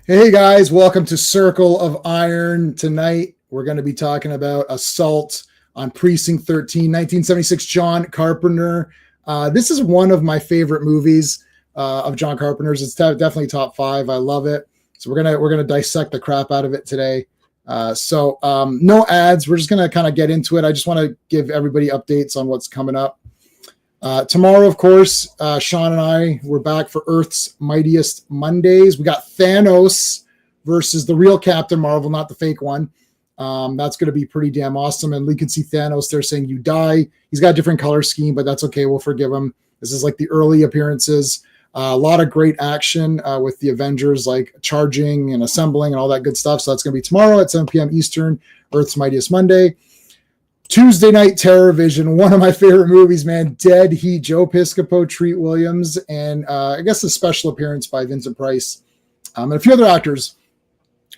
Hey guys, welcome to Circle of Iron. Tonight we're going to be talking about Assault on Precinct 13, 1976, John Carpenter. This is one of my favorite movies of John Carpenter's. It's definitely top 5. I love it. So we're gonna dissect the crap out of it today. No ads. We're just gonna kind of get into it. I just want to give everybody updates on what's coming up. Tomorrow, of course, Sean and I, we're back for Earth's Mightiest Mondays. We got Thanos versus the real Captain Marvel, not the fake one. That's going to be pretty damn awesome. And we can see Thanos there saying, "You die." He's got a different color scheme, but that's okay. We'll forgive him. This is like the early appearances. A lot of great action with the Avengers, like charging and assembling and all that good stuff. So that's going to be tomorrow at 7 p.m. Eastern, Earth's Mightiest Monday. Tuesday night, Terror Vision, one of my favorite movies, man. Dead Heat, Joe Piscopo, Treat Williams, and I guess a special appearance by Vincent Price and a few other actors.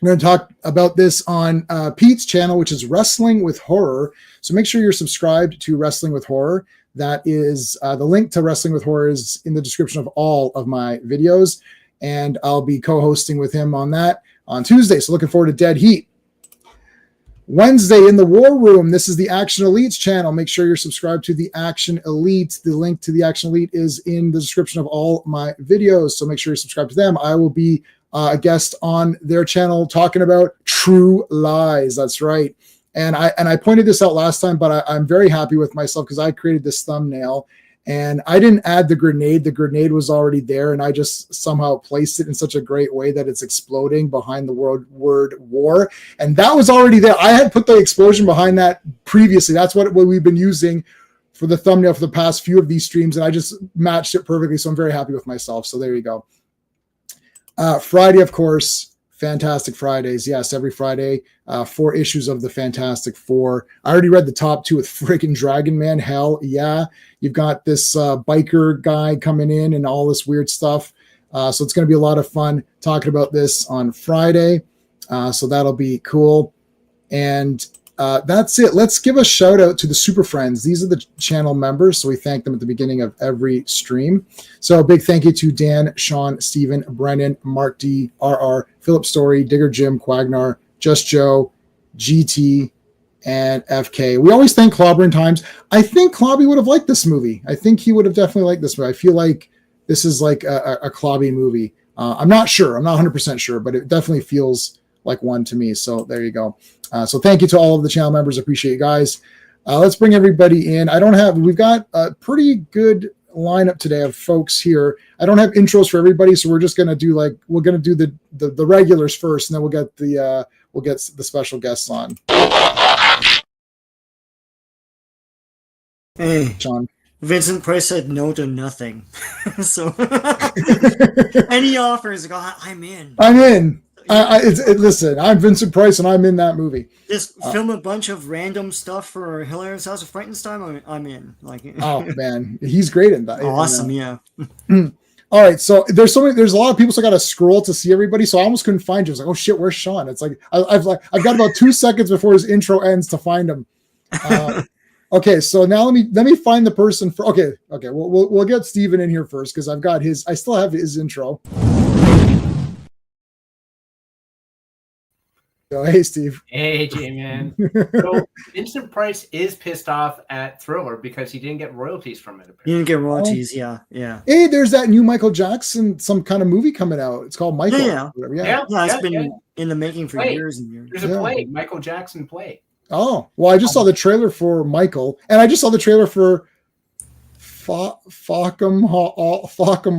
We're going to talk about this on Pete's channel, which is Wrestling with Horror. So make sure you're subscribed to Wrestling with Horror. That is the link to Wrestling with Horror is in the description of all of my videos, and I'll be co-hosting with him on that on Tuesday. So looking forward to Dead Heat. Wednesday in the War Room, this is the Action Elites channel. Make sure you're subscribed to the Action Elite. The link to the Action Elite is in the description of all my videos, so make sure you're subscribed to them. I will be a guest on their channel talking about True Lies. That's right. And I pointed this out last time, but I'm very happy with myself because I created this thumbnail. And I didn't add the grenade. The grenade was already there, and I just somehow placed it in such a great way that it's exploding behind the word war. And that was already there. I had put the explosion behind that previously. That's what we've been using for the thumbnail for the past few of these streams, and I just matched it perfectly. So I'm very happy with myself. So there you go. Friday, of course. Fantastic Fridays. Yes, every Friday, 4 issues of the Fantastic Four. I already read the top 2 with freaking Dragon Man. Hell yeah. You've got this biker guy coming in and all this weird stuff. So it's going to be a lot of fun talking about this on Friday. So that'll be cool. And that's it. Let's give a shout out to the Super Friends. These are the channel members, so we thank them at the beginning of every stream. So a big thank you to Dan, Sean, Steven, Brennan, Mark D, RR, Philip Story, Digger Jim, Quagnar, Just Joe, GT, and FK. We always thank Clobbering Times. I think Clobby would have liked this movie. I think he would have definitely liked this movie. I feel like this is like a Clobby movie. I'm not sure. I'm not 100% sure, but it definitely feels like one to me. So there you go. So thank you to all of the channel members. Appreciate you guys. Let's bring everybody in. We've got a pretty good lineup today of folks here. I don't have intros for everybody, so we're just gonna do the regulars first, and then we'll get the special guests on. Hey, Sean. Vincent Price said no to nothing. So any offers, I'm in. I'm in. Listen, I'm Vincent Price, and I'm in that movie. Just film a bunch of random stuff for Hilarious House of Frankenstein. I'm in. Oh man, he's great in that. Awesome, yeah. All right, so there's a lot of people, so I got to scroll to see everybody. So I almost couldn't find you. I was like, oh shit, where's Sean? It's like I've got about 2 seconds before his intro ends to find him. Okay, so now let me find the person for. Okay, we'll get Steven in here first because I still have his intro. So, hey, Steve. Hey, J-Man. So Vincent Price is pissed off at Thriller because he didn't get royalties from it. Apparently. You didn't get royalties, yeah. Hey, there's that new Michael Jackson, some kind of movie coming out. It's called Michael. Yeah. It's been in the making for years and years. There's a play, Michael Jackson play. Oh, well, I just saw the trailer for Michael, and I just saw the trailer for Fockham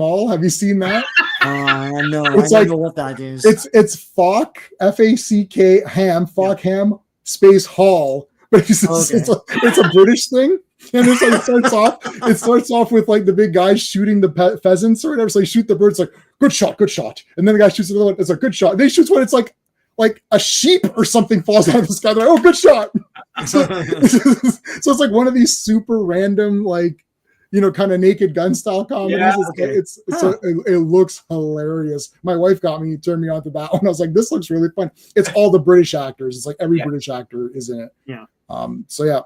All. Have you seen that? No, it's I don't know what that is. It's Fock, F-A-C-K, Ham, space Hall. But it's a British thing. And it's it starts off with like the big guy shooting the pheasants or whatever. So they shoot the birds, like, good shot. And then the guy shoots another one, it's a good shot. And they shoot one, it's like a sheep or something falls out of the sky. They're like, oh, good shot. So it's like one of these super random, like, kind of Naked Gun style comedies. Yeah, it looks hilarious. My wife turned me on to that one. I was like, this looks really fun. It's all the British actors. It's like every British actor is in it. Yeah. So yeah.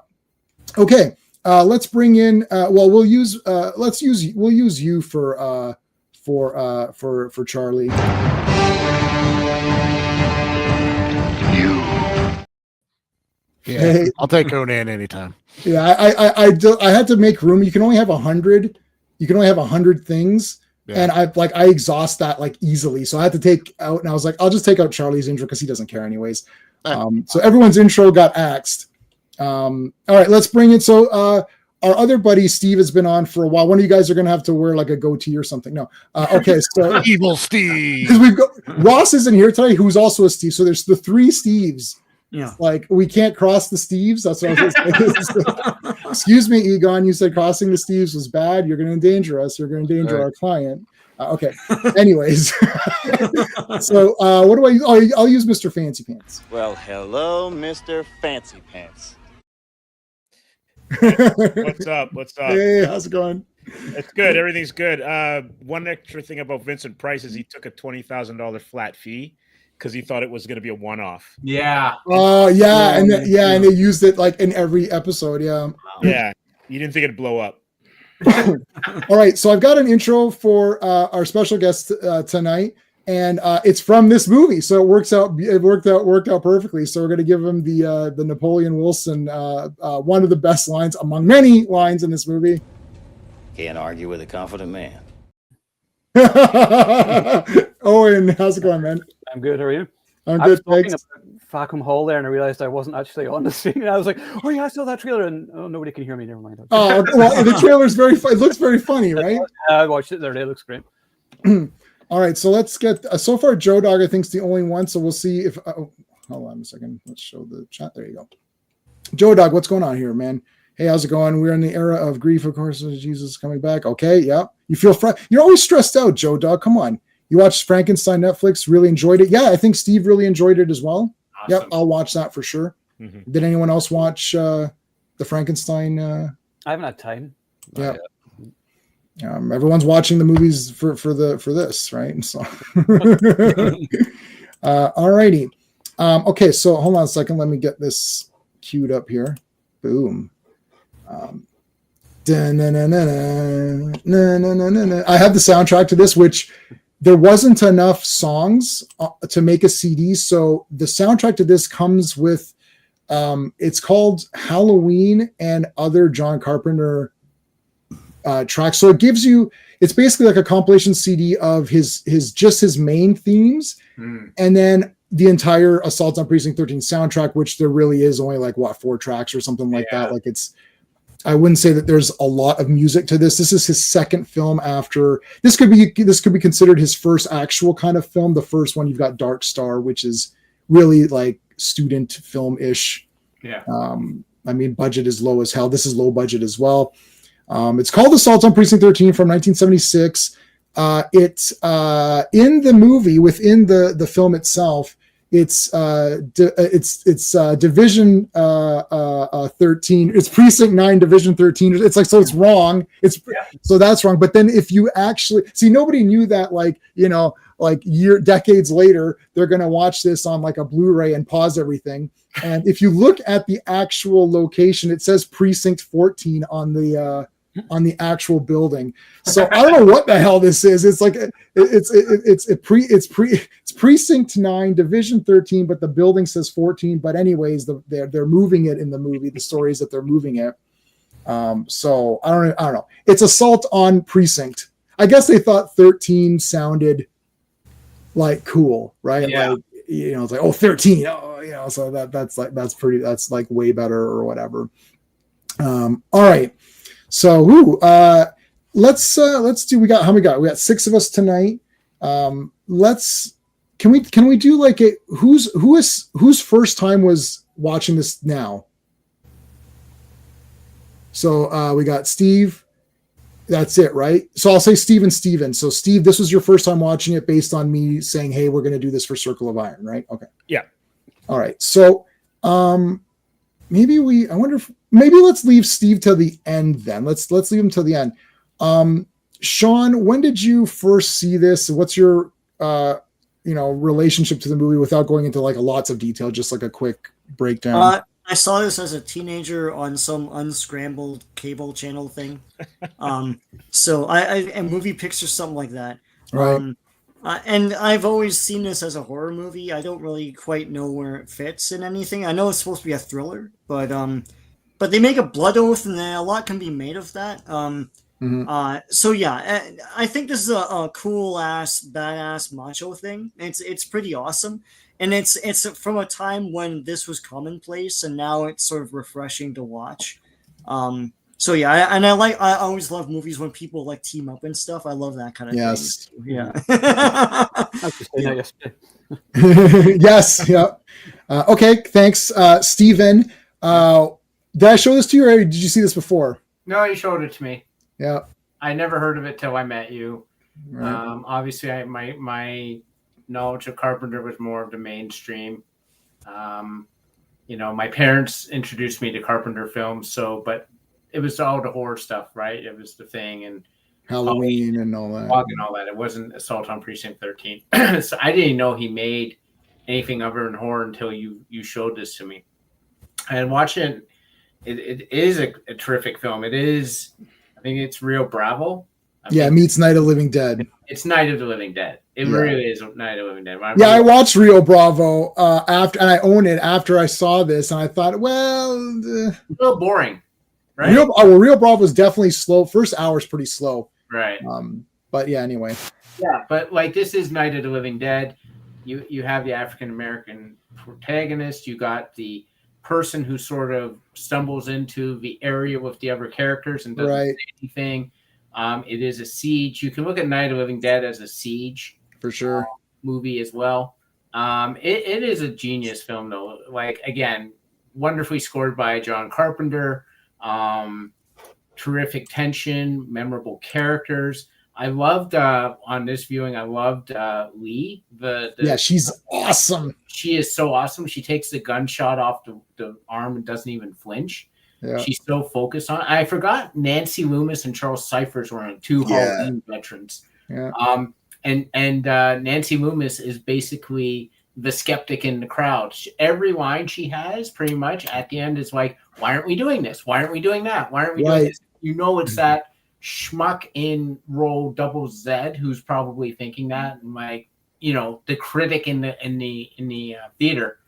Okay. Let's bring in. We'll use you for Charlie. Yeah, Hey. I'll take Conan anytime. Yeah, I had to make room. You can only have 100. You can only have 100 things, Yeah. and I exhaust that like easily. So I had to take out, and I was like, I'll just take out Charlie's intro because he doesn't care anyways. So everyone's intro got axed. All right, let's bring it. So our other buddy Steve has been on for a while. One of you guys are gonna have to wear like a goatee or something. No, okay. So Evil Steve. because we've got Ross isn't here today, who's also a Steve. So there's the 3 Steves. Yeah. Like we can't cross the Steves. That's what I was saying. Excuse me, Egon. You said crossing the Steves was bad. You're going to endanger us. You're going to endanger our client. Okay. Anyways, so what do I? Oh, I'll use Mr. Fancy Pants. Well, hello, Mr. Fancy Pants. What's up? What's up? Hey, how's it going? It's good. Everything's good. One extra thing about Vincent Price is he took a $20,000 flat fee because he thought it was going to be a one-off. Yeah. Oh, yeah, and and they used it like in every episode. Yeah. Yeah, you didn't think it'd blow up. All right, so I've got an intro for our special guest tonight, and it's from this movie, so it worked out perfectly. So we're going to give him the Napoleon Wilson, one of the best lines among many lines in this movie. Can't argue with a confident man. Owen, how's it going, man? I'm good. How are you? I'm I good, was talking thanks. about Facum Hall there, and I realized I wasn't actually on the scene. And I was like, "Oh yeah, I saw that trailer," and oh, nobody can hear me. Never mind. Oh, well, the trailer's very fun. It looks very funny, right? I watched it the other day. It looks great. All right, so let's get. So far, Joe Dog I think's the only one. So we'll see if. Hold on a second. Let's show the chat. There you go. Joe Dog, what's going on here, man? Hey, how's it going? We're in the era of grief, of course. Jesus is coming back. Okay, yeah. You feel you're always stressed out, Joe Dog. Come on. You watched Frankenstein Netflix, really enjoyed it. Yeah, I think Steve really enjoyed it as well. Awesome. Yep, I'll watch that for sure. Mm-hmm. Did anyone else watch the Frankenstein? I haven't had time. Yeah. Everyone's watching the movies for this, right? So, all righty. Okay, so hold on a second. Let me get this queued up here. Boom. I have the soundtrack to this, which there wasn't enough songs to make a CD, so the soundtrack to this comes with it's called Halloween and Other John Carpenter tracks. So it gives you, it's basically like a compilation CD of his main themes, and then the entire Assault on Precinct 13 soundtrack, which there really is only like 4 tracks or something like that. Like I wouldn't say that there's a lot of music to this. This is his second film after this could be considered his first actual kind of film. The first one, you've got Dark Star, which is really like student film-ish. Yeah. I mean, budget is low as hell. This is low budget as well. It's called Assault on Precinct 13 from 1976. It's in the movie, within the film itself. It's Division 13. It's Precinct 9, Division 13. It's like, so it's wrong. So that's wrong. But then if you actually see, nobody knew that, like, like decades later, they're going to watch this on like a Blu-ray and pause everything. And if you look at the actual location, it says Precinct 14 on the actual building. So I don't know what the hell this is. It's like it's Precinct 9, Division 13, but the building says 14. But anyways, they're moving it in the movie. The story is that they're moving it. So I don't know. It's Assault on Precinct. I guess they thought 13 sounded like cool, right? Yeah. Like, it's like, 13. Oh, so that's like way better or whatever. All right. So, let's do. We got 6 of us tonight. Can we do like whose first time was watching this now? So we got Steve. That's it, right? So I'll say Steve and Steven. So Steve, this was your first time watching it based on me saying, hey, we're going to do this for Circle of Iron, right? Okay. Yeah. All right. So maybe let's leave Steve till the end then. Let's leave him till the end. Sean, when did you first see this? What's your relationship to the movie without going into like lots of detail, just like a quick breakdown? I saw this as a teenager on some unscrambled cable channel thing. So I movie picks or something like that. Right. And I've always seen this as a horror movie. I don't really quite know where it fits in anything. I know it's supposed to be a thriller, but they make a blood oath, and then a lot can be made of that. So yeah, I think this is a cool ass, badass macho thing. It's pretty awesome, and it's from a time when this was commonplace, and now it's sort of refreshing to watch. So yeah, I always love movies when people like team up and stuff. I love that kind of Yes. thing. Yeah. I was just saying that yesterday. Yes. Yeah. Okay. Thanks, Steven. Did I show this to you, or did you see this before? No, you showed it to me. Yeah. I never heard of it till I met you. Right. Obviously, my knowledge of Carpenter was more of the mainstream. My parents introduced me to Carpenter films, but it was all the horror stuff, right? It was The Thing and Halloween and all that. and all that. It wasn't Assault on Precinct 13. So I didn't know he made anything other than horror until you showed this to me. And watching it is a terrific film. It is, I think it's Rio Bravo. It meets Night of the Living Dead. It's Night of the Living Dead. It really is Night of the Living Dead. I watched Rio Bravo after, and I own it after I saw this, and I thought, well, a little boring, right? Rio Bravo was definitely slow. First hour's pretty slow, right? But yeah, anyway. Yeah, but like this is Night of the Living Dead. You have the African American protagonist. You got the person who sort of stumbles into the area with the other characters and doesn't say anything. It is a siege. You can look at Night of the Living Dead as a siege for sure movie as well. It is a genius film though. Like again, wonderfully scored by John Carpenter. Terrific tension, memorable characters. I loved on this viewing. I loved Lee. She's awesome. She is so awesome. She takes the gunshot off the arm and doesn't even flinch. Yeah. She's so focused on it. I forgot Nancy Loomis and Charles Cyphers were on two Halloween veterans. Yeah. And Nancy Loomis is basically the skeptic in the crowd. Every line she has, pretty much at the end, is like, "Why aren't we doing this? Why aren't we doing that? Why aren't we doing this?" You know, it's that schmuck in role double Z who's probably thinking that, and the critic in the theater.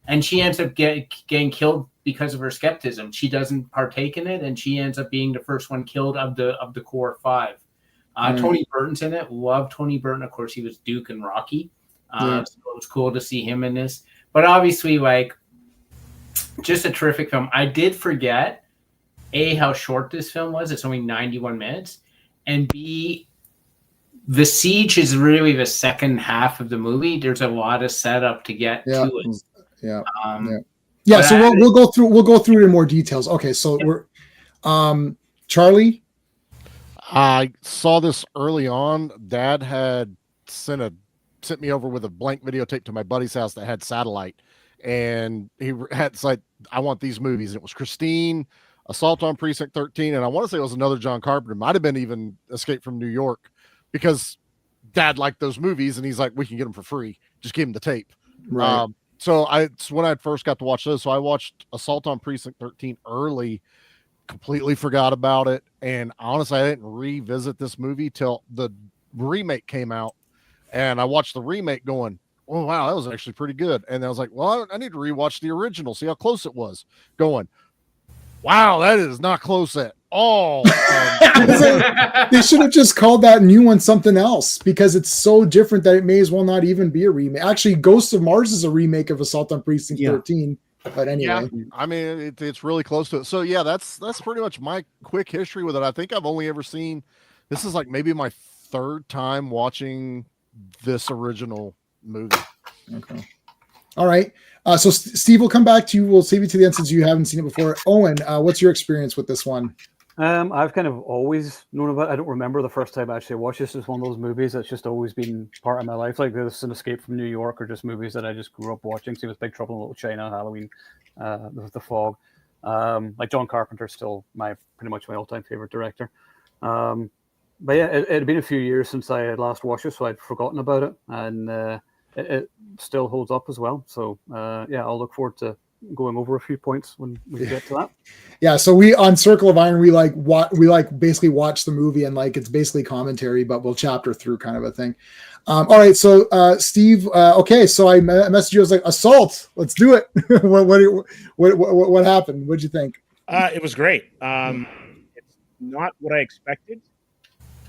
And she ends up getting killed because of her skepticism. She doesn't partake in it, and she ends up being the first one killed of the core five. Tony Burton's in it. Love Tony Burton. Of course, he was Duke and Rocky. So it was cool to see him in this. But obviously, just a terrific film. I did forget, A, how short this film was. It's only 91 minutes. And B, the siege is really the second half of the movie. There's a lot of setup to get to it. So we'll go through it in more details. Okay, so we're Charlie. I saw this early on. Dad had sent me over with a blank videotape to my buddy's house that had satellite, and he had said, "I want these movies." And it was Christine, Assault on Precinct 13, and I want to say it was another John Carpenter. Might have been even Escape from New York, because Dad liked those movies, and he's like, "We can get them for free. Just give him the tape." Right. So it's when I first got to watch those. So I watched Assault on Precinct 13 early, completely forgot about it. And honestly, I didn't revisit this movie till the remake came out. And I watched the remake going, "Oh, wow, that was actually pretty good." And I was like, well, I need to rewatch the original, see how close it was. Going, wow, that is not close at all. They should have just called that new one something else, because it's so different that it may as well not even be a remake. Actually, Ghosts of Mars is a remake of Assault on Precinct 13. But anyway, I mean, it's really close to it. So yeah, that's pretty much my quick history with it. I think I've only ever seen, this is like maybe my third time watching this original movie. Okay. All right. So Steve, we'll come back to you. We'll save you to the end since you haven't seen it before. Owen, what's your experience with this one? I've kind of always known about it. I don't remember the first time I actually watched this. It's one of those movies that's just always been part of my life. Like this, An Escape from New York, or just movies that I just grew up watching. So it was Big Trouble in Little China, Halloween, The Fog. Like John Carpenter, still pretty much my all-time favorite director. But yeah, it had been a few years since I had last watched it, so I'd forgotten about it, and it still holds up as well. So yeah, I'll look forward to going over a few points when we get to that. Yeah, so we on Circle of Iron, we basically watch the movie and like it's basically commentary, but we'll chapter through kind of a thing. All right, so Steve, okay, so I messaged you. I was like, assault, let's do it. what happened? What'd you think? It was great. It's not what I expected.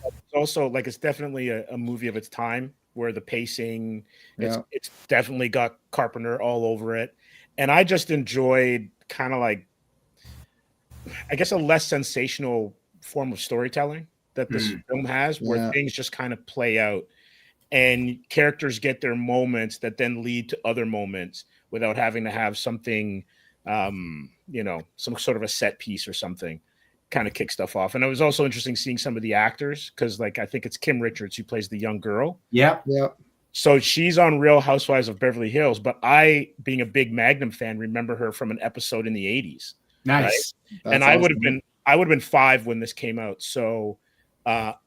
But it's also like it's definitely a movie of its time where the pacing, it's definitely got Carpenter all over it, and I just enjoyed kind of like, I guess, a less sensational form of storytelling that this film has, where things just kind of play out and characters get their moments that then lead to other moments without having to have something, some sort of a set piece or something kind of kick stuff off. And it was also interesting seeing some of the actors, because like I think it's Kim Richards who plays the young girl. Yeah. So she's on Real Housewives of Beverly Hills, but I, being a big Magnum fan, remember her from an episode in the 80s. Nice. Right? And I would have been 5 when this came out. So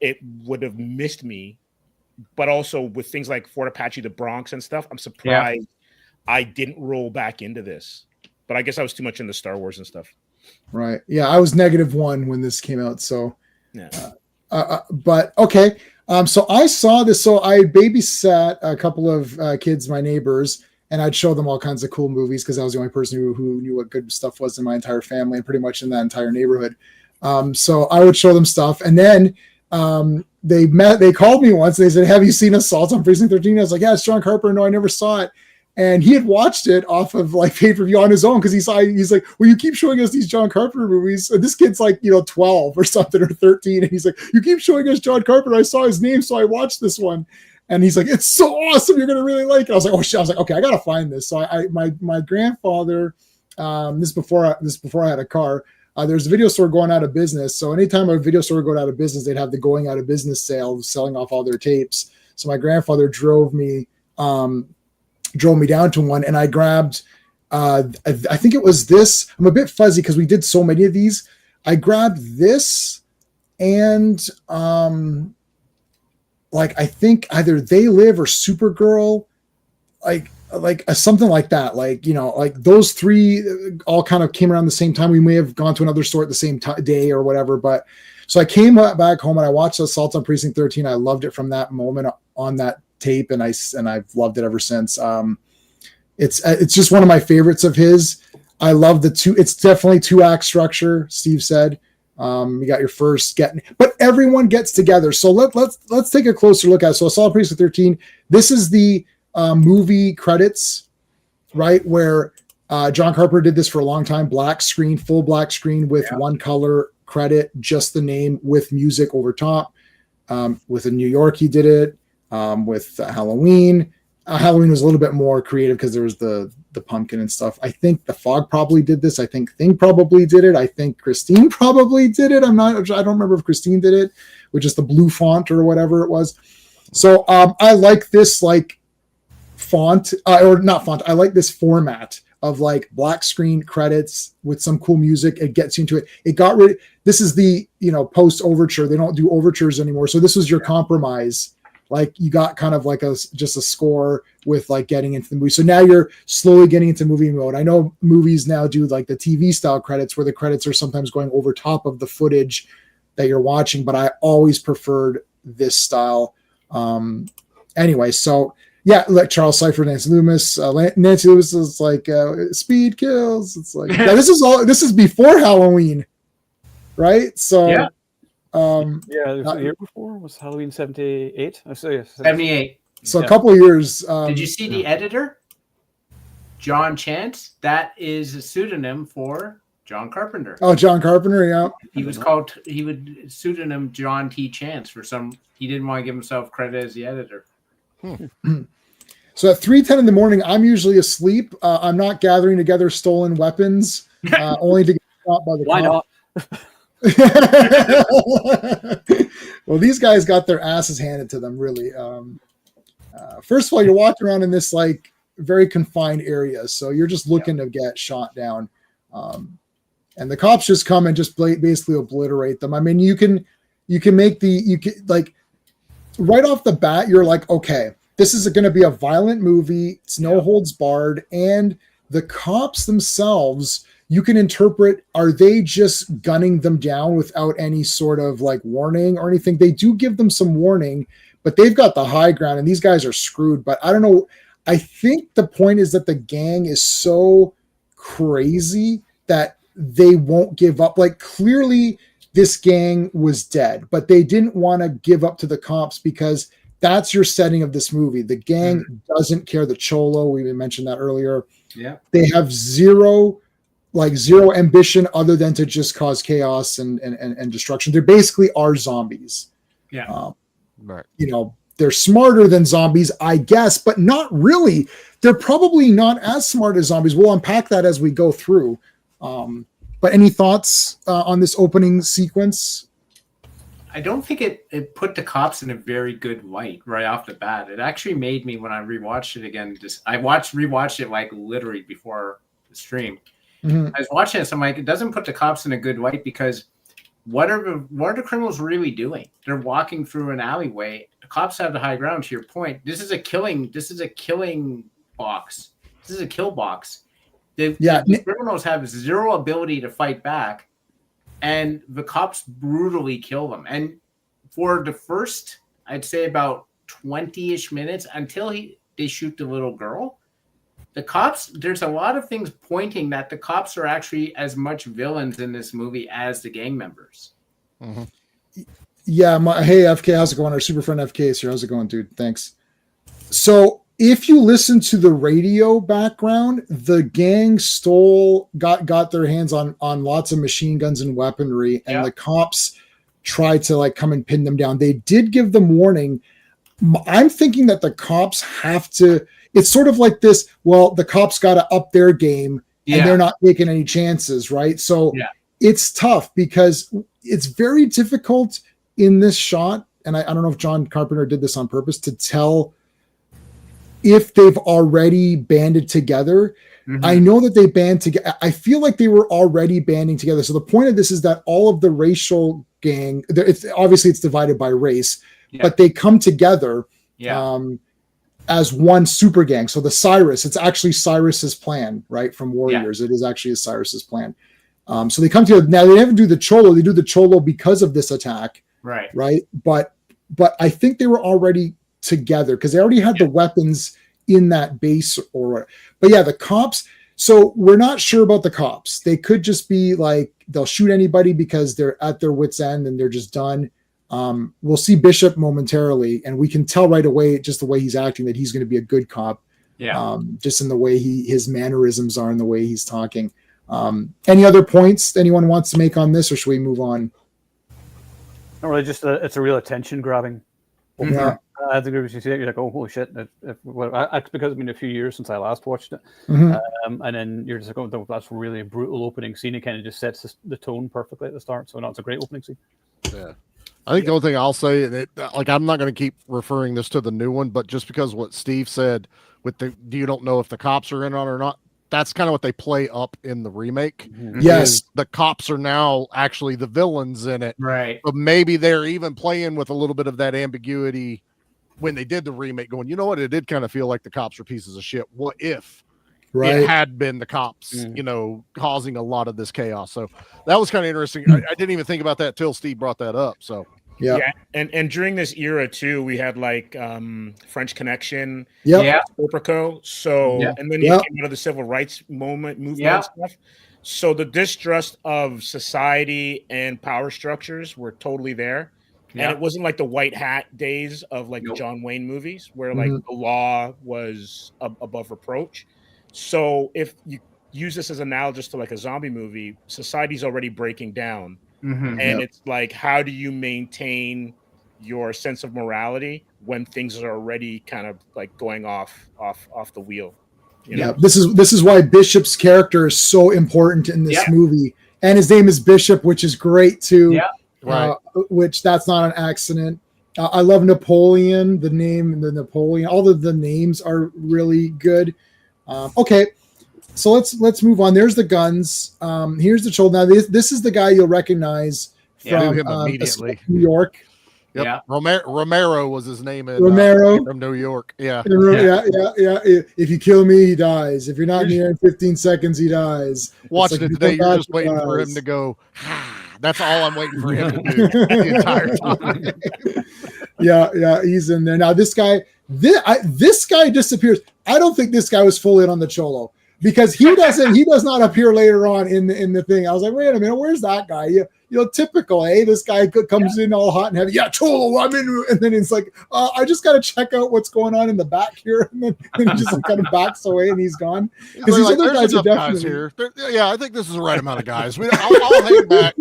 it would have missed me. But also with things like Fort Apache, the Bronx and stuff, I'm surprised I didn't roll back into this. But I guess I was too much into Star Wars and stuff. Right. Yeah, I was -1 when this came out. So, yeah. But okay. So I saw this. So I babysat a couple of kids, my neighbors, and I'd show them all kinds of cool movies because I was the only person who knew what good stuff was in my entire family and pretty much in that entire neighborhood. So I would show them stuff, and then they called me once. They said, "Have you seen Assault on Precinct 13?" I was like, "Yeah, it's John Carpenter." No, I never saw it. And he had watched it off of like pay-per-view on his own because he's like, "Well, you keep showing us these John Carpenter movies." And this kid's like, 12 or something or 13. And he's like, "You keep showing us John Carpenter. I saw his name, so I watched this one." And he's like, "It's so awesome. You're going to really like it." I was like, "Oh shit." I was like, "Okay, I got to find this." So my grandfather, this before I had a car, there's a video store going out of business. So anytime a video store would go out of business, they'd have the going out of business sale, selling off all their tapes. So my grandfather drove me down to one, and I grabbed I think it was this. I'm a bit fuzzy because we did so many of these. I grabbed this and I think either They Live or Supergirl, like something like that. Like those three all kind of came around the same time. We may have gone to another store at the same day or whatever, but so I came back home and I watched Assault on Precinct 13. I loved it from that moment on that tape, and I've loved it ever since. It's just one of my favorites of his. I love it's definitely 2-act structure. Steve said, you got your first but everyone gets together. So let's take a closer look at it. So Assault on Precinct 13. This is the movie credits, right? Where John Carpenter did this for a long time. Full black screen with one color credit, just the name with music over top. With New York, he did it. With Halloween. Halloween was a little bit more creative because there was the pumpkin and stuff. I think The Fog probably did this. I think Thing probably did it. I think Christine probably did it. I don't remember if Christine did it with just the blue font or whatever it was. So I like this font or not font. I like this format of black screen credits with some cool music. It gets you into it. This is the post overture. They don't do overtures anymore. So this was your compromise. You got kind of just a score with getting into the movie. So now you're slowly getting into movie mode. I know movies now do the TV style credits where the credits are sometimes going over top of the footage that you're watching, but I always preferred this style. Anyway, so yeah, Charles Cypher, Nancy Loomis. Nancy Loomis is speed kills. It's this is before Halloween, right? So yeah. The year before was Halloween 78. I say 78. So a couple of years. Did you see the editor, John Chance? That is a pseudonym for John Carpenter. Oh, John Carpenter, yeah. He would pseudonym John T. Chance he didn't want to give himself credit as the editor. So at 3:10 in the morning, I'm usually asleep. I'm not gathering together stolen weapons, only to get shot by the Why cop. not? Well, these guys got their asses handed to them, really. First of all, you're walking around in this very confined area, so you're just looking to get shot down, and the cops just come and just basically obliterate them. I mean, you can make right off the bat, you're like, okay, this is going to be a violent movie. It's no holds barred, and The cops themselves, you can interpret, are they just gunning them down without any sort of like warning or anything? They do give them some warning, but they've got the high ground and these guys are screwed. But I don't know. I think the point is that the gang is so crazy that they won't give up. Like clearly this gang was dead, but they didn't want to give up to the cops because that's your setting of this movie. The gang doesn't care. The Cholo, we mentioned that earlier. Yeah. They have zero ambition other than to just cause chaos and destruction. They basically are zombies. Yeah. Right. You know, they're smarter than zombies, I guess, but not really. They're probably not as smart as zombies. We'll unpack that as we go through. But any thoughts on this opening sequence? I don't think it put the cops in a very good light right off the bat. It actually made me, when I rewatched it again, I rewatched it like literally before the stream. Mm-hmm. I was watching this, I'm like, it doesn't put the cops in a good light because what are the criminals really doing? They're walking through an alleyway. The cops have the high ground, to your point. This is a killing box. This is a kill box. The criminals have zero ability to fight back, and the cops brutally kill them. And for the first, I'd say about 20-ish minutes until they shoot the little girl, the cops, there's a lot of things pointing that the cops are actually as much villains in this movie as the gang members. Mm-hmm. Yeah. Hey, FK, how's it going? Our super friend FK is here. How's it going, dude? Thanks. So if you listen to the radio background, the gang got their hands on lots of machine guns and weaponry, and the cops tried to like come and pin them down. They did give them warning. I'm thinking that the cops have to, it's sort of like this, well, the cops got to up their game and they're not taking any chances, right? So it's tough because it's very difficult in this shot, and I don't know if John Carpenter did this on purpose, to tell if they've already banded together. Mm-hmm. I know that they band together. I feel like they were already banding together. So the point of this is that all of the racial gang, it's divided by race, but they come together as one super gang. So the Cyrus, it's actually Cyrus's plan, right? From Warriors. It is actually Cyrus's plan. So they come together. Now they never do the Cholo. They do the Cholo because of this attack. Right. But I think they were already together because they already had the weapons in that base but the cops. So we're not sure about the cops. They could just be like, they'll shoot anybody because they're at their wit's end and they're just done. We'll see Bishop momentarily, and we can tell right away, just the way he's acting, that he's going to be a good cop. Just in the way his mannerisms are and the way he's talking. Any other points anyone wants to make on this, or should we move on? Not really, just it's a real attention grabbing. Yeah. I think if you see it, you're like, oh, holy shit. It's because it's been a few years since I last watched it. Mm-hmm. And then you're just like, oh, that's really a brutal opening scene. It kind of just sets the tone perfectly at the start. So, no, it's a great opening scene. Yeah. I think the only thing I'll say, I'm not going to keep referring this to the new one, but just because what Steve said with you don't know if the cops are in on it or not, that's kind of what they play up in the remake. Mm-hmm. Yes. The cops are now actually the villains in it. Right. But maybe they're even playing with a little bit of that ambiguity when they did the remake, going, you know what? It did kind of feel like the cops were pieces of shit. What if it had been the cops, causing a lot of this chaos? So that was kind of interesting. I didn't even think about that till Steve brought that up. So and during this era too, we had like French Connection, Serpico. So and then you came out of the civil rights movement and stuff. So the distrust of society and power structures were totally there. And it wasn't like the white hat days of like the John Wayne movies where like the law was above reproach. So if you use this as analogous to like a zombie movie, society's already breaking down. Mm-hmm. And it's like, how do you maintain your sense of morality when things are already kind of like going off the wheel? You know? This is why Bishop's character is so important in this movie. And his name is Bishop, which is great too. Yeah. Right. Which that's not an accident. I love Napoleon, the name, the Napoleon. All of the names are really good. Okay, so let's move on. There's the guns. Here's the Cholo. Now this is the guy you'll recognize from him immediately. New York. Yep. Yeah. Romero was his name in Romero. from New York. Yeah. Yeah. If you kill me, he dies. If you're not near in 15 seconds, he dies. Watching like, it today, you're just waiting for him to go, that's all I'm waiting for him to do the entire time. Yeah, he's in there. Now, this guy disappears. I don't think this guy was full in on the Cholo because he does not appear later on in the thing. I was like, wait a minute, where's that guy? Typical, This guy comes in all hot and heavy. Yeah, Cholo, I'm in. And then he's like, I just got to check out what's going on in the back here. And then he just kind of backs away and he's gone. Because these other guys are definitely here. I think this is the right amount of guys. I'll hang back.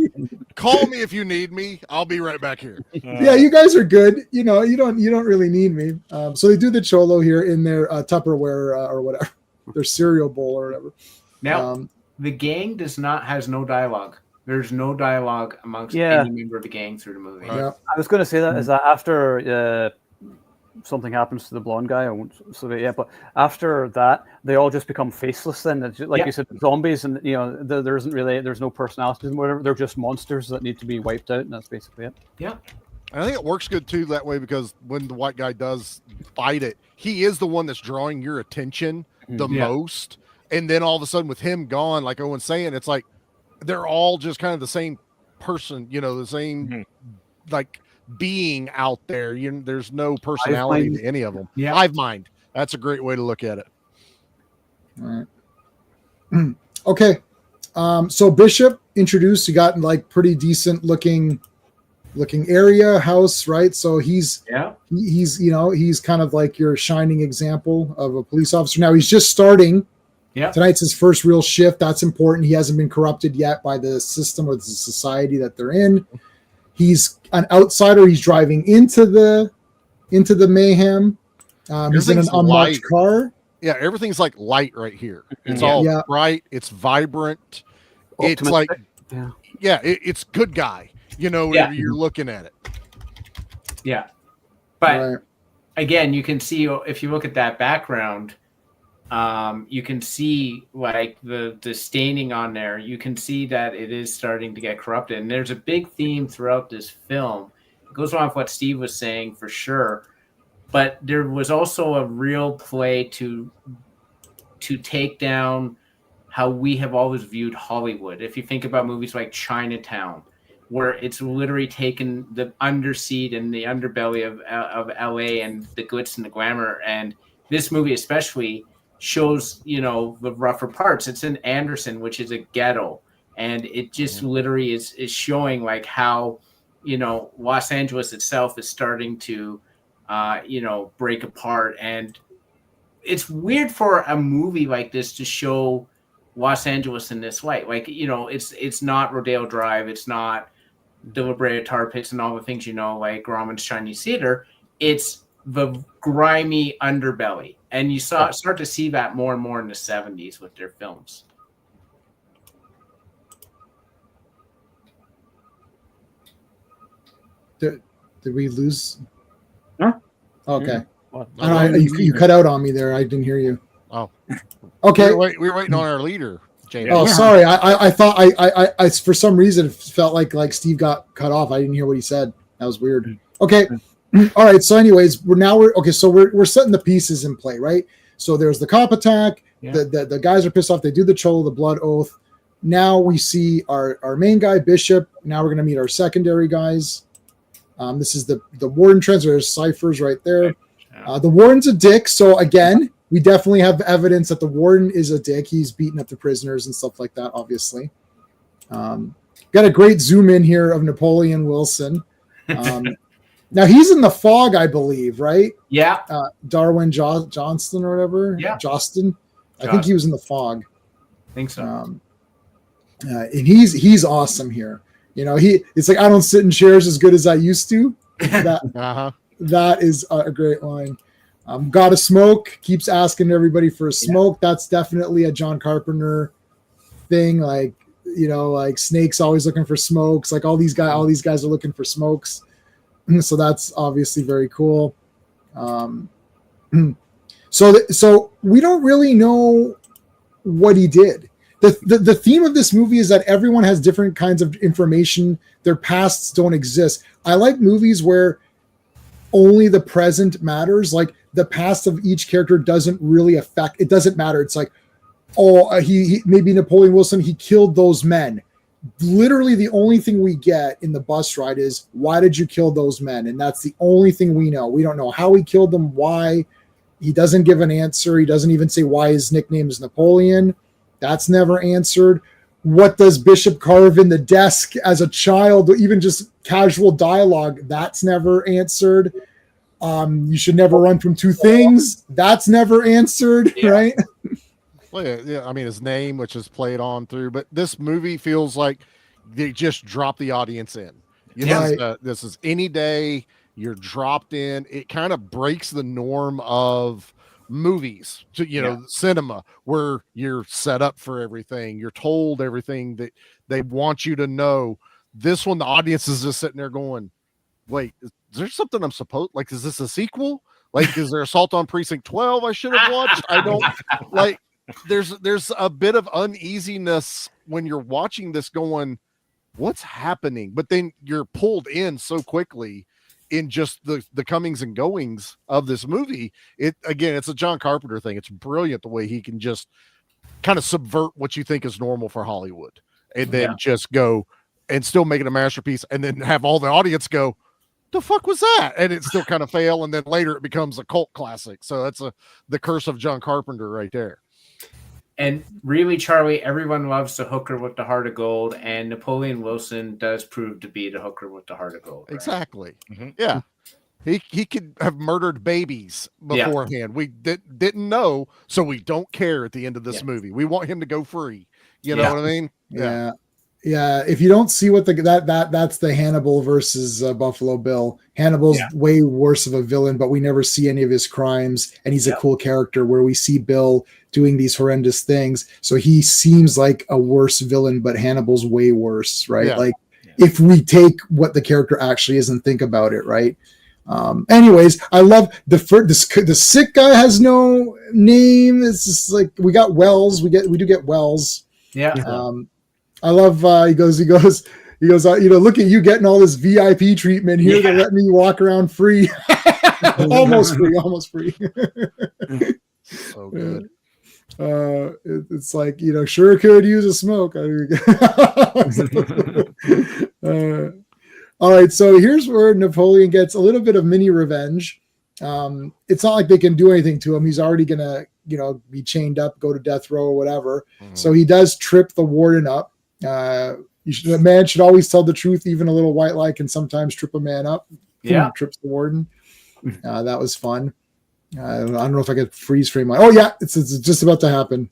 Call me if you need me. I'll be right back here. Yeah, you guys are good. You don't really need me. So they do the Cholo here in their Tupperware or whatever, their cereal bowl or whatever. Now, the gang has no dialogue. There's no dialogue amongst any member of the gang through the movie. Yeah. I was going to say that is that after something happens to the blonde guy, I won't say it yet, but after that, they all just become faceless. Then, it's just, like you said, zombies, and there's no personalities and whatever. They're just monsters that need to be wiped out, and that's basically it. Yeah. I think it works good too that way because when the white guy does fight it, he is the one that's drawing your attention the most, and then all of a sudden with him gone, like Owen's saying, it's like they're all just kind of the same person, the same like being out there. There's no personality to any of them. Yeah. Hive mind. That's a great way to look at it. All right. Okay. So Bishop introduced, you got like pretty decent looking area house, right? So he's kind of like your shining example of a police officer. Now he's just starting. Yeah. Tonight's his first real shift. That's important. He hasn't been corrupted yet by the system or the society that they're in. He's an outsider. He's driving into the mayhem. He's in an unmarked car. Yeah, everything's like light right here. It's all bright. It's vibrant. It's like, it's good guy. Whenever you're looking at it. Yeah, but again, you can see if you look at that background. You can see like the staining on there. You can see that it is starting to get corrupted. And there's a big theme throughout this film. It goes on with what Steve was saying for sure. But there was also a real play to take down how we have always viewed Hollywood. If you think about movies like Chinatown, where it's literally taken the underseat and the underbelly of LA and the glitz and the glamour. And this movie especially shows the rougher parts. It's in Anderson, which is a ghetto, and it just literally is showing like how Los Angeles itself is starting to break apart. And it's weird for a movie like this to show Los Angeles in this light. Like it's not Rodeo Drive, it's not the La Brea Tar Pits and all the things like Grauman's Chinese Theater. It's the grimy underbelly. And you start to see that more and more in the 70s with their films. Did we lose? Huh? Okay. Yeah. You cut out on me there. I didn't hear you. Oh. Okay. We were waiting on our leader, James. Oh, sorry. I thought I for some reason it felt like Steve got cut off. I didn't hear what he said. That was weird. Okay. All right. So, anyways, we're setting the pieces in play, right? So there's the cop attack. Yeah. The guys are pissed off. They do the Cholo, the blood oath. Now we see our main guy, Bishop. Now we're going to meet our secondary guys. This is the warden transfer. There's ciphers right there. The warden's a dick. So again, we definitely have evidence that the warden is a dick. He's beating up the prisoners and stuff like that, obviously. Got a great zoom in here of Napoleon Wilson. Now he's in the fog, I believe, right? Yeah. Darwin Johnston or whatever. Yeah. Justin. I think he was in the fog. I think so. And he's awesome here. It's like, I don't sit in chairs as good as I used to. That is a great line. Gotta smoke. Keeps asking everybody for a smoke. Yeah. That's definitely a John Carpenter thing. Like, like Snake's always looking for smokes. Like all these guys are looking for smokes. So that's obviously very cool. So we don't really know what he did. The theme of this movie is that everyone has different kinds of information. Their pasts don't exist. I like movies where only the present matters. Like the past of each character doesn't really affect. It doesn't matter. It's like, oh, he maybe Napoleon Wilson, he killed those men. Literally, the only thing we get in the bus ride is, why did you kill those men? And that's the only thing we know. We don't know how he killed them, why. He doesn't give an answer. He doesn't even say why his nickname is Napoleon. That's never answered. What does Bishop carve in the desk as a child? Even just casual dialogue, that's never answered. You should never run from two things. That's never answered, right? Well, yeah, I mean, his name, which is played on through, but this movie feels like they just dropped the audience in. This is any day you're dropped in. It kind of breaks the norm of movies to cinema, where you're set up for everything, you're told everything that they want you to know. This one, the audience is just sitting there going, wait, is there something I'm supposed, like, is this a sequel? Like, is there Assault on Precinct 12 I should have watched? I don't like, there's a bit of uneasiness when you're watching this going, what's happening? But then you're pulled in so quickly in just the comings and goings of this movie. It's a John Carpenter thing. It's brilliant the way he can just kind of subvert what you think is normal for Hollywood, and then just go and still make it a masterpiece, and then have all the audience go, the fuck was that? And it still kind of fail, and then later it becomes a cult classic. So that's the curse of John Carpenter right there. And really, Charlie, everyone loves the hooker with the heart of gold, and Napoleon Wilson does prove to be the hooker with the heart of gold. Right? Exactly. Mm-hmm. Yeah. He could have murdered babies beforehand. Yeah. We didn't know, so we don't care at the end of this movie. We want him to go free. You know what I mean? Yeah. Yeah, if you don't see what that's the Hannibal versus Buffalo Bill. Hannibal's way worse of a villain, but we never see any of his crimes, and he's a cool character. Where we see Bill doing these horrendous things, so he seems like a worse villain, but Hannibal's way worse, right? Yeah. Like if we take what the character actually is and think about it, right? Anyways, I love the sick guy has no name. It's just like we got Wells. We do get Wells. Yeah. I love, he goes, look at you getting all this VIP treatment here to let me walk around free. almost free. So good. It's like, sure could use a smoke. All right. So here's where Napoleon gets a little bit of mini revenge. It's not like they can do anything to him. He's already going to, be chained up, go to death row or whatever. Mm-hmm. So he does trip the warden up. A man should always tell the truth. Even a little white lie can sometimes trip a man up. Trips the warden. That was fun. I don't know if I could freeze frame my. Oh yeah, it's just about to happen.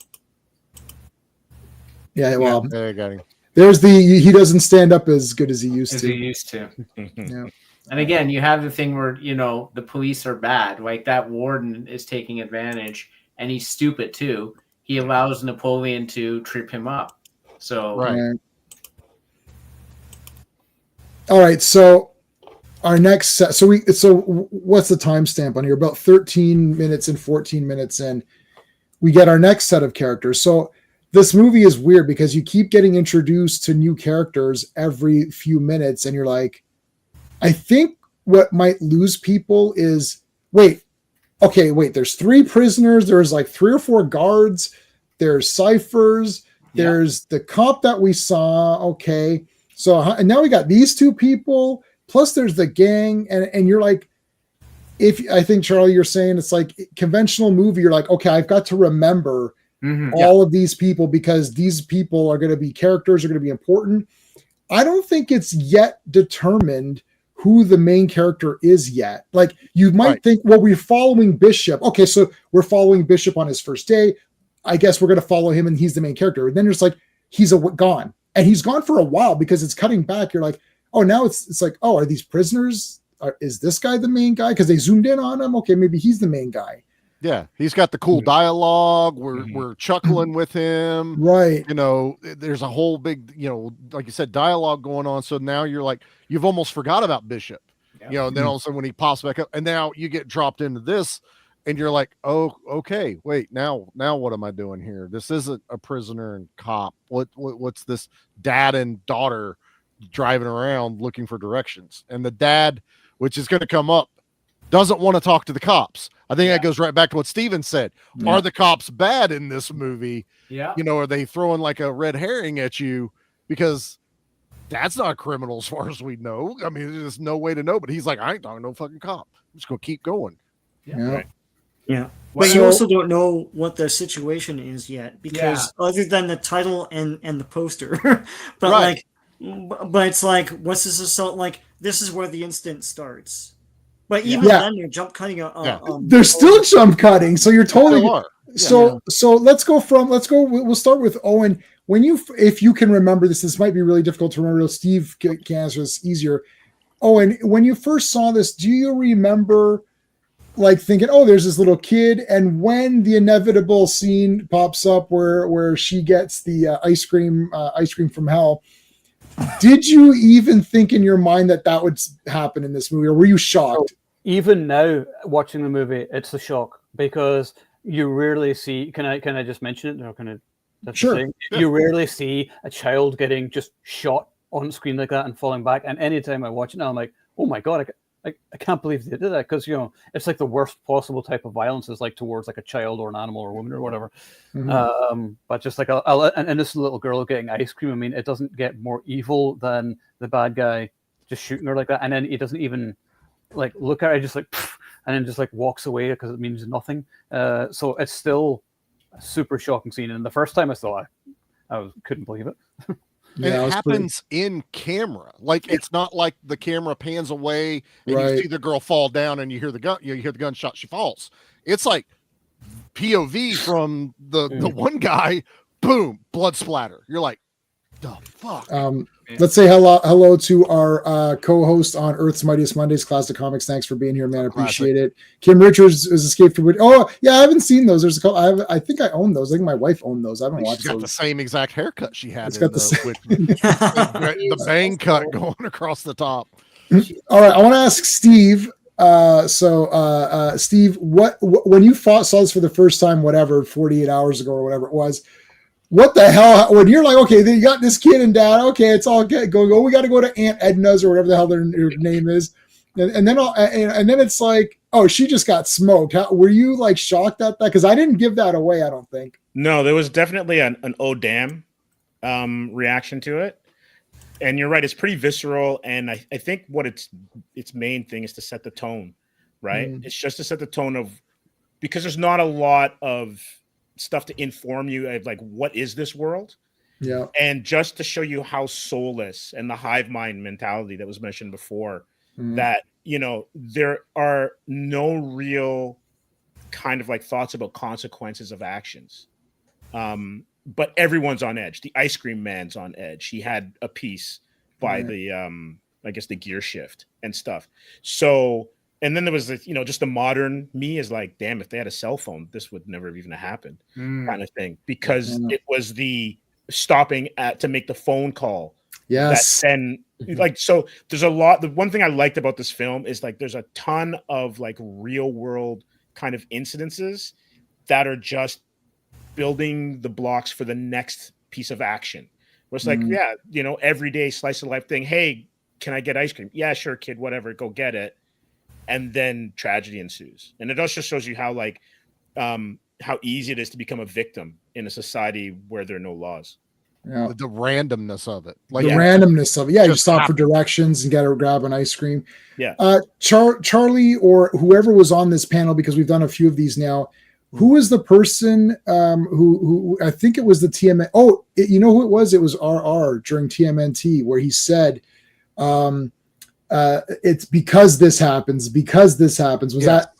Yeah, well, there you go. There's he doesn't stand up as good as he used to. Yeah. And again, you have the thing where the police are bad. Like that warden is taking advantage, and he's stupid too. He allows Napoleon to trip him up. So right. All right. So our next set. So what's the timestamp on here? About 13 minutes and 14 minutes in, we get our next set of characters. So this movie is weird because you keep getting introduced to new characters every few minutes, and you're like, I think what might lose people is wait. There's 3 prisoners. There's like 3 or 4 guards. There's ciphers. There's the cop that we saw. Okay. So and now we got these 2 people, plus there's the gang. And you're like, I think, Charlie, you're saying it's like conventional movie. You're like, okay, I've got to remember all of these people because these people are going to be characters, are going to be important. I don't think it's yet determined who the main character is yet. Like you might think, well, we're following Bishop. Okay. So we're following Bishop on his first day. I guess we're going to follow him and he's the main character. And then it's like, he's gone, and he's gone for a while because it's cutting back. You're like, oh, now it's like, oh, are these prisoners? Is this guy the main guy? Cause they zoomed in on him. Okay. Maybe he's the main guy. Yeah. He's got the cool dialogue. We're chuckling with him. Right. There's a whole big, like you said, dialogue going on. So now you're like, you've almost forgot about Bishop, and then all of a sudden when he pops back up and now you get dropped into this, and you're like, oh, okay, wait, now what am I doing here? This isn't a prisoner and cop. What's this dad and daughter driving around looking for directions? And the dad, which is going to come up doesn't want to talk to the cops. I think that goes right back to what Steven said. Yeah. Are the cops bad in this movie? Yeah. You know, are they throwing like a red herring at you? Because that's not a criminal as far as we know. I mean, there's no way to know, but he's like, I ain't talking to no fucking cop. I'm just going to keep going. Yeah. Right. Yeah. But you also don't know what the situation is yet, because other than the title and the poster, but but it's like, what's this assault? Like, this is where the incident starts. But even then, they're jump cutting. They're still jump cutting, so you're totally. So let's go. We'll start with Owen. When if you can remember this might be really difficult to remember. Steve can answer this easier. Owen, when you first saw this, do you remember like thinking, "Oh, there's this little kid," and when the inevitable scene pops up where she gets the ice cream from hell? Did you even think in your mind that would happen in this movie, or were you shocked? So even now, watching the movie, it's a shock because you rarely see. Can I just mention it? Or can I? Sure. You rarely see a child getting just shot on screen like that and falling back. And anytime I watch it now, I'm like, oh my god, I can't believe they did that, because it's like the worst possible type of violence is like towards like a child or an animal or a woman or whatever. Mm-hmm. But just like an innocent little girl getting ice cream, I mean, it doesn't get more evil than the bad guy just shooting her like that, and then he doesn't even like look at her, just like, and then just like walks away because it means nothing. So it's still a super shocking scene, and the first time I saw it, I couldn't believe it. And it happens in camera. Like, it's not like the camera pans away and you see the girl fall down and you hear the gunshot, she falls. It's like POV from the one guy, boom, blood splatter. You're like, the fuck? Let's say hello to our co-host on Earth's Mightiest Mondays, Classic Comics. Thanks for being here, man. I appreciate it. Kim Richards is Escape from. Oh yeah, I haven't seen those. There's a couple. I think I own those. I think my wife owned those. I haven't watched those. She's got the same exact haircut she had. It's got the bang cut going across the top. All right, I want to ask Steve. Steve, what when you saw this for the first time, whatever, 48 hours ago or whatever it was, what the hell? When you're like, okay, then you got this kid and dad, okay, it's all good. Go. We got to go to Aunt Edna's or whatever the hell their name is, and then it's like, oh, she just got smoked. Were you like shocked at that? Because I didn't give that away. I don't think. No, there was definitely an oh damn reaction to it. And you're right, it's pretty visceral, and I think what its main thing is to set the tone, right? It's just to set the tone of, because there's not a lot of stuff to inform you of like, what is this world? Yeah. And just to show you how soulless and the hive mind mentality that was mentioned before, that, there are no real kind of like thoughts about consequences of actions. But everyone's on edge. The ice cream man's on edge. He had a piece by the I guess the gear shift and stuff. So, and then there was just the modern me is like, damn, if they had a cell phone, this would never have even happened, kind of thing. Because it was the stopping to make the phone call. Yes. Then like, so there's a lot. The one thing I liked about this film is like there's a ton of like real world kind of incidences that are just building the blocks for the next piece of action. Where it's like, everyday slice of life thing. Hey, can I get ice cream? Yeah, sure, kid, whatever, go get it. And then tragedy ensues. And it also shows you how like how easy it is to become a victim in a society where there are no laws. Yeah. The randomness of it. Like randomness of it. Yeah, you stop for directions and grab an ice cream. Yeah. Charlie or whoever was on this panel, because we've done a few of these now. Who was the person who I think it was the TMN? Oh, you know who it was? It was RR during TMNT, where he said, "It's because this happens. Because this happens." Was that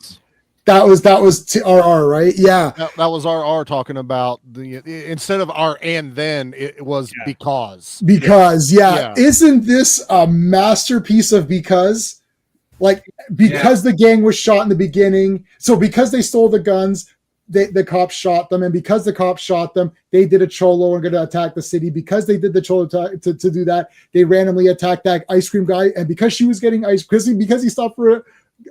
was RR, right? Yeah, that was RR talking about instead of R and then it was because. Yeah. Isn't this a masterpiece of because? Like, because the gang was shot in the beginning, so because they stole the guns, the cops shot them, and because the cops shot them, they did a cholo and going to attack the city. Because they did the cholo to do that, they randomly attacked that ice cream guy, and because she was getting ice cream, because he stopped for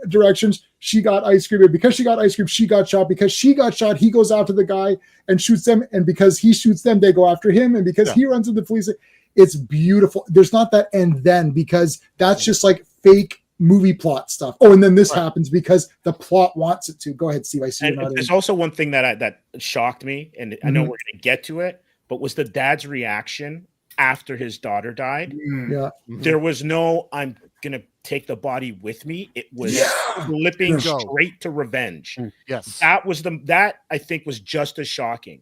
directions, she got ice cream, and because she got ice cream, she got shot. Because she got shot, he goes after the guy and shoots them, and because he shoots them, they go after him, and because he runs into the police. It's beautiful. There's not that and then, because that's just like fake movie plot stuff. Oh, and then this happens because the plot wants it to. Go ahead, Steve. I see you're And not there's in. also one thing that shocked me, and I know we're going to get to it, but was the dad's reaction after his daughter died. Yeah. There was no, I'm going to take the body with me. It was flipping straight to revenge. Yes. That I think was just as shocking,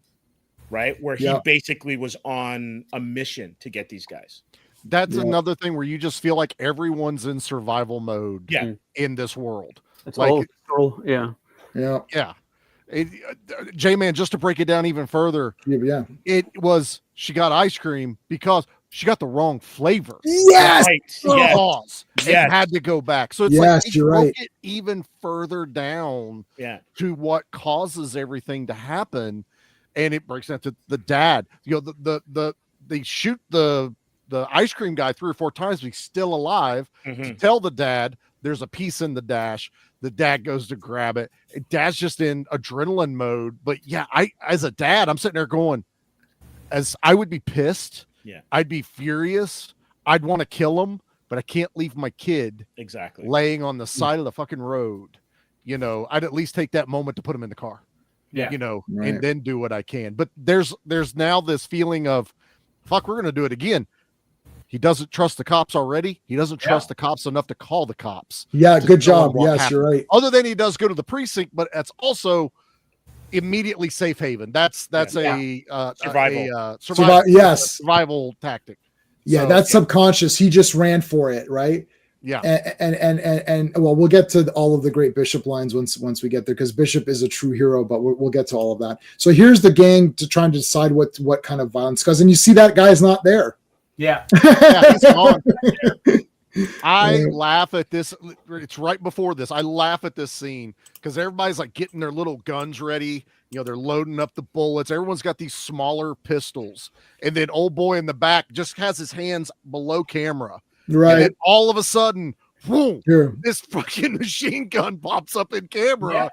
right? Where he basically was on a mission to get these guys. That's another thing where you just feel like everyone's in survival mode in this world. It's like, all control. Yeah. J-Man, just to break it down even further, it was she got ice cream because she got the wrong flavor. Yes. It had to go back. So it's like you're broke right. it even further down to what causes everything to happen. And it breaks down to the dad. You know, they shoot the ice cream guy 3 or 4 times, but he's still alive. To tell the dad there's a piece in the dash. The dad goes to grab it. Dad's just in adrenaline mode. But as a dad, I'm sitting there going, as I would be pissed. Yeah. I'd be furious. I'd want to kill him, but I can't leave my kid laying on the side of the fucking road. You know, I'd at least take that moment to put him in the car. Yeah. You know, and then do what I can. But there's now this feeling of, fuck, we're going to do it again. He doesn't trust the cops already. He doesn't trust the cops enough to call the cops. Yeah, good job. Yes, you're right. Other than he does go to the precinct, but that's also immediately safe haven. That's a survival tactic. Yeah, so, that's subconscious. He just ran for it, right? Yeah. And well, we'll get to all of the great Bishop lines once we get there, because Bishop is a true hero, but we'll get to all of that. So here's the gang to trying to decide what kind of violence, because and you see that guy's not there. Yeah. He's gone. I laugh at this. It's right before this. I laugh at this scene because everybody's like getting their little guns ready. You know, they're loading up the bullets. Everyone's got these smaller pistols. And then old boy in the back just has his hands below camera. Right. And then all of a sudden, boom, this fucking machine gun pops up in camera. Yeah.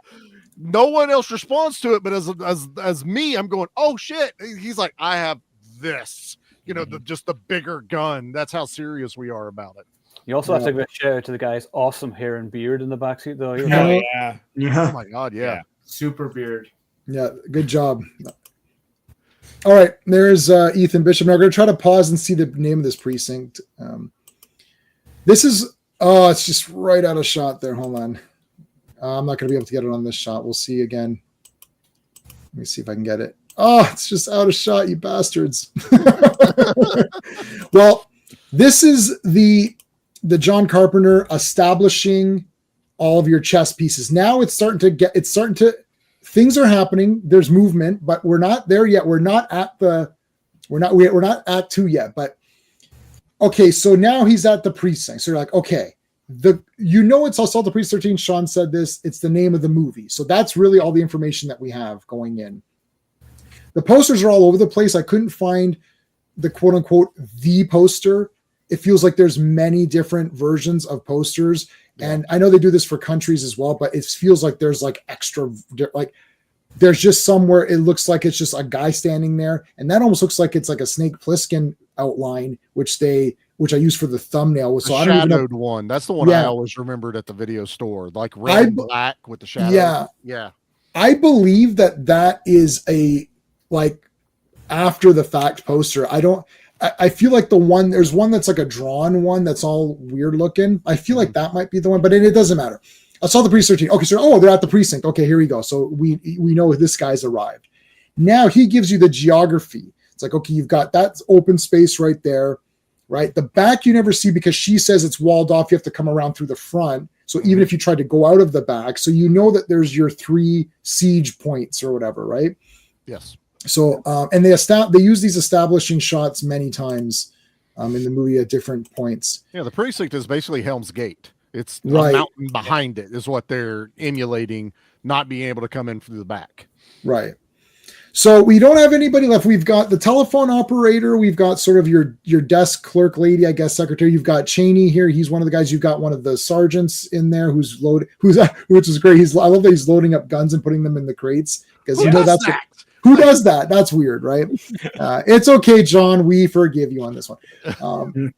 No one else responds to it, but as me, I'm going, oh shit. He's like, I have this. You know, just the bigger gun. That's how serious we are about it. You also have to give a shout out to the guy's awesome hair and beard in the backseat, though. Oh my god, yeah. Super beard. Yeah, good job. All right, there's Ethan Bishop. Now we're going to try to pause and see the name of this precinct. This is, it's just right out of shot there. Hold on. I'm not going to be able to get it on this shot. We'll see again. Let me see if I can get it. Oh, it's just out of shot, you bastards. Well, this is the John Carpenter establishing all of your chess pieces. Now things are happening. There's movement, but we're not there yet. We're not Act 2 yet, but okay. So now he's at the precinct. So you're like, okay, it's Assault the Precinct 13. Sean said this, it's the name of the movie. So that's really all the information that we have going in. The posters are all over the place. I couldn't find the quote unquote the poster. It feels like there's many different versions of posters. Yeah. And I know they do this for countries as well, but it feels like there's like extra, like there's just somewhere it looks like it's just a guy standing there. And that almost looks like it's like a Snake Plissken outline, which I use for the thumbnail. So I don't shadowed one. That's the one I always remembered at the video store, like red and black with the shadow. Yeah. I believe that is a, like after the fact poster. I feel like there's one that's like a drawn one that's all weird looking. I feel like that might be the one, but it doesn't matter. I saw the precinct 13. Okay, so they're at the precinct. Okay, here we go. So we know this guy's arrived. Now he gives you the geography. It's like, okay, you've got that open space right there, right? The back you never see because she says it's walled off. You have to come around through the front. So even if you try to go out of the back, so you know that there's your 3 siege points or whatever, right? Yes. So, and they use these establishing shots many times in the movie at different points. Yeah, the precinct is basically Helm's Gate. It's a mountain behind it is what they're emulating, not being able to come in through the back. Right. So we don't have anybody left. We've got the telephone operator. We've got sort of your desk clerk lady, I guess, secretary. You've got Cheney here. He's one of the guys. You've got one of the sergeants in there which is great. I love that he's loading up guns and putting them in the crates because who does that? That's weird, right? It's okay, John. We forgive you on this one.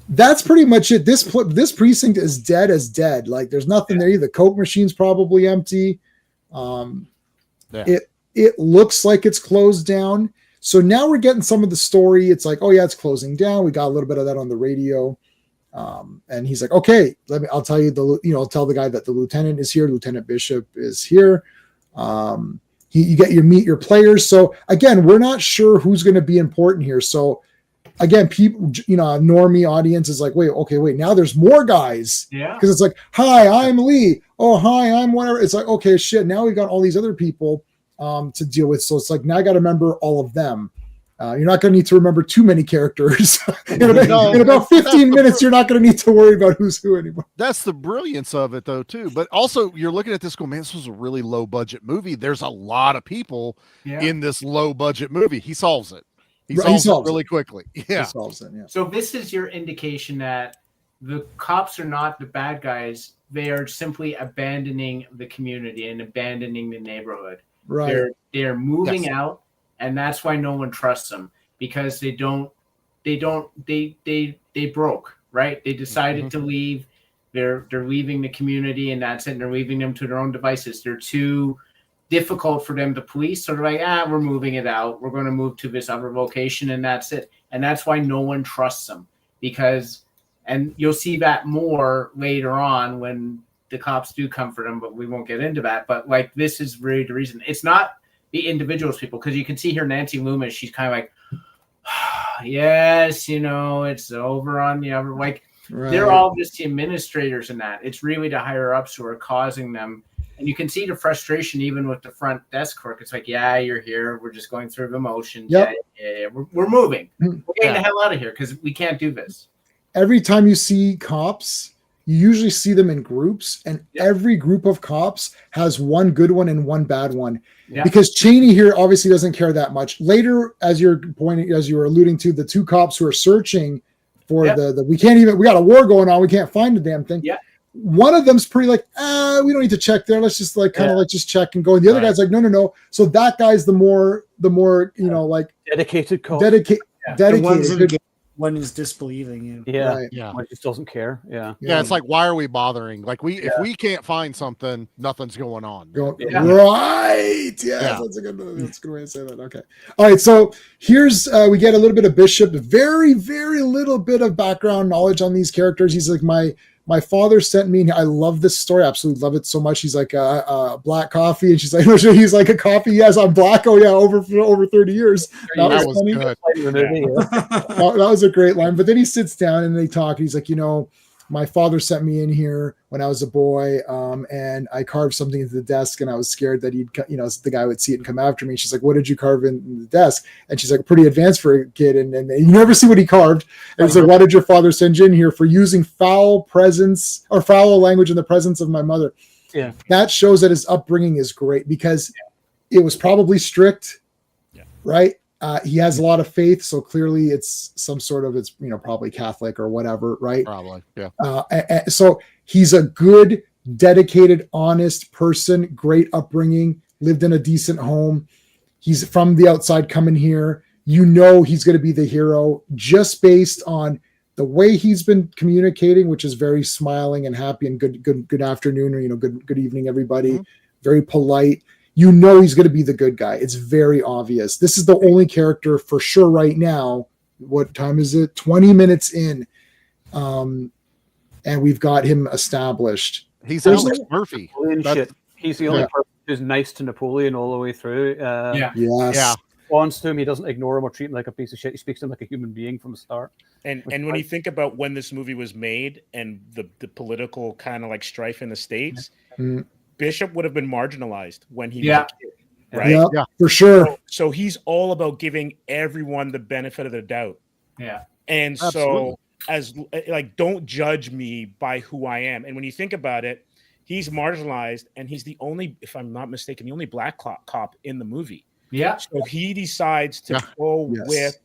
that's pretty much it. This precinct is dead as dead. Like there's nothing there. The Coke machine's probably empty. It looks like it's closed down. So now we're getting some of the story. It's like, oh yeah, it's closing down. We got a little bit of that on the radio. And he's like, okay, I'll tell you I'll tell the guy that the lieutenant is here. Lieutenant Bishop is here. You meet your players. So again, we're not sure who's going to be important here. So again, people, a normie audience is like, wait, now there's more guys. Yeah. Because it's like, hi, I'm Lee. Oh, hi, I'm whatever. It's like, okay, shit. Now we got all these other people to deal with. So it's like, now I got to remember all of them. You're not going to need to remember too many characters. in about 15 minutes, you're not going to need to worry about who's who anymore. That's the brilliance of it, though, too. But also, you're looking at this going, man, this was a really low-budget movie. There's a lot of people in this low-budget movie. He solves it. He solves it really quickly. Yeah. He solves it, yeah. So this is your indication that the cops are not the bad guys. They are simply abandoning the community and abandoning the neighborhood. Right. They're moving out. And that's why no one trusts them, because they broke, right? They decided to leave. They're leaving the community, and that's it. And they're leaving them to their own devices. They're too difficult for them to police. So they're like, we're moving it out. We're going to move to this other location, and that's it. And that's why no one trusts them, and you'll see that more later on when the cops do come for them, but we won't get into that. But like, this is really the reason. It's not the individuals, people, because you can see here Nancy Loomis, she's kind of like, yes, it's over on the other. Like, they're all just the administrators in that. It's really the higher ups who are causing them. And you can see the frustration even with the front desk clerk. It's like, yeah, you're here. We're just going through the motions. Yep. Yeah. We're moving. We're getting the hell out of here because we can't do this. Every time you see cops, you usually see them in groups, and every group of cops has one good one and one bad one. Yeah. Because Cheney here obviously doesn't care that much. Later, as you were alluding to, the two cops who are searching for we got a war going on. We can't find the damn thing. Yeah. One of them's pretty like, we don't need to check there. Let's just just check and go. And the other guy's like, no. So that guy's the more like dedicated cop. Dedicated. One is disbelieving you. Yeah. Right. Yeah. One just doesn't care. Yeah. Yeah. It's like, why are we bothering? Like if we can't find something, nothing's going on. Right. Yeah. That's a good way to say that. Okay. All right. So here's, we get a little bit of Bishop, very, very little bit of background knowledge on these characters. He's like, my father sent me, and I love this story. I absolutely love it so much. He's like, black coffee. And she's like, he's like, a coffee. Yes, I'm black. Oh yeah. Over 30 years. That was funny. Good. That was a great line. But then he sits down and they talk. He's like, my father sent me in here when I was a boy, and I carved something into the desk, and I was scared that the guy would see it and come after me. She's like, what did you carve in the desk? And she's like, pretty advanced for a kid. And you never see what he carved. And he's like, why did your father send you in here? For using foul language in the presence of my mother. Yeah. That shows that his upbringing is great, because it was probably strict, right? He has a lot of faith, so clearly it's some sort of, probably Catholic or whatever, right? Probably, yeah. So he's a good, dedicated, honest person, great upbringing, lived in a decent home. He's from the outside coming here. He's going to be the hero just based on the way he's been communicating, which is very smiling and happy and good afternoon, or, good evening, everybody. Mm-hmm. Very polite. He's going to be the good guy. It's very obvious. This is the only character for sure right now. What time is it? 20 minutes in. And we've got him established. He's Alex Murphy. He's the only person who's nice to Napoleon all the way through. Yes. Yeah. Responds to him. He doesn't ignore him or treat him like a piece of shit. He speaks to him like a human being from the start. And when you think about when this movie was made and the political kind of like strife in the States, Bishop would have been marginalized when he was a kid, right? Yeah, for sure. So he's all about giving everyone the benefit of the doubt. Yeah. And so don't judge me by who I am. And when you think about it, he's marginalized, and he's the only, if I'm not mistaken, the only black cop in the movie. Yeah. So he decides to go with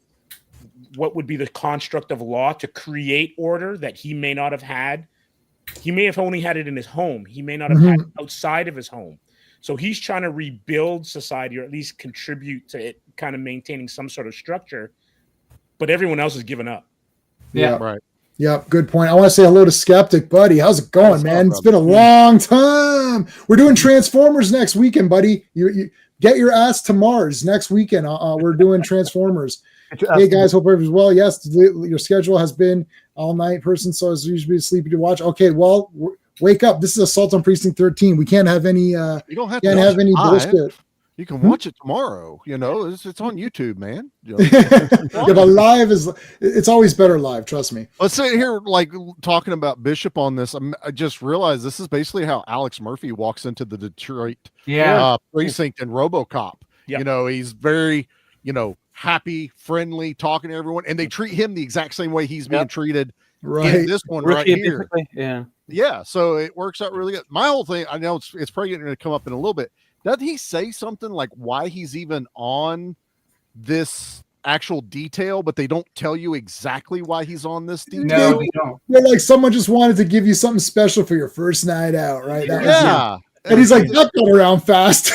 what would be the construct of law to create order that he may not have had. He may have only had it in his home. He may not have had it outside of his home. So he's trying to rebuild society, or at least contribute to it kind of maintaining some sort of structure. But everyone else has given up. Yeah. Right. Yep, good point. I want to say hello to Skeptic, buddy. How's it going, What's man? up, It's been a long time. We're doing Transformers next weekend, buddy. You get your ass to Mars next weekend. We're doing Transformers. Hey guys, hope everyone's well. Yes, your schedule has been all night person, so it's usually sleepy to watch. Okay, well, wake up. This is Assault on Precinct 13. We can't have any. You don't have can't to have any bullshit. You can watch it tomorrow. You know, it's on YouTube, man. You know, Yeah, but live it's always better live. Trust me. let's sit here like talking about Bishop on this. I just realized this is basically how Alex Murphy walks into the Detroit precinct and RoboCop. Yep. You know, he's very, happy, friendly, talking to everyone, and they treat him the exact same way he's being treated in this one right here. Yeah, so it works out really good. My whole thing, I know it's probably going to come up in a little bit. Doesn't he say something like why he's even on this actual detail, but they don't tell you exactly why he's on this detail? No, we don't. They're like, someone just wanted to give you something special for your first night out, right? That was it. And he's like, that got around fast.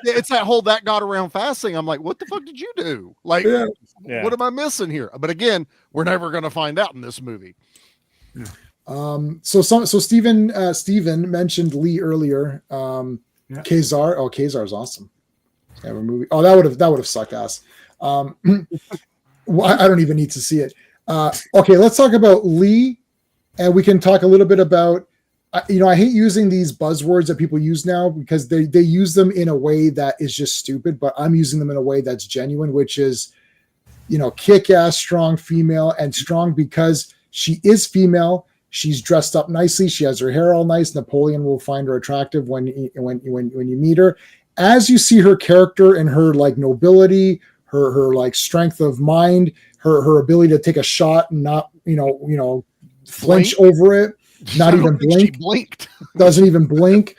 It's that got around fast thing. I'm like, what the fuck did you do? Like, what am I missing here? But again, we're never going to find out in this movie. So Steven mentioned Lee earlier. Kazar. Oh, Kazar's awesome. Yeah, a movie. Oh, that would have sucked ass. I don't even need to see it. Okay, let's talk about Lee, and we can talk a little bit about. I hate using these buzzwords that people use now because they use them in a way that is just stupid, but I'm using them in a way that's genuine, which is, kick-ass, strong female, and strong because she is female. She's dressed up nicely. She has her hair all nice. Napoleon will find her attractive when you meet her. As you see her character and her like nobility, her like strength of mind, her ability to take a shot and not flinch over it. Not even blink. She blinked. Doesn't even blink.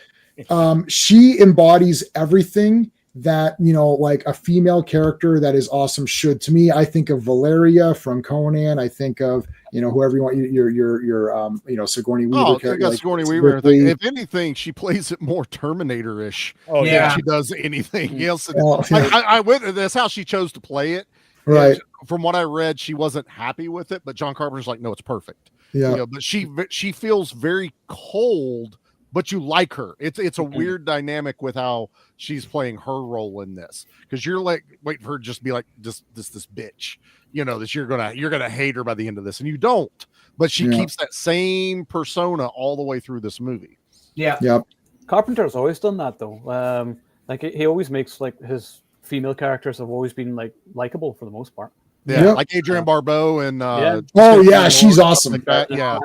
She embodies everything that like a female character that is awesome should. To me, I think of Valeria from Conan. I think of whoever you want. Your Sigourney Weaver. I got Sigourney Weaver. If anything, she plays it more Terminator-ish. Oh yeah, than she does anything else. I went. That's how she chose to play it. Right. And from what I read, she wasn't happy with it, but John Carpenter's like, no, it's perfect. Yeah. But she feels very cold, but you like her. It's a weird dynamic with how she's playing her role in this, because you're like waiting for her to just be like this bitch, that you're gonna hate her by the end of this, and you don't. But she keeps that same persona all the way through this movie. Yeah. Yep. Carpenter's always done that though. Like he always makes like his female characters have always been like likable for the most part. Yeah, Yep. like Adrienne Barbeau and oh yeah, she's awesome. like that. Yeah.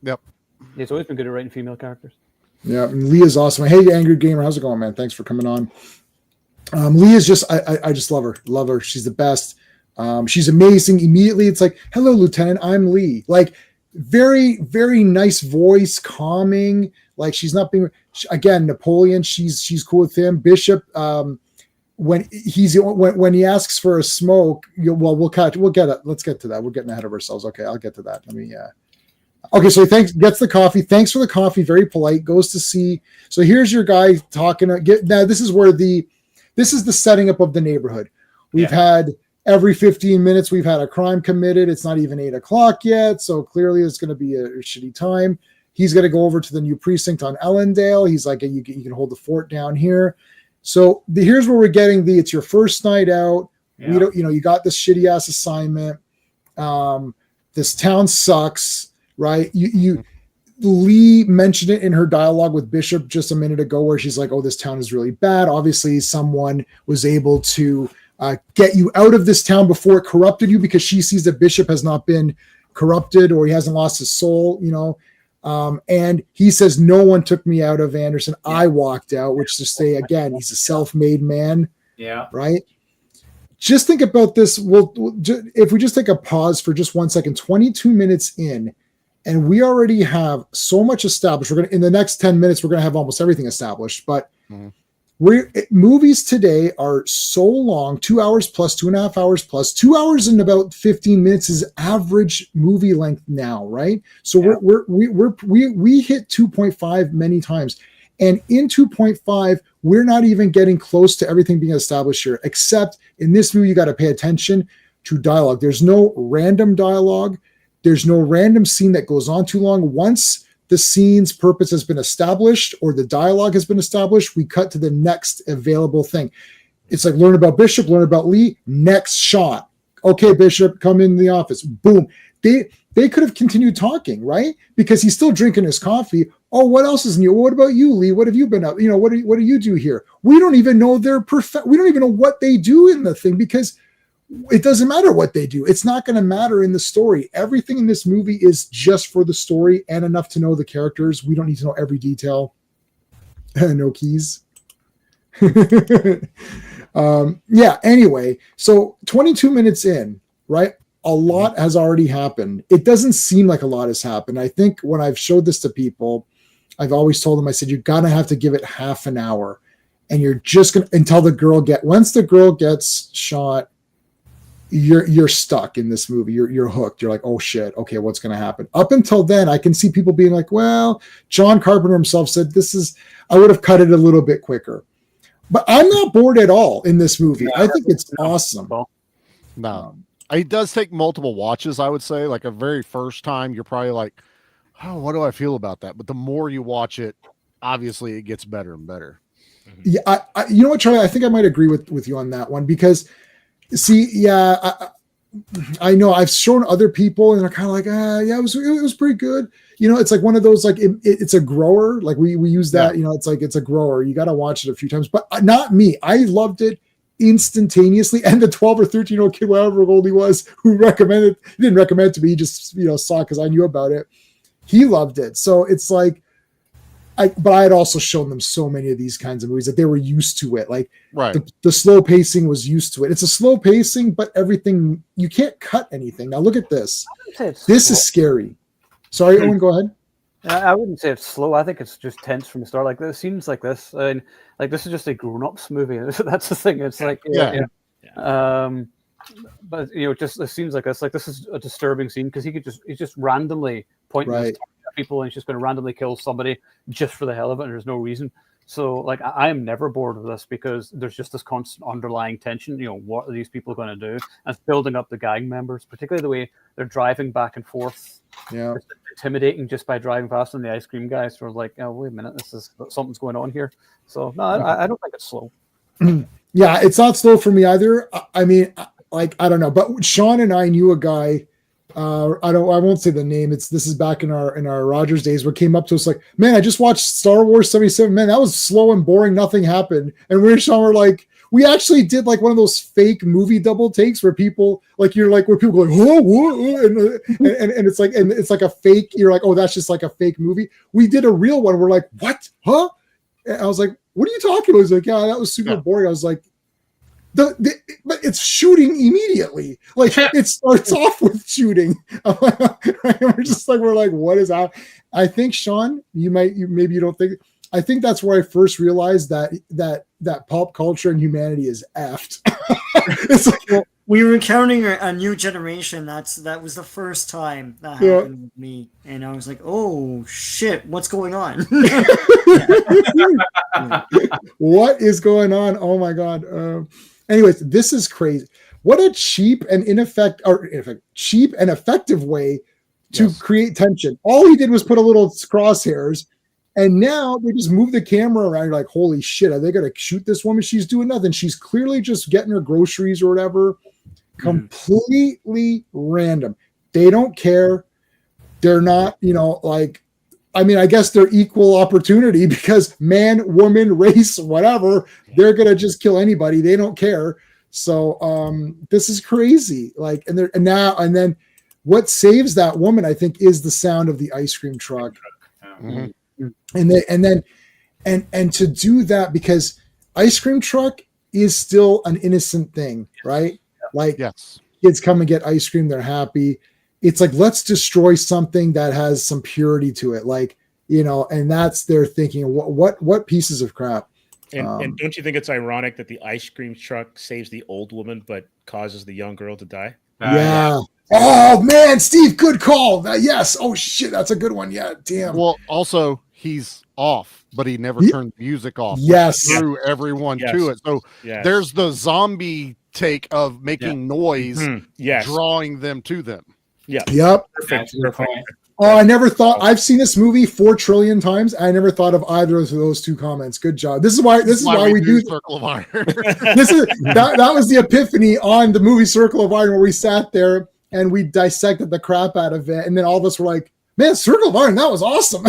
Yep. He's always been good at writing female characters. Yeah, and Leah's awesome. Hey, Angry Gamer, how's it going, man? Thanks for coming on. Leah's just, I just love her. She's the best. She's amazing. Immediately, it's like, hello, Lieutenant, I'm Lee. Like, very, very nice voice, calming. Like, she's not being. Again, Napoleon, she's cool with him. Bishop, when he asks for a smoke, we'll get it. Let's get to that. We're getting ahead of ourselves. Okay, I'll get to that. Let me. Okay, so he gets the coffee. Thanks for the coffee. Very polite. Goes to see. So here's your guy talking. Now this is the setting up of the neighborhood. We've had every 15 minutes we've had a crime committed. It's not even 8 o'clock yet, so clearly it's going to be a shitty time. He's going to go over to the new precinct on Ellendale. He's like, you can hold the fort down here. So here's where we're getting it's your first night out. Yeah. We don't, you got this shitty ass assignment. This town sucks. Right. Lee mentioned it in her dialogue with Bishop just a minute ago, where she's like, oh, this town is really bad. Obviously, someone was able to get you out of this town before it corrupted you, because she sees that Bishop has not been corrupted or he hasn't lost his soul, and he says, no one took me out of Anderson. I walked out, which to say, again, he's a self-made man. Yeah. Right. Just think about this. If we just take a pause for just 1 second, 22 minutes in, and we already have so much established. In the next 10 minutes, we're going to have almost everything established. But movies today are so long, 2 hours plus, 2.5 hours plus. 2 hours and about 15 minutes is average movie length now, right? So we hit 2.5 many times. And in 2.5, we're not even getting close to everything being established here, except in this movie, you got to pay attention. to dialogue. There's no random dialogue. There's no random scene that goes on too long. Once the scene's purpose has been established or the dialogue has been established, we cut to the next available thing. It's like learn about Bishop, learn about Lee, next shot. Okay, Bishop, come in the office. Boom. They could have continued talking, right? Because he's still drinking his coffee. Oh, what else is new? What about you, Lee? What have you been up? What do you do here? We don't even know their we don't even know what they do in the thing, because it doesn't matter what they do. It's not going to matter in the story. Everything in this movie is just for the story and enough to know the characters. We don't need to know every detail. No keys. Yeah, anyway, so 22 minutes in, right? A lot has already happened. It doesn't seem like a lot has happened. I think when I've showed this to people, I've always told them, I said, you're going to have to give it half an hour, and you're just going to, until once the girl gets shot, you're stuck in this movie. You're hooked. You're like, oh shit. Okay. What's going to happen? Up until then, I can see people being like, well, John Carpenter himself said, I would have cut it a little bit quicker, but I'm not bored at all in this movie. I think it's awesome. No, it does take multiple watches. I would say, like, a very first time, you're probably like, oh, what do I feel about that? But the more you watch it, obviously it gets better and better. Yeah. You know what, Charlie, I think I might agree with you on that one, because see, yeah, I know I've shown other people and they're kind of like, yeah, it was pretty good. It's like one of those, like it's a grower. Like we use that, it's like, it's a grower. You got to watch it a few times, but not me. I loved it instantaneously. And the 12 or 13-year-old kid, whatever old he was, who he didn't recommend it to me. He just, saw it because I knew about it. He loved it. So it's like, but I had also shown them so many of these kinds of movies that they were used to it. Like, right. The slow pacing was used to it. It's a slow pacing, but everything, you can't cut anything. Now look at this. This is scary. Sorry, Owen, go ahead. I wouldn't say it's slow. I think it's just tense from the start. Like, it seems like this, and like this is just a grown-ups movie. That's the thing. It's like, but just it seems like this. Like, this is a disturbing scene because he's just randomly pointing at people, and he's just going to randomly kill somebody just for the hell of it, and there's no reason. So, like, I am never bored of this because there's just this constant underlying tension. What are these people going to do? And it's building up the gang members, particularly the way they're driving back and forth. Yeah, it's intimidating just by driving past them. The ice cream guys were like, "Oh, wait a minute, something's going on here." So, no, I don't think it's slow. Yeah, it's not slow for me either. I mean, like, I don't know, but Sean and I knew a guy. I won't say the name. This is back in our Rogers days, where it came up to us like, man, I just watched Star Wars 77. Man, that was slow and boring. Nothing happened. And we and Sean were like, we actually did like one of those fake movie double takes where people like, you're like, where people go like, oh, whoa, and it's like a fake. You're like, oh, that's just like a fake movie. We did a real one. We're like, what? Huh? And I was like, what are you talking about? He's like, yeah, that was super boring. I was like, but it's shooting immediately. Like, it starts off with shooting. We're like, what is that? I think, Sean, maybe you don't think. I think that's where I first realized that pop culture and humanity is effed. It's like, we were encountering a new generation. That was the first time that happened with me, and I was like, "Oh shit, what's going on? What is going on? Oh my god!" Anyways, this is crazy. What a cheap and effective way to create tension. All he did was put a little crosshairs, and now they just move the camera around. You're like, holy shit, are they going to shoot this woman? She's doing nothing. She's clearly just getting her groceries or whatever. Completely random. They don't care. They're not, I guess they're equal opportunity because man, woman, race, whatever, they're going to just kill anybody. They don't care. So this is crazy. Like, and then what saves that woman, I think, is the sound of the ice cream truck. Mm-hmm. And to do that, because ice cream truck is still an innocent thing, right? Like, kids come and get ice cream, they're happy. It's like, let's destroy something that has some purity to it, like, and that's their thinking. What pieces of crap? And don't you think it's ironic that the ice cream truck saves the old woman but causes the young girl to die? Yeah. Oh man, Steve, good call. Yes. Oh shit, that's a good one. Yeah. Damn. Well, also he's off, but he never turned music off. Yes. Threw everyone to it. So there's the zombie take of making noise, Yes. drawing them to them. Yeah. Yep. Perfect. Oh, I never thought. I've seen this movie 4 trillion times. I never thought of either of those 2 comments. Good job. This is why we do Circle of Iron. That was the epiphany on the movie Circle of Iron, where we sat there and we dissected the crap out of it, and then all of us were like, "Man, Circle of Iron, that was awesome."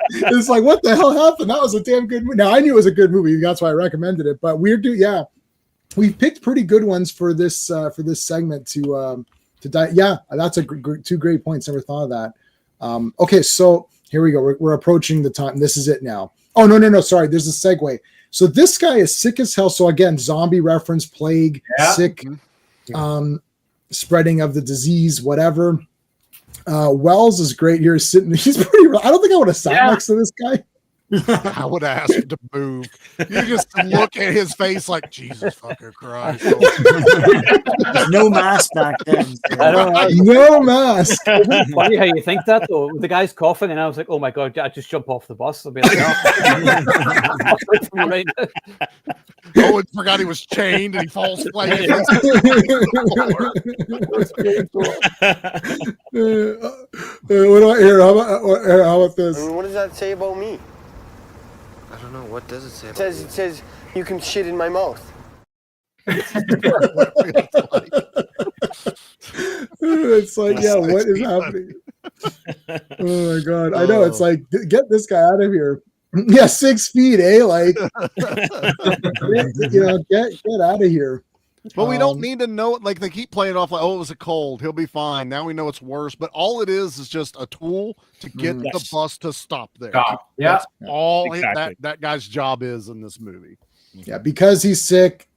It's like, what the hell happened? That was a damn good movie. Now I knew it was a good movie. That's why I recommended it. But we picked pretty good ones for this segment to die. Yeah, that's 2 great points. Never thought of that. Okay, so here we go. We're approaching the time. This is it now. Oh, no. Sorry, there's a segue. So this guy is sick as hell. So again, zombie reference, plague, sick, spreading of the disease, whatever. Wells is great here. He's pretty. I don't think I would have sat next to this guy. I would ask him to move. You just look at his face like, Jesus fucking Christ. No mask back then. So. I don't know. No mask. It's funny how you think that though. The guy's coughing, and I was like, "Oh my god, I just jump off the bus." I'll be like, "No." Owen forgot he was chained, and he falls flat. What do I hear? How about this? I mean, what does that say about me? I don't know. What does it say? It says you can shit in my mouth. It's like, yeah, what is happening? Oh my god, I know. It's like, get this guy out of here. Yeah, 6 feet, eh? Like, get out of here. But we don't need to know. Like, they keep playing off like, oh, it was a cold. He'll be fine. Now we know it's worse. But all it is just a tool to get the bus to stop there. Stop. Yeah. That's all Exactly. that guy's job is in this movie. Yeah, because he's sick,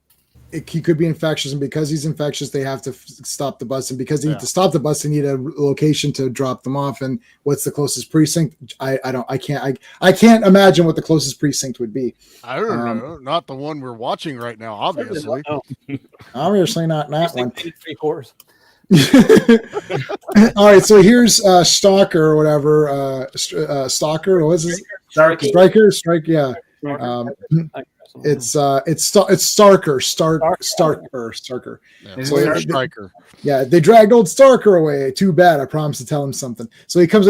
he could be infectious, and because he's infectious, they have to stop the bus. And because they need to stop the bus, they need a location to drop them off. And what's the closest precinct? I can't imagine what the closest precinct would be. I don't know. Not the one we're watching right now, obviously. Obviously not that one. 3/4. All right, so here's Stalker or whatever. Stalker, what is this? Striker, yeah. It's Starker. Yeah, So Striker. Yeah, they dragged old Starker away. Too bad. I promised to tell him something. So he comes.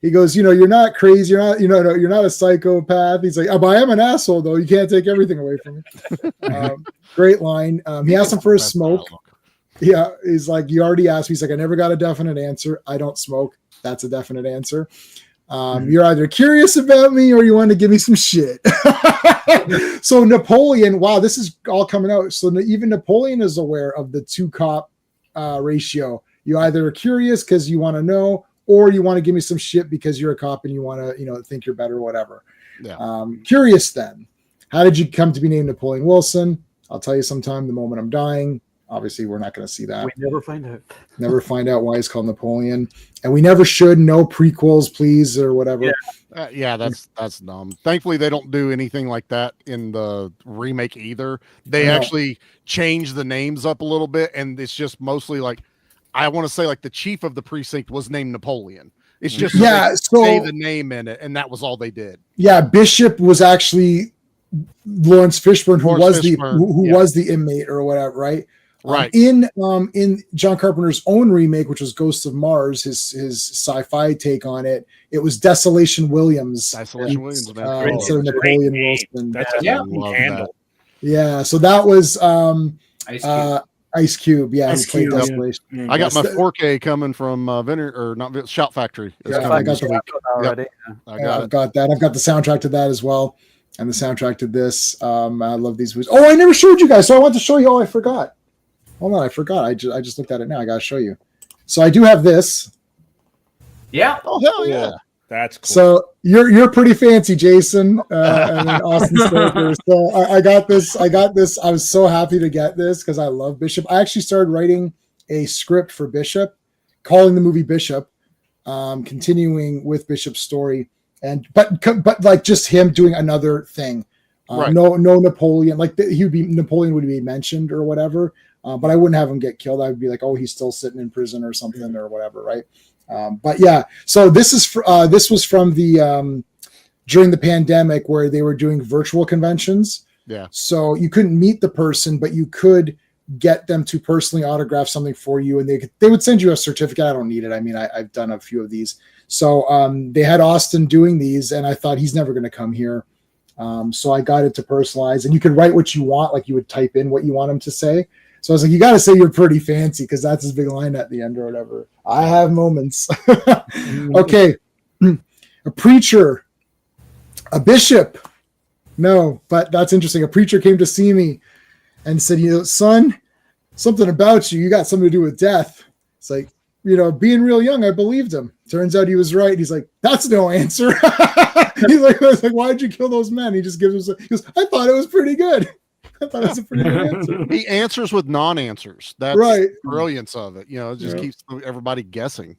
He goes, you're not crazy. You're not, you're not a psychopath. He's like, oh, but I am an asshole though. You can't take everything away from me. Great line. He asked him for a smoke. Yeah, he's like, you already asked me. He's like, I never got a definite answer. I don't smoke. That's a definite answer. You're either curious about me or you want to give me some shit. So Napoleon, wow, this is all coming out. So even Napoleon is aware of the 2 cop ratio. You either are curious because you want to know, or you want to give me some shit because you're a cop and you want to, think you're better or whatever. Yeah. Curious then. How did you come to be named Napoleon Wilson? I'll tell you sometime the moment I'm dying. Obviously, we're not going to see that. We never find out. Never find out why he's called Napoleon. And we never should. No prequels, please, or whatever. Yeah, that's dumb. Thankfully, they don't do anything like that in the remake either. They actually change the names up a little bit, and it's just mostly like, I want to say like the chief of the precinct was named Napoleon. It's just say the name in it, and that was all they did. Yeah, Bishop was actually Lawrence Fishburne, who was the inmate or whatever, right? Right. In John Carpenter's own remake, which was Ghosts of Mars, his sci-fi take on it, it was Desolation Williams. Instead of Napoleon Wilson. That's a handle. Yeah, so that was Ice Cube. Yeah, Ice who played Cube. Desolation. I got my 4K coming from Shout Factory. I got already. I've got that. I've got the soundtrack to that as well, and the soundtrack to this. I love these movies. Oh, I never showed you guys, so I want to show you. Oh, I forgot. Hold on, I forgot. I just looked at it now. I gotta show you. So I do have this. Yeah. Oh hell yeah. That's cool. So you're pretty fancy, Jason, and then Austin Stoker. So I got this. I was so happy to get this because I love Bishop. I actually started writing a script for Bishop, calling the movie Bishop, continuing with Bishop's story, but like just him doing another thing. Right. No Napoleon. Like Napoleon would be mentioned or whatever. But I wouldn't have him get killed. I would be like, oh, he's still sitting in prison or something or whatever, right? But yeah, so this was from the during the pandemic where they were doing virtual conventions. Yeah. So you couldn't meet the person, but you could get them to personally autograph something for you, and they would send you a certificate. I don't need it. I mean, I've done a few of these. So they had Austin doing these, and I thought he's never going to come here. So I got it to personalize, and you could write what you want, like you would type in what you want him to say. So I was like, you got to say you're pretty fancy, because that's his big line at the end or whatever. I have moments. Okay. A preacher, a bishop. No, but that's interesting. A preacher came to see me and said, son, something about you got something to do with death. It's like, being real young, I believed him. Turns out he was right. He's like, that's no answer. He's like, I was like, why'd you kill those men? He just gives us, he goes, I thought it was pretty good. I thought it was a pretty good answer. He answers with non-answers. That's right. The brilliance of it. It just keeps everybody guessing.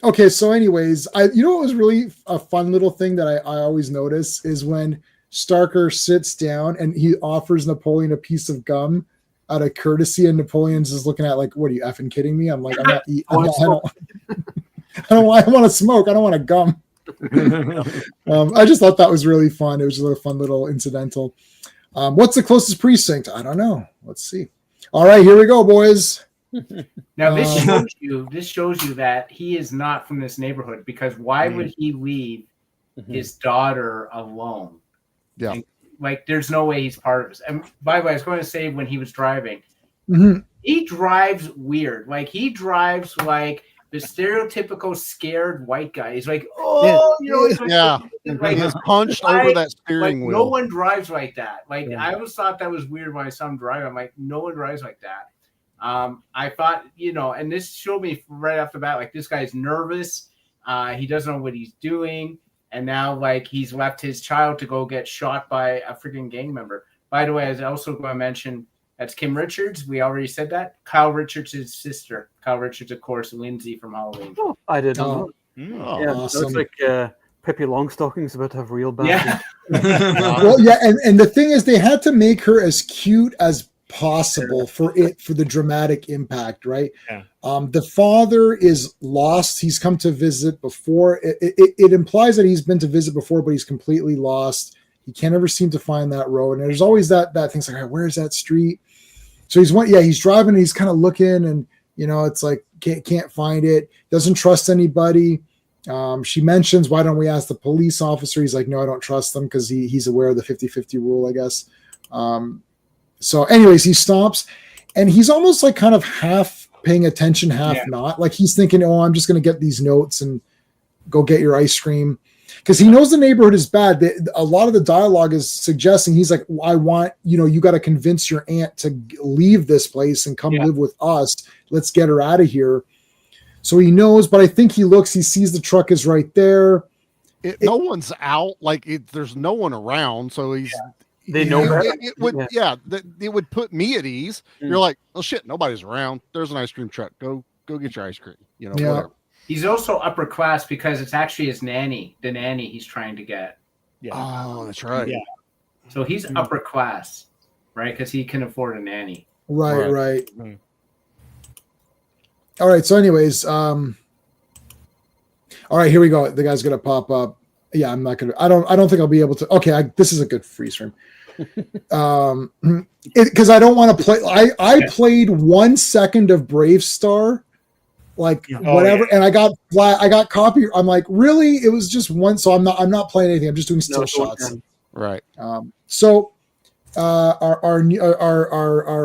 Okay, so anyways, what was really a fun little thing that I always notice is when Starker sits down and he offers Napoleon a piece of gum out of courtesy, and Napoleon's just looking at like, what are you effing kidding me? I'm like, I want to smoke. I don't want to gum. I just thought that was really fun. It was just a fun little incidental. What's the closest precinct? I don't know. Let's see. All right, here we go, boys. Now this shows you that he is not from this neighborhood, because why would he leave his daughter alone? Yeah. Like, there's no way he's part of this. And by the way, I was going to say, when he was driving, he drives weird. Like, he drives like the stereotypical scared white guy. He's like, like he's punched over that steering wheel. No one drives like that. Like, I always thought that was weird when I saw him drive. I'm like, no one drives like that. I thought, and this showed me right off the bat, like, this guy's nervous. He doesn't know what he's doing. And now, like, he's left his child to go get shot by a freaking gang member. By the way, I was also going to mention, that's Kim Richards. We already said that. Kyle Richards' sister. Kyle Richards, of course, Lindsay from Halloween. Oh, I didn't know. Yeah, awesome. Looks like Pippi Longstocking's about to have real bad. Yeah. Well, yeah, and the thing is, they had to make her as cute as possible for the dramatic impact, right? The father is lost. He's come to visit before. It implies that he's been to visit before, but he's completely lost. He can't ever seem to find that road, and there's always that thing's like, where's that street? So he's driving and he's kind of looking, and it's like can't find it, doesn't trust anybody. She mentions, why don't we ask the police officer? He's like, no, I don't trust them, because he's aware of the 50-50 rule, I guess. So anyways, he stops, and he's almost like kind of half paying attention, half not. Like, he's thinking, oh, I'm just going to get these notes and go get your ice cream. Because he knows the neighborhood is bad. A lot of the dialogue is suggesting, he's like, I want, you got to convince your aunt to leave this place and come live with us. Let's get her out of here. So he knows, but I think he sees the truck is right there. No one's out. Like, there's no one around. So he's... They know better. It would put me at ease. You're like, oh shit, nobody's around. There's an ice cream truck. Go get your ice cream. Whatever. He's also upper class because it's actually his nanny, the nanny he's trying to get. Yeah. Oh, that's right. Yeah. So he's upper class, right? Because he can afford a nanny. Right. All right. So, anyways, all right, here we go. The guy's gonna pop up. Yeah, I'm not gonna. I don't think I'll be able to. Okay, this is a good freeze frame. Because I don't want to play. I played 1 second of Brave Star, whatever, and I got copy. I'm like, really? It was just one. So I'm not playing anything. I'm just doing still shots. Right. So our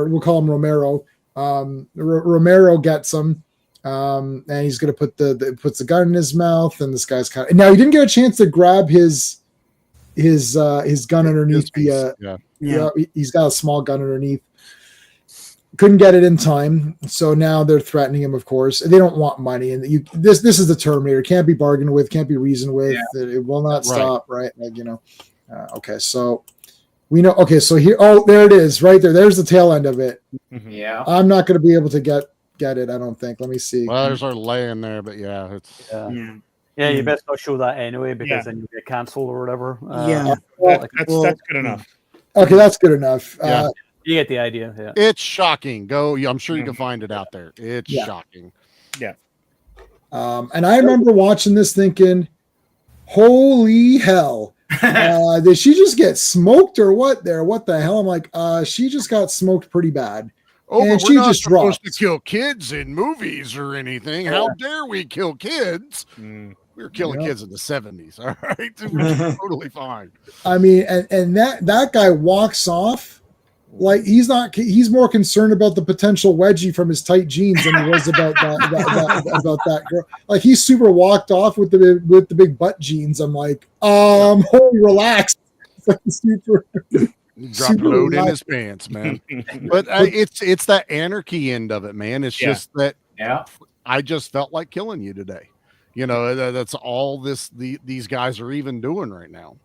we'll call him Romero. Romero gets him. And he's gonna puts the gun in his mouth, and this guy's now he didn't get a chance to grab his gun underneath he's got a small gun underneath. Couldn't get it in time, so now they're threatening him. Of course, they don't want money, and this is the Terminator. Can't be bargained with, can't be reasoned with. It will not stop, right? Okay, so we know. Okay, so here, there it is, right there. There's the tail end of it. Yeah, I'm not going to be able to get it. I don't think. Let me see. Well, there's our laying there, but it's you best not show that anyway, because then you get cancelled or whatever. That's good enough. Okay, that's good enough. You get the idea. Yeah, it's shocking. I'm sure you can find it out there. It's shocking. Yeah. And I remember watching this thinking, holy hell, Did she just get smoked or what? There, what the hell? I'm like, she just got smoked pretty bad. Oh, and but she we're not just supposed dropped. to kill kids in movies or anything. How dare we kill kids? We were killing kids in the 70s. All right, which is totally fine. I mean, and that guy walks off like he's more concerned about the potential wedgie from his tight jeans than he was about about that girl. Like he super walked off with the big butt jeans. I'm like, relax. Super. He dropped a load in his pants, man. But it's that anarchy end of it, man. It's just that I just felt like killing you today. You know, that's all these guys are even doing right now.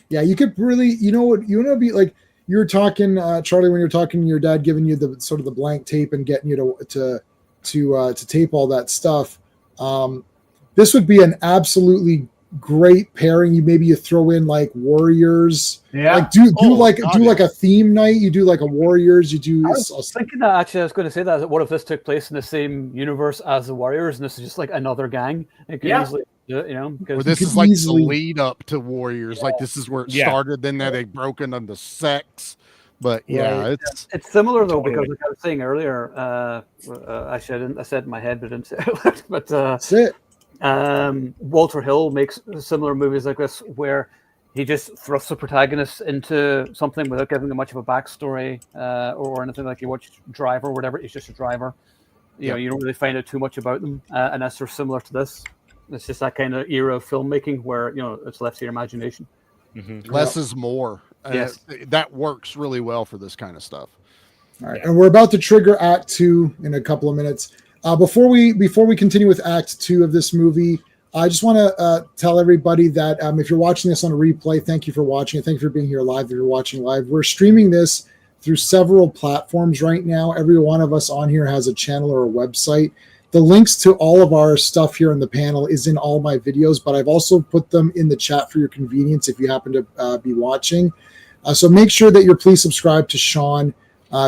Yeah, you could really, you know, be like you were talking, Charlie, when you were talking to your dad, giving you the sort of the blank tape and getting you to tape all that stuff. This would be an absolutely great pairing. You throw in like Warriors, like do like a theme night. You do like a Warriors. You do. I was thinking that actually. I was going to say that. What if this took place in the same universe as the Warriors, and this is just like another gang? It could easily, you know, because this is like the lead up to Warriors. Like this is where it started. Then they broke into sex. But it's similar though, because like I was saying earlier, actually I said it in my head, but I didn't say it. But that's it. Walter Hill makes similar movies like this where he just thrusts the protagonist into something without giving them much of a backstory or anything. Like you watch Driver or whatever, he's just a driver. You know, you don't really find out too much about them, and that's sort of similar to this. It's just that kind of era of filmmaking where, you know, it's left to your imagination. Less is more. Yes, that works really well for this kind of stuff. All right, and we're about to trigger Act 2 in a couple of minutes. Before we continue with Act 2 of this movie, I just want to tell everybody that if you're watching this on a replay, thank you for watching it. Thank you for being here live. If you're watching live, we're streaming this through several platforms right now. Every one of us on here has a channel or a website. The links to all of our stuff here on the panel is in all my videos, but I've also put them in the chat for your convenience if you happen to be watching. So make sure that you're please subscribe to Sean.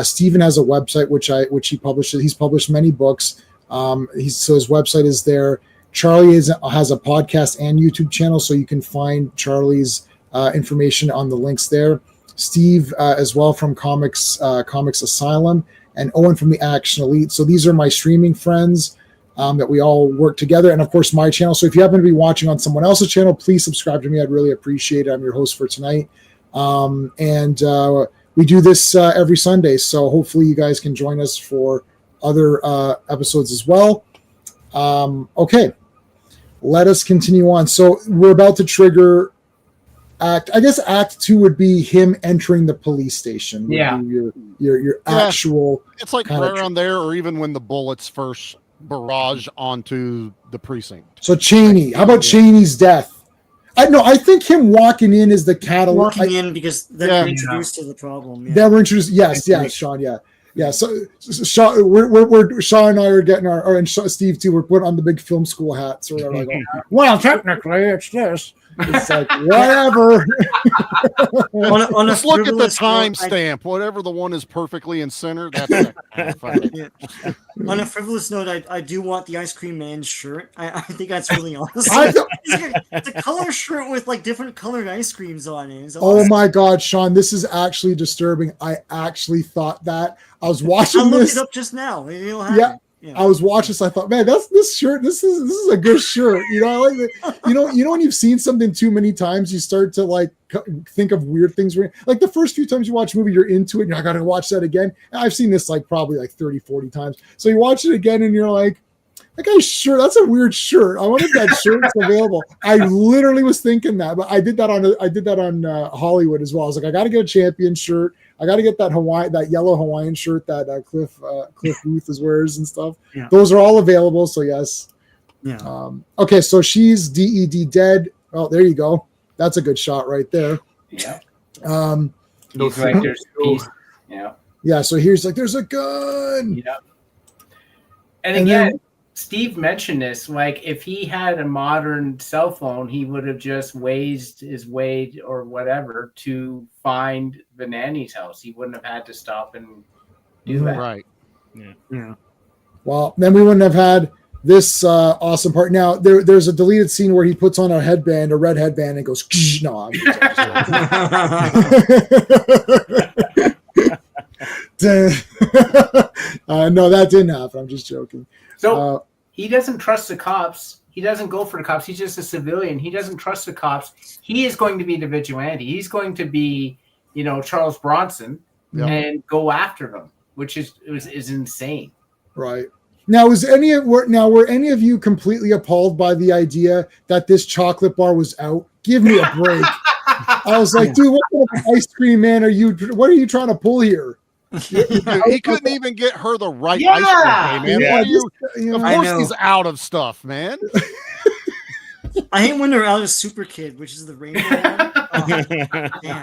Stephen has a website which he publishes. He's published many books. So his website is there. Charlie has a podcast and YouTube channel, so you can find Charlie's information on the links there. Steve as well from Comics Asylum, and Owen from the Action Elite. So these are my streaming friends that we all work together, and of course my channel. So if you happen to be watching on someone else's channel, please subscribe to me. I'd really appreciate it. I'm your host for tonight, and we do this every Sunday. So hopefully you guys can join us for other episodes as well. Okay, let us continue on. So we're about to trigger Act 2 would be him entering the police station. Your actual. It's like right around there, or even when the bullets first barrage onto the precinct. So Cheney, how about Cheney's death? I think him walking in is the catalyst. Walking in because they're introduced to the problem. They were introduced. Yes, Sean. Yeah. So Sean, we're Sean and I are getting and Steve too. We're putting on the big film school hats or whatever. Like, well, technically, it's this. It's like whatever. Just look at the timestamp. Whatever the one is perfectly in center. That's On a frivolous note, I do want the Ice Cream Man shirt. I think that's really awesome. It's a color shirt with like different colored ice creams on it. Awesome. Oh my God, Sean, this is actually disturbing. I actually thought that. I was watching this. I looked it up just now. I was watching this. I thought, man, that's this shirt. This is a good shirt. You know, I like it. You know when you've seen something too many times, you start to like think of weird things. Like the first few times you watch a movie, you're into it. And you're like, I gotta watch that again. And I've seen this like probably like 30, 40 times. So you watch it again and you're like, that guy's shirt, that's a weird shirt. I wonder if that shirt's available. I literally was thinking that, but I did that on Hollywood as well. I was like, I got to get a Champion shirt. I got to get that yellow Hawaiian shirt that Cliff Booth wears and stuff. Yeah. Those are all available. So yes. Yeah. Okay. So she's DED dead. Oh, there you go. That's a good shot right there. Yeah. There's peace. Yeah. Yeah. So here's like, there's a gun. Yeah. And again, Steve mentioned this, like if he had a modern cell phone, he would have just wazed his way or whatever to find the nanny's house. He wouldn't have had to stop and do that. Right. Yeah. Well, then we wouldn't have had this awesome part. Now there's a deleted scene where he puts on a red headband, and goes, no, I'm no, that didn't happen. I'm just joking. So he doesn't trust the cops. He doesn't go for the cops. He's just a civilian. He doesn't trust the cops. He is going to be the vigilante. He's going to be, Charles Bronson and go after them, which is insane. Right. Now, were any of you completely appalled by the idea that this chocolate bar was out? Give me a break. I was like, dude, what kind of ice cream man are you? What are you trying to pull here? He couldn't even get her the right ice cream, man. Yeah. Of course he's out of stuff, man. I hate when they're out of Super Kid, which is the rainbow one.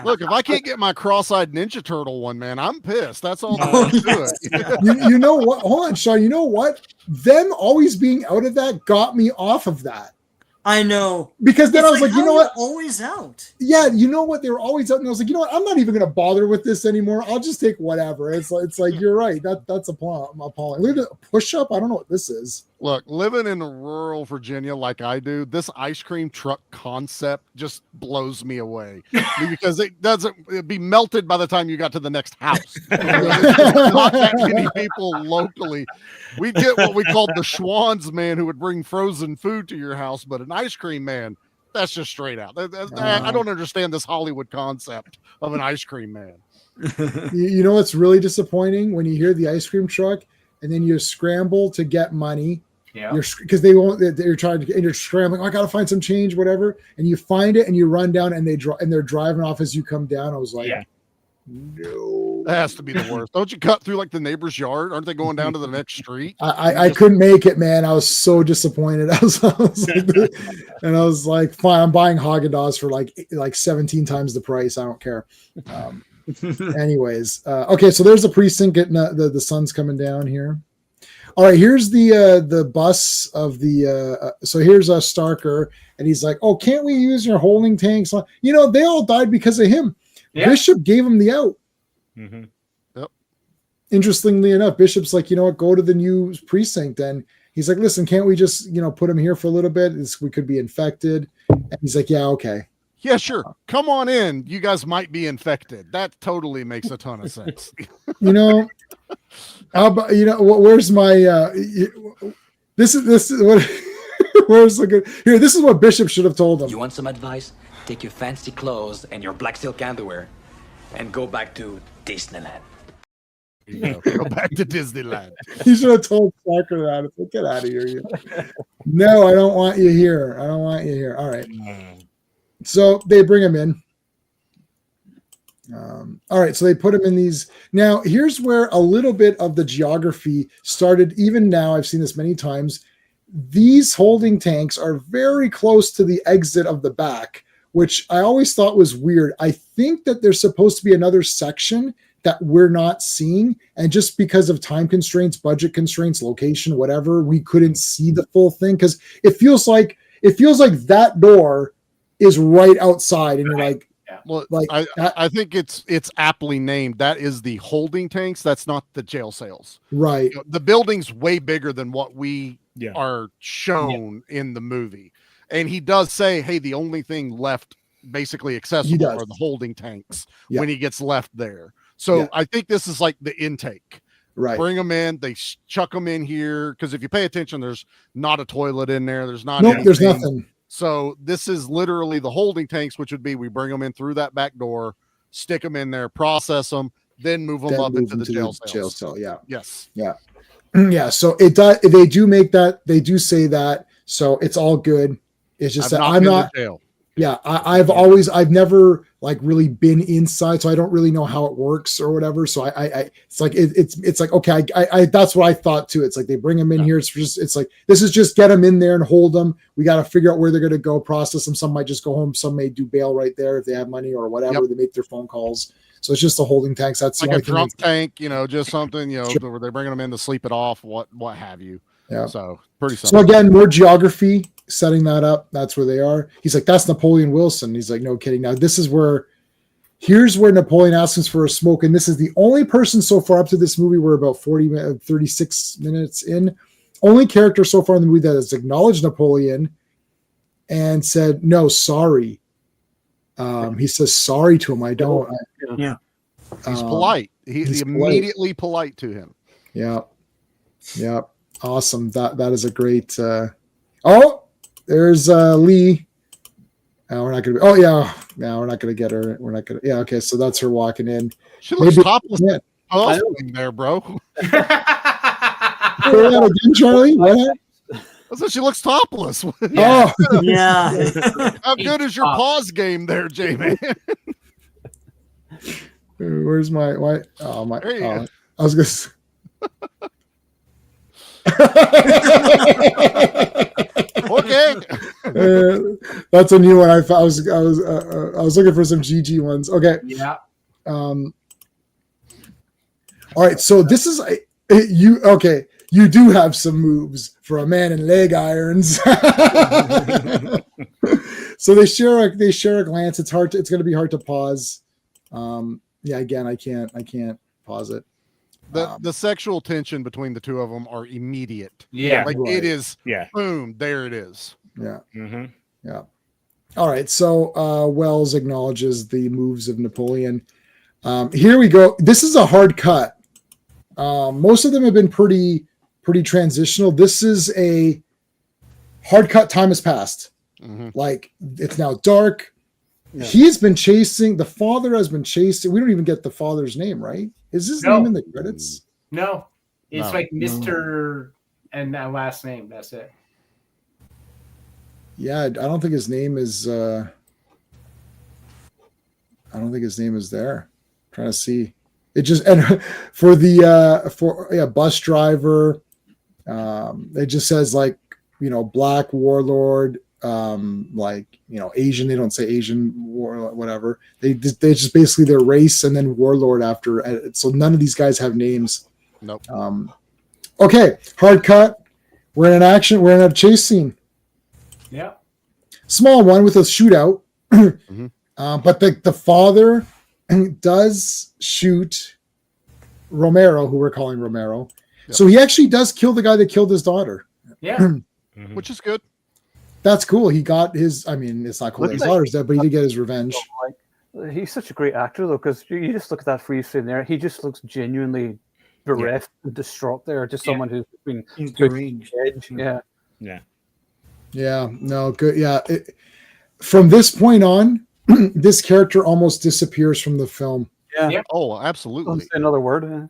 Look, if I can't get my cross-eyed Ninja Turtle one, man, I'm pissed. That's all there is to it. You know what? Hold on, Sean. You know what? Them always being out of that got me off of that. I know. Because then I was like, you know what? Always out. Yeah, you know what? They were always out. And I was like, you know what? I'm not even going to bother with this anymore. I'll just take whatever. It's like you're right. That's appalling. Look at a push-up. I don't know what this is. Look, living in rural Virginia like I do, this ice cream truck concept just blows me away because it'd be melted by the time you got to the next house. There's not that many people locally. We get what we called the Schwann's man who would bring frozen food to your house, but an ice cream man, that's just straight out. I don't understand this Hollywood concept of an ice cream man. You know what's really disappointing? When you hear the ice cream truck and then you scramble to get money. Yeah, because they're trying to, and you're scrambling. I got to find some change, whatever. And you find it, and you run down, and they're driving off as you come down. I was like, no, that has to be the worst. Don't you cut through like the neighbor's yard? Aren't they going down to the next street? I couldn't make it, man. I was so disappointed. I was like, and I was like, fine, I'm buying Haagen-Dazs for like 17 times the price. I don't care. Anyways, okay, so there's the precinct getting the sun's coming down here. All right, here's the bus of the so here's Starker, and he's like, oh, can't we use your holding tanks? They all died because of him. Yeah. Bishop gave him the out. Mm-hmm. Yep. Interestingly enough, Bishop's like, you know what, go to the new precinct. And he's like, listen, can't we just put him here for a little bit? We could be infected. And he's like, yeah, okay. Yeah, sure. Come on in. You guys might be infected. That totally makes a ton of sense. How about, where's my this is what where's the good here? This is what Bishop should have told him. You want some advice? Take your fancy clothes and your black silk underwear and go back to Disneyland. Go back to Disneyland. He should have told Starker that. It's like, get out of here. No, I don't want you here. I don't want you here. All right. So they bring him in. All right, so they put him in these. Now, here's where a little bit of the geography started. Even now, I've seen this many times. These holding tanks are very close to the exit of the back, which I always thought was weird. I think that there's supposed to be another section that we're not seeing. And just because of time constraints, budget constraints, location, whatever, we couldn't see the full thing. Because it feels like that door is right outside. And you're like, well, I think it's aptly named. That is the holding tanks. That's not the jail cells. Right. The building's way bigger than what we are shown in the movie. And he does say, hey, the only thing left basically accessible are the holding tanks when he gets left there. So I think this is like the intake. Right. Bring them in. They chuck them in here. Because if you pay attention, there's not a toilet in there. There's not anything. There's nothing. So this is literally the holding tanks, which would be we bring them in through that back door, stick them in there, process them, then move them up into the jail cells. Jail cell, yeah. Yes. Yeah. Yeah. So it does. They do make that. They do say that. So it's all good. It's just that I'm not. Jail. Yeah, I've never like really been inside, so I don't really know how it works or whatever. So it's like it's like okay, I that's what I thought too. It's like they bring them in here. It's like this is just get them in there and hold them. We got to figure out where they're going to go, process them. Some might just go home. Some may do bail right there if they have money or whatever. They make their phone calls. So it's just the holding tanks. That's like a drunk tank, just something, where they're bringing them in to sleep it off, what have you. Yeah. So pretty simple. So again, more geography, setting that up. That's where they are. He's like, that's Napoleon Wilson. He's like, no kidding. Now here's where Napoleon asks us for a smoke. And this is the only person so far up to this movie. We're about 36 minutes in. only character so far in the movie that has acknowledged Napoleon and said, no, sorry. He says sorry to him. I don't. Yeah. He's polite. He's immediately polite to him. Yeah. Yeah. Awesome. That is a great. Oh, there's Lee. We're not gonna. Oh yeah. No, we're not gonna get her. We're not gonna. Yeah. Okay. So that's her walking in. She looks topless. Yeah. Oh, there, bro. Say that again, Charlie. What? I said she looks topless. Yeah. Oh, yeah. How good is your pause game there, J-Man? Where's my? Oh my. I was gonna. Okay. That's a new one. I was looking for some GG ones. Okay. Yeah. All right. So this is you. Okay. You do have some moves for a man in leg irons. So they share a glance. It's going to be hard to pause. Yeah. Again, I can't pause it. The sexual tension between the two of them are immediate. Yeah. Like it is. Yeah. Boom. There it is. Yeah. Mm-hmm. Yeah. All right. So Wells acknowledges the moves of Napoleon. Here we go. This is a hard cut. Most of them have been pretty transitional. This is a hard cut. Time has passed. Mm-hmm. Like it's now dark. Yeah. The father has been chasing. We don't even get the father's name, right? Is his name in the credits? No. It's like Mr. and that last name. That's it. Yeah, I don't think his name is there. I'm trying to see. It just, and for the bus driver, it just says like, black warlord, Asian. They don't say Asian war, whatever. They just basically their race and then warlord after. So none of these guys have names. Nope. Okay, hard cut. We're in an action. We're in a chase scene. Yeah. Small one with a shootout. Mm-hmm. But the father does shoot Romero, who we're calling Romero. Yep. So he actually does kill the guy that killed his daughter. Yeah. Mm-hmm. Which is good. That's cool. He got his, it's not cool that his daughter's dead, but he did get his revenge. He's such a great actor, though, because you just look at that freeze frame there. He just looks genuinely bereft and distraught there. Just someone who's been edge. Yeah. Yeah. Yeah. No, good. Yeah. From this point on, this character almost disappears from the film. Yeah. Oh, absolutely. Say another word.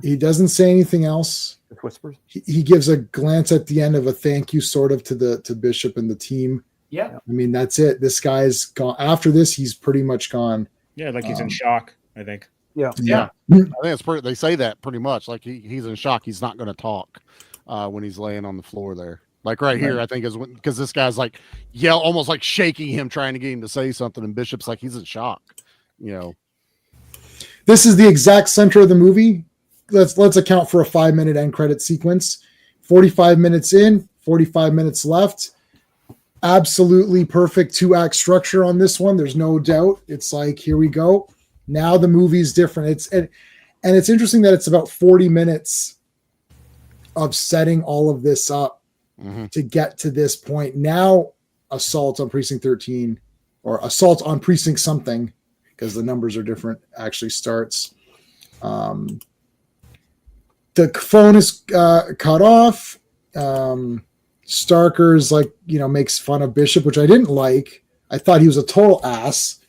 He doesn't say anything else. It whispers. He gives a glance at the end of a thank you, sort of, to Bishop and the team. Yeah. That's it. This guy's gone. After this, he's pretty much gone. Yeah, like he's in shock, I think. Yeah. I think it's they say that pretty much. Like he's in shock. He's not going to talk when he's laying on the floor there. Like right here, I think is because this guy's like almost like shaking him, trying to get him to say something, and Bishop's like he's in shock. This is the exact center of the movie. Let's account for a 5-minute end credit sequence. 45 minutes in, 45 minutes left. Absolutely perfect 2-act structure on this one. There's no doubt. It's like, here we go. Now the movie's different. And it's interesting that it's about 40 minutes of setting all of this up to get to this point. Now, Assault on Precinct 13 or Assault on Precinct something, because the numbers are different, actually starts. The phone is cut off. Starker's makes fun of Bishop, which I didn't like. I thought he was a total ass.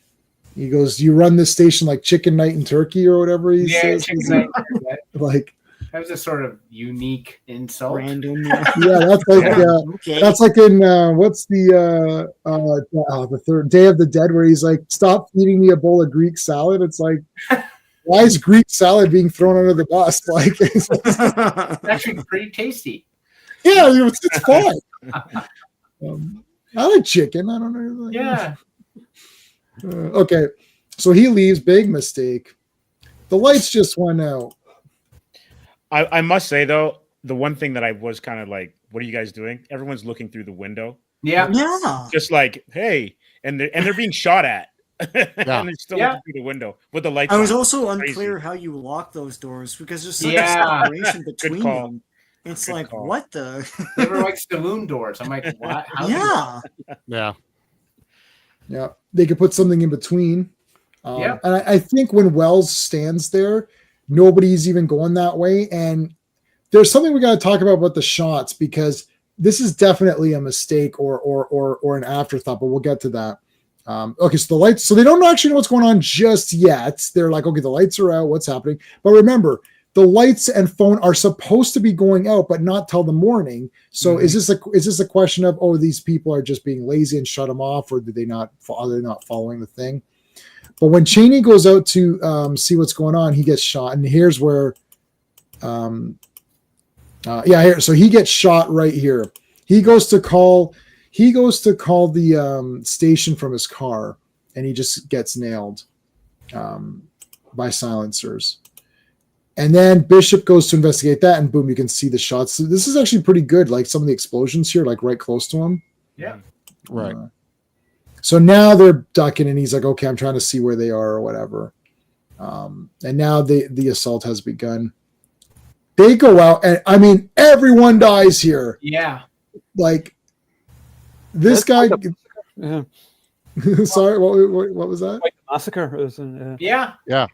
He goes, "You run this station like chicken night in Turkey," or whatever he says. Chicken night. Like that was a sort of unique insult. Random. Yeah, that's like that's like in what's the third Day of the Dead, where he's like, "Stop feeding me a bowl of Greek salad." It's like, why is Greek salad being thrown under the bus? Like, it's actually pretty tasty. Yeah, it's fine. I like chicken. I don't know. Yeah. Okay, so he leaves. Big mistake. The lights just went out. I must say though, the one thing that I was kind of like, "What are you guys doing?" Everyone's looking through the window. Yeah. Just like, hey, and they're being shot at. And they're still looking through the window with the lights. I was also unclear how you lock those doors because there's such a separation between them. It's Good like, call. what the? They were like saloon doors. I'm like, what? Yeah. Yeah. Yeah, they could put something in between. Yeah. And I think when Wells stands there, nobody's even going that way. And there's something we got to talk about the shots, because this is definitely a mistake or an afterthought, but we'll get to that. Okay, so the lights, so they don't actually know what's going on just yet. They're like, okay, the lights are out, what's happening? But remember, the lights and phone are supposed to be going out, but not till the morning. So is this a question of, oh, these people are just being lazy and shut them off, or are they not following the thing? But when Cheney goes out to see what's going on, he gets shot, and here's where, here. So he gets shot right here. He goes to call the station from his car, and he just gets nailed by silencers. And then Bishop goes to investigate that, and boom, you can see the shots. So this is actually pretty good. Like some of the explosions here, like right close to him. Yeah. Right. So now they're ducking, and he's like, okay, I'm trying to see where they are or whatever. And now the assault has begun. They go out, and I mean, everyone dies here. Yeah. Like this guy. Yeah. Sorry, what was that? Like the massacre. It was Yeah. Yeah.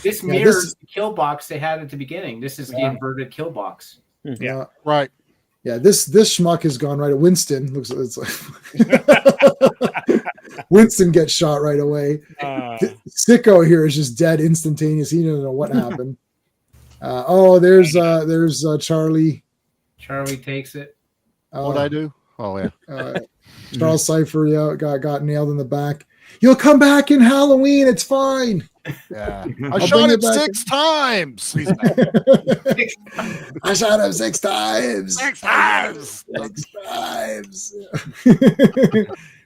This Yeah, mirrors the kill box they had at the beginning. This is the inverted kill box. Yeah. Right. Yeah, this schmuck has gone right at Winston. Looks it's like Winston gets shot right away. Sicko here is just dead instantaneous. He doesn't know what happened. There's Charlie. Charlie takes it. What'd I do? Oh yeah. Charles Cipher, got nailed in the back. You'll come back in Halloween. It's fine. Yeah. I'll I shot bring him it back 6 times. He's back. I shot him 6 times. 6 times. 6 times.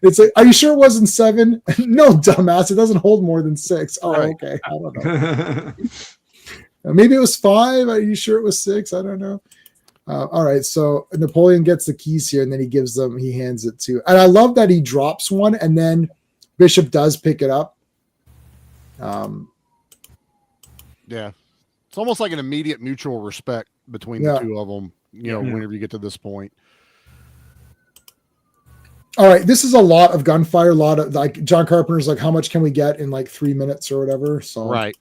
It's like, are you sure it wasn't 7? No, dumbass. It doesn't hold more than 6. Oh, Right. okay. I don't know. Maybe it was 5. Are you sure it was 6? I don't know. All right. So Napoleon gets the keys here, and then he hands it to, and I love that he drops one, and then Bishop does pick it up. Yeah. It's almost like an immediate mutual respect between the two of them, whenever you get to this point. All right, this is a lot of gunfire, a lot of, like, John Carpenter's like, how much can we get in like 3 minutes or whatever? So Right.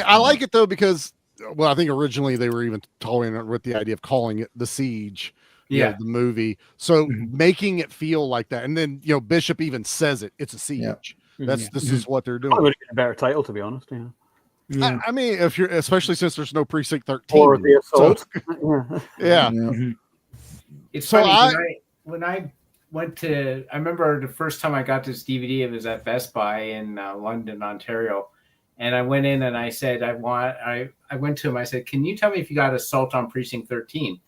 I like it though, because, well, I think originally they were even toying with the idea of calling it The Siege, the movie. So making it feel like that. And then, Bishop even says it, it's a siege. This is what they're doing. Probably would have been a better title, to be honest. Yeah. I mean, if you're, especially since there's no Precinct 13. Or the assault. Yeah. It's So funny, when I went to, I remember the first time I got this DVD, it was at Best Buy in London, Ontario. And I went in and I said, I went to him, I said, can you tell me if you got Assault on Precinct 13?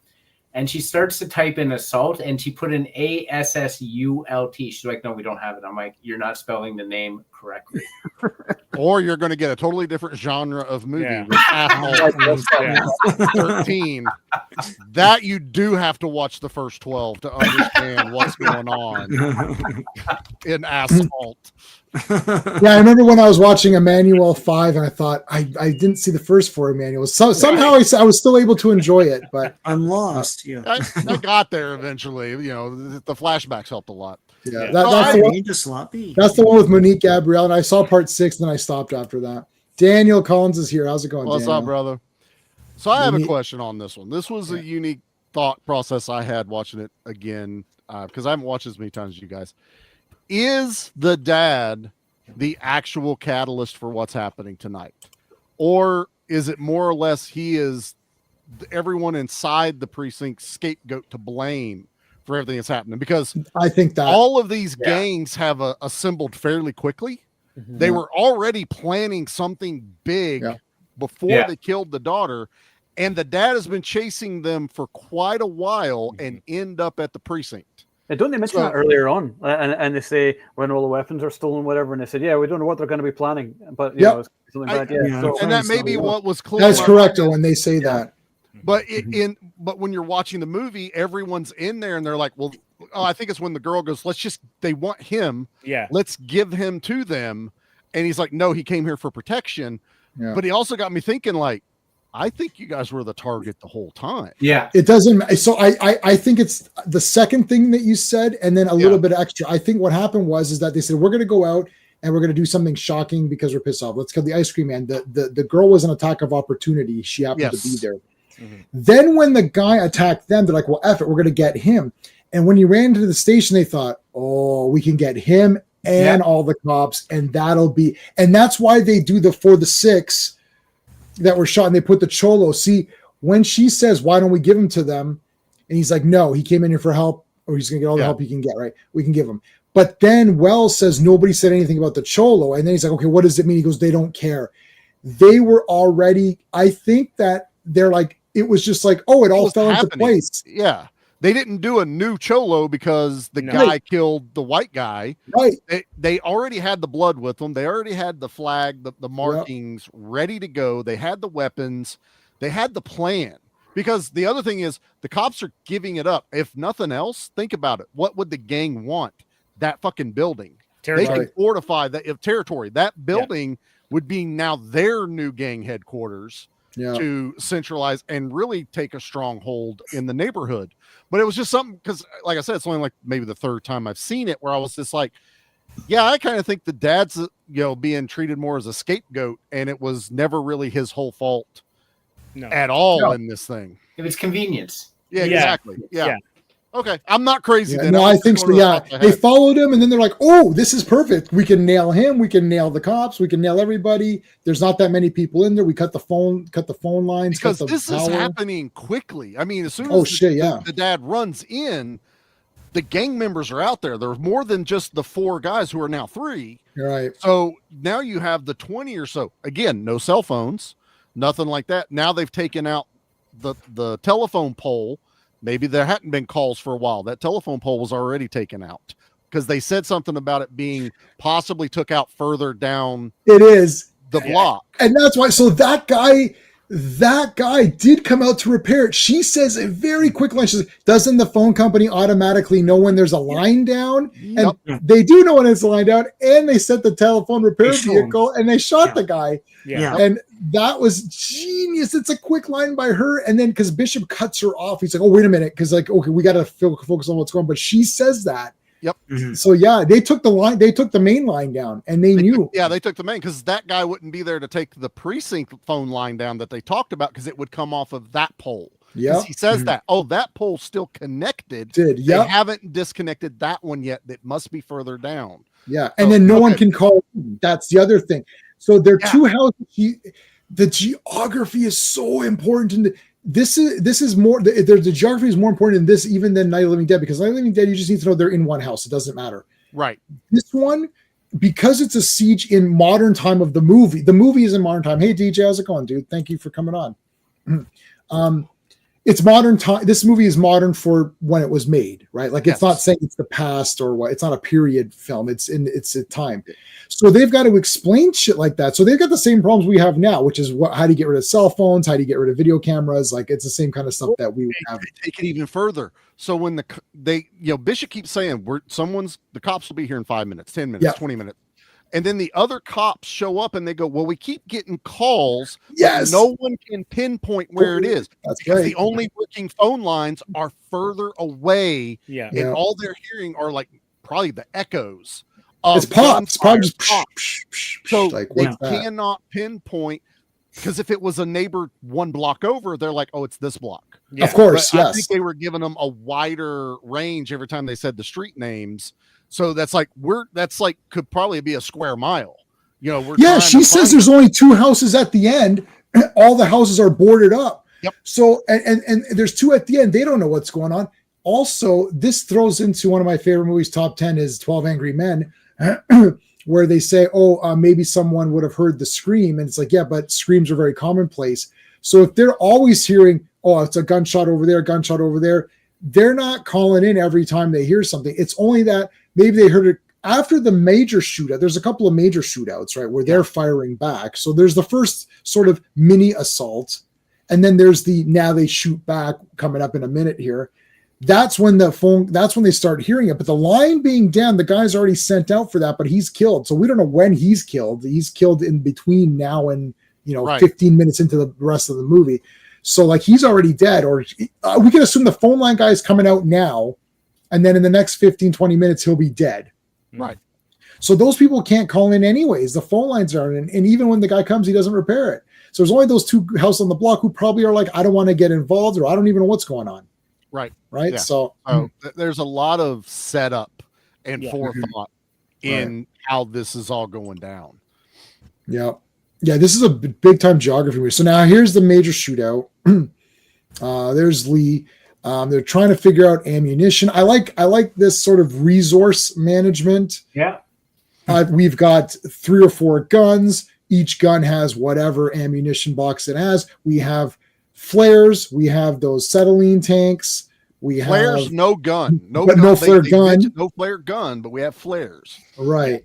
And she starts to type in assault, and she put an ASSULT. She's like, no, we don't have it. I'm like, you're not spelling the name correctly. Or you're going to get a totally different genre of movie with Asshole 13. That you do have to watch the first 12 to understand what's going on in Asphalt. Yeah, I remember when I was watching Emmanuel 5, and I thought I didn't see the first 4 Emmanuels. So somehow I was still able to enjoy it, but I'm lost. Yeah, I got there eventually. The flashbacks helped a lot. Yeah, that's the one with Monique Gabrielle, and I saw part 6, and then I stopped after that. Daniel Collins is here. How's it going? What's Daniel? up, brother? So I have a question on this one. This was a unique thought process I had watching it again, because I haven't watched as many times as you guys. Is the dad the actual catalyst for what's happening tonight? Or is it more or less he is everyone inside the precinct scapegoat to blame for everything that's happening? Because I think that all of these gangs have assembled fairly quickly. They were already planning something big before they killed the daughter, and the dad has been chasing them for quite a while and end up at the precinct. Don't they mention that earlier on? And they say when all the weapons are stolen, whatever, and they said, yeah, we don't know what they're going to be planning, but it's something bad. And that may be what was clear. That's correct when they say that. But but when you're watching the movie, everyone's in there and they're like, well, I think it's when the girl goes, they want him. Yeah. Let's give him to them. And he's like, no, he came here for protection. Yeah. But he also got me thinking, like, I think you guys were the target the whole time. Yeah. It doesn't. So I think it's the second thing that you said, and then a little bit extra. I think what happened is that they said, we're going to go out and we're going to do something shocking because we're pissed off. Let's kill the ice cream man. The girl was an attack of opportunity. She happened to be there. Mm-hmm. Then when the guy attacked them, they're like, well, F it, we're going to get him. And when he ran into the station, they thought, oh, we can get him and all the cops, and that's why they do for the 6 that were shot, and they put the cholo. See, when she says, why don't we give him to them? And he's like, no, he came in here for help, or he's going to get all the help he can get, right? We can give him. But then Wells says, nobody said anything about the cholo. And then he's like, okay, what does it mean? He goes, they don't care. They were already, I think that they're like, it was just like, oh, it all fell into place. Yeah. They didn't do a new cholo because the guy killed the white guy. Right. They already had the blood with them. They already had the flag, the markings ready to go. They had the weapons. They had the plan. Because the other thing is the cops are giving it up. If nothing else, think about it. What would the gang want? That fucking building. Territory. They can fortify that territory. That building would be now their new gang headquarters. To centralize and really take a stronghold in the neighborhood. But it was just something, because like I said, it's only like maybe the third time I've seen it where I was just like, yeah, I kind of think the dad's, being treated more as a scapegoat, and it was never really his whole fault at all in this thing. It was convenience. Yeah, exactly. Yeah. Okay, I'm not crazy. Then no, I think so. Yeah, they followed him, and then they're like, "Oh, this is perfect. We can nail him. We can nail the cops. We can nail everybody. There's not that many people in there. We cut the phone lines because this is happening quickly. I mean, as soon as the dad runs in, the gang members are out there. There's more than just the 4 guys who are now 3. Right. So now you have the 20 or so. Again, no cell phones, nothing like that. Now they've taken out the telephone pole. Maybe there hadn't been calls for a while. That telephone pole was already taken out because they said something about it being possibly took out further down. It is the block. And that's why. So that guy did come out to repair it. She says a very quick line. She says, doesn't the phone company automatically know when there's a line down? And they do know when it's a line down. And they sent the telephone repair vehicle and they shot the guy. Yeah. And that was genius. It's a quick line by her. And then because Bishop cuts her off, he's like, oh, wait a minute. Because like, okay, we got to focus on what's going on. But she says that. Yep. Mm-hmm. So yeah, they took the main line down, and they knew. They took the main, because that guy wouldn't be there to take the precinct phone line down that they talked about, because it would come off of that pole. Yeah, he says that. Oh, that pole's still connected. They haven't disconnected that one yet. That must be further down. Yeah, and then no one can call. That's the other thing. So there are 2 houses. The geography is so important. This is more. The geography is more important in this even than Night of the Living Dead, because Night of the Living Dead, you just need to know they're in one house. It doesn't matter. Right. This one, because it's a siege in modern time of the movie. The movie is in modern time. Hey DJ, how's it going, dude? Thank you for coming on. It's modern time. This movie is modern for when it was made, right? Like it's not saying it's the past or what. It's not a period film. It's a time. So they've got to explain shit like that. So they've got the same problems we have now, which is how do you get rid of cell phones? How do you get rid of video cameras? Like it's the same kind of stuff that we would have. Take it even further. So when Bishop keeps saying the cops will be here in 5 minutes, 10 minutes, 20 minutes. And then the other cops show up and they go, well, we keep getting calls. Yes. No one can pinpoint where it is. That's because right. The only working phone lines are further away. Yeah. And all they're hearing are like probably the echoes. It's pops. Probably just pops. So like, they cannot pinpoint, because if it was a neighbor 1 block over, they're like, oh, it's this block. Yeah. Of course, but I think they were giving them a wider range every time they said the street names. So that's could probably be a square mile. She says there's only 2 houses at the end. All the houses are boarded up. Yep. So and there's 2 at the end. They don't know what's going on. Also, this throws into one of my favorite movies, top 10 is 12 Angry Men, where they say, maybe someone would have heard the scream. And it's like, yeah, but screams are very commonplace. So if they're always hearing, it's a gunshot over there, they're not calling in every time they hear something. It's only that maybe they heard it after the major shootout. There's a couple of major shootouts, right, where they're firing back. So there's the first sort of mini assault, and then there's now they shoot back coming up in a minute here. That's when they start hearing it. But the line being down, the guy's already sent out for that, but he's killed. So we don't know when he's killed. He's killed in between now and Right. 15 minutes into the rest of the movie. So like he's already dead, or we can assume the phone line guy is coming out now, and then in the next 15, 20 minutes, he'll be dead. Right. So those people can't call in anyways. The phone lines are in, and even when the guy comes, he doesn't repair it. So there's only those two houses on the block who probably are like, I don't want to get involved, or I don't even know what's going on. Right. Right. Yeah. So there's a lot of setup and forethought in how this is all going down. Yeah. Yeah. This is a big time geography movie. So now here's the major shootout. There's Lee. They're trying to figure out ammunition. I like this sort of resource management. Yeah. We've got 3 or 4 guns. Each gun has whatever ammunition box it has. We have flares. We have those acetylene tanks. We Flares, have no gun, no flare gun, no flare gun, but we have flares. Right.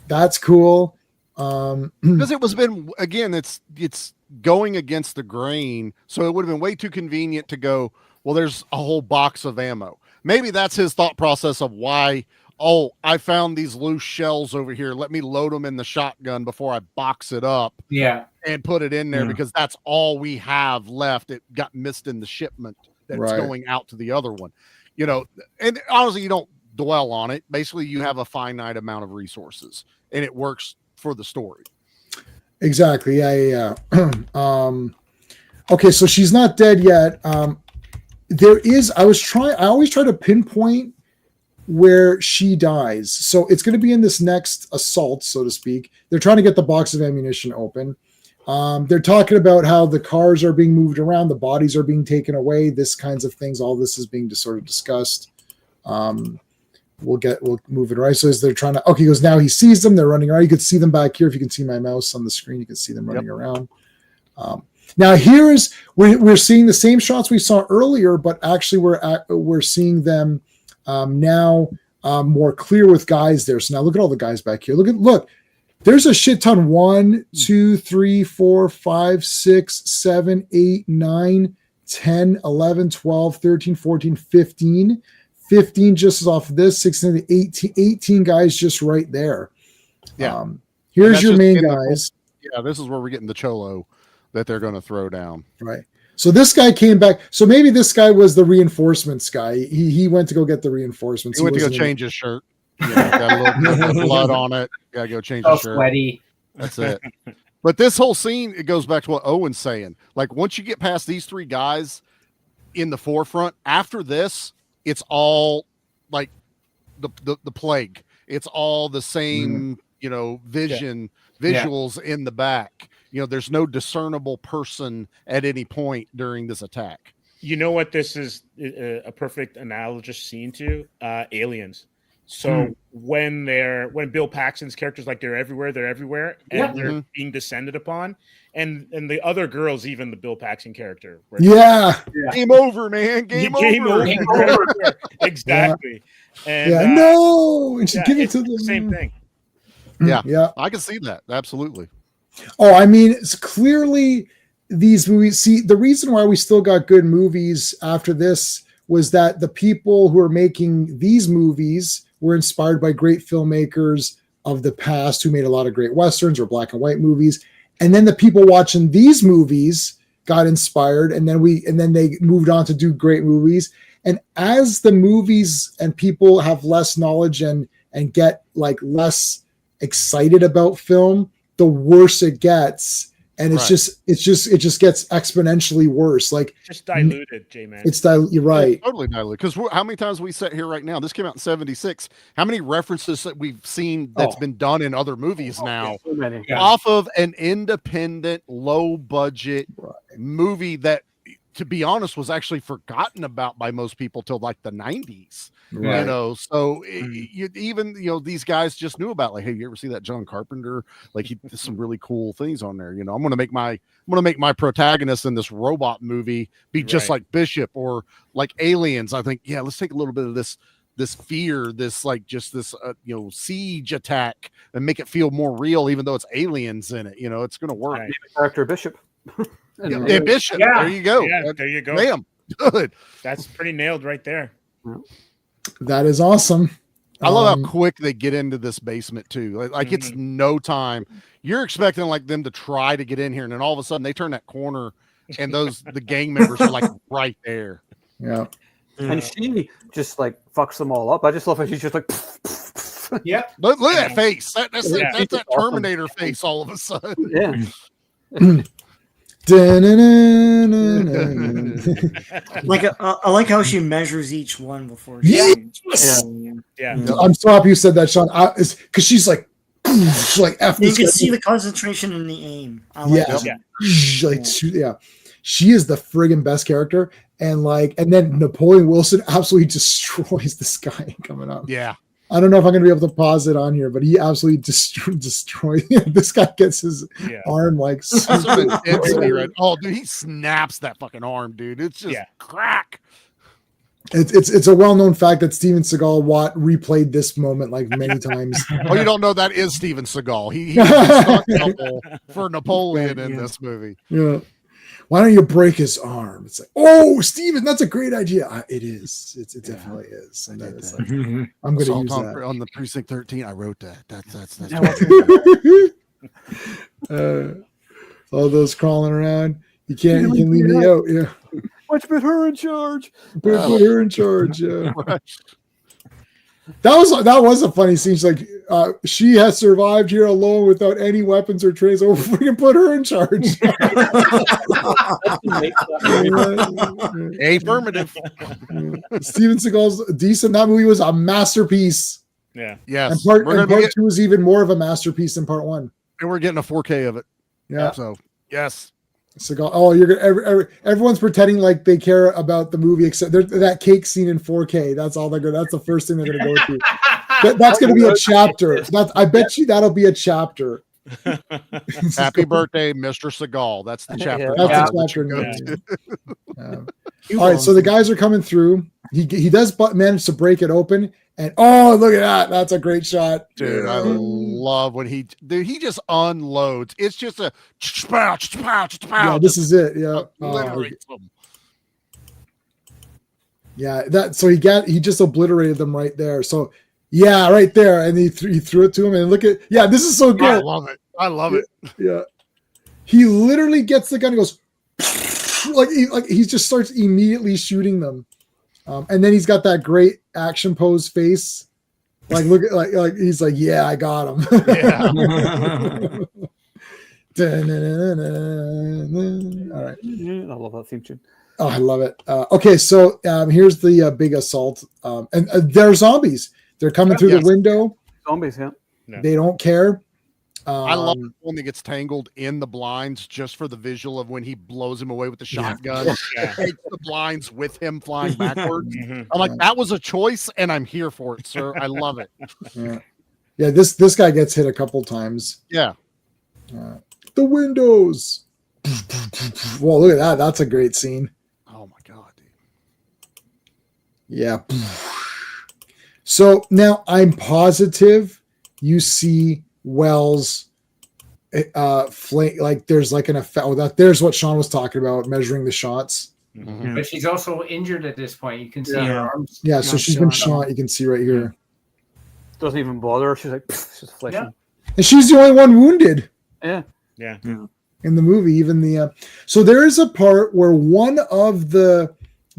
That's cool. Because it was been again, it's going against the grain, so it would have been way too convenient to go, well, there's a whole box of ammo. Maybe that's his thought process of why, oh, I found these loose shells over here. Let me load them in the shotgun before I box it up. Yeah. And put it in there because that's all we have left. It got missed in the shipment that's going out to the other one. And honestly, you don't dwell on it. Basically, you have a finite amount of resources and it works for the story. Exactly. Yeah. Okay, so she's not dead yet. I always try to pinpoint where she dies. So it's going to be in this next assault, so to speak. They're trying to get the box of ammunition open. They're talking about how the cars are being moved around, the bodies are being taken away, this kinds of things. All this is being sort of discussed. We'll move it right. So as they're trying to, he goes, now he sees them. They're running around. You can see them back here. If you can see my mouse on the screen, you can see them running around. Now we're seeing the same shots we saw earlier, but actually we're seeing them now more clear with guys there. So now look at all the guys back here. Look, there's a shit ton. 1, 2, 3, 4, 5, 6, 7, 8, 9, 10, 11, 12, 13, 14, 15. 15 just off of this, 16, 18 guys just right there. Yeah. Here's your main guys. This is where we're getting the cholo that they're going to throw down. Right. So this guy came back. So maybe this guy was the reinforcements guy. He went to go get the reinforcements. He went to go change his shirt. Got a little bit of blood on it. Got to go change his shirt. Sweaty. That's it. But this whole scene, it goes back to what Owen's saying. Like once you get past these 3 guys in the forefront, after this, it's all like the plague. It's all the same, visuals in the back. There's no discernible person at any point during this attack. You know what this is a perfect analogous scene to? Aliens. So when Bill Paxton's character's like they're everywhere, and they're being descended upon, and the other girls, even the Bill Paxton character. Game over, man. Game over. Exactly. And and she give it to them. The same thing. Yeah. I can see that. Absolutely. Oh, I mean, it's clearly these movies. See, the reason why we still got good movies after this was that the people who are making these movies were inspired by great filmmakers of the past who made a lot of great Westerns or black and white movies. And then the people watching these movies got inspired, and then they moved on to do great movies. And as the movies and people have less knowledge and get like less excited about film, the worse it gets. And it just gets exponentially worse. Like just diluted, J-Man. You're right. It's totally diluted. Because how many times we sit here right now? This came out in 76. How many references that we've seen that's been done in other movies now So many. off of an independent, low budget movie that, to be honest, was actually forgotten about by most people till like the 90s. Right. So these guys just knew about, like, hey, you ever see that John Carpenter? Like, he did some really cool things on there. I'm gonna make my protagonist in this robot movie be just like Bishop or like Aliens. I think, let's take a little bit of this fear, this like just this siege attack, and make it feel more real, even though it's aliens in it. It's gonna work. Right. Character Bishop. Bishop. There you go. Yeah, there you go. Damn. Good. That's pretty nailed right there. That is awesome. I love how quick they get into this basement too. Like it's no time. You're expecting like them to try to get in here, and then all of a sudden they turn that corner, and the gang members are like right there. Yeah. And she just like fucks them all up. I just love how she's just like. Yep. Look at that face. That's that Terminator face all of a sudden. Yeah. Like I like how she measures each one before. Yeah. I'm so happy you said that, Sean. Because she's like F. You can see the concentration in the aim. I like that. She is the friggin' best character, and then Napoleon Wilson absolutely destroys this guy coming up. Yeah. I don't know if I'm going to be able to pause it on here, but he absolutely destroys. This guy gets his arm like. Right? Oh, dude, he snaps that fucking arm, dude. It's just crack. It's a well-known fact that Steven Seagal replayed this moment like many times. Oh, you don't know that is Steven Seagal. He was a stunt double for Napoleon in this movie. Yeah. Why don't you break his arm? It's like, oh, Steven, that's a great idea. It is. It definitely is. And then it's like, I'm going to use that on the Precinct 13. I wrote that. That's all those crawling around. You can leave me out. Yeah. Let's put her in charge. Put her in charge. Yeah. That was a funny scene. She's like, she has survived here alone without any weapons or trains. Oh, we can put her in charge. Affirmative. Steven Seagal's decent. That movie was a masterpiece. Yeah. Yes. And part 2 was even more of a masterpiece than part 1. And we're getting a 4K of it. Yeah. So yes. Seagal. Oh, you're gonna. Everyone's pretending like they care about the movie, except that cake scene in 4K. That's all they're gonna. That's the first thing they're gonna go to. That's gonna be a chapter. I bet you that'll be a chapter. Happy birthday, Mr. Seagal. That's the chapter. That's the chapter. All right, so the guys are coming through. He does manage to break it open, and oh, look at that! That's a great shot, dude. I love when he just unloads. It's just a yeah. This is it. Yeah, yeah. That so he just obliterated them right there. So yeah, right there, and he threw it to him, and look at this is so good. I love it. Yeah, he literally gets the gun and goes like he just starts immediately shooting them. And then he's got that great action pose face. Like, look at like he's like, yeah, I got him. Yeah. All right. I love that theme tune. Oh, I love it. Okay, so here's the big assault. And they're zombies. They're coming through the window. Zombies, yeah. They don't care. I love when he gets tangled in the blinds just for the visual of when he blows him away with the shotgun. Takes the blinds with him flying backwards. I'm like, that was a choice, and I'm here for it, sir. I love it. Yeah. This guy gets hit a couple times. Yeah. The windows. Well, look at that. That's a great scene. Oh my god, dude. Yeah. So now I'm positive you see Wells like there's like an effect there's what Sean was talking about, measuring the shots. But she's also injured at this point. You can see her arms. Yeah, so she's been shot. You can see right here. Doesn't even bother her. She's like, she's fleshing. And she's the only one wounded. Yeah. In the movie, even so there is a part where one of the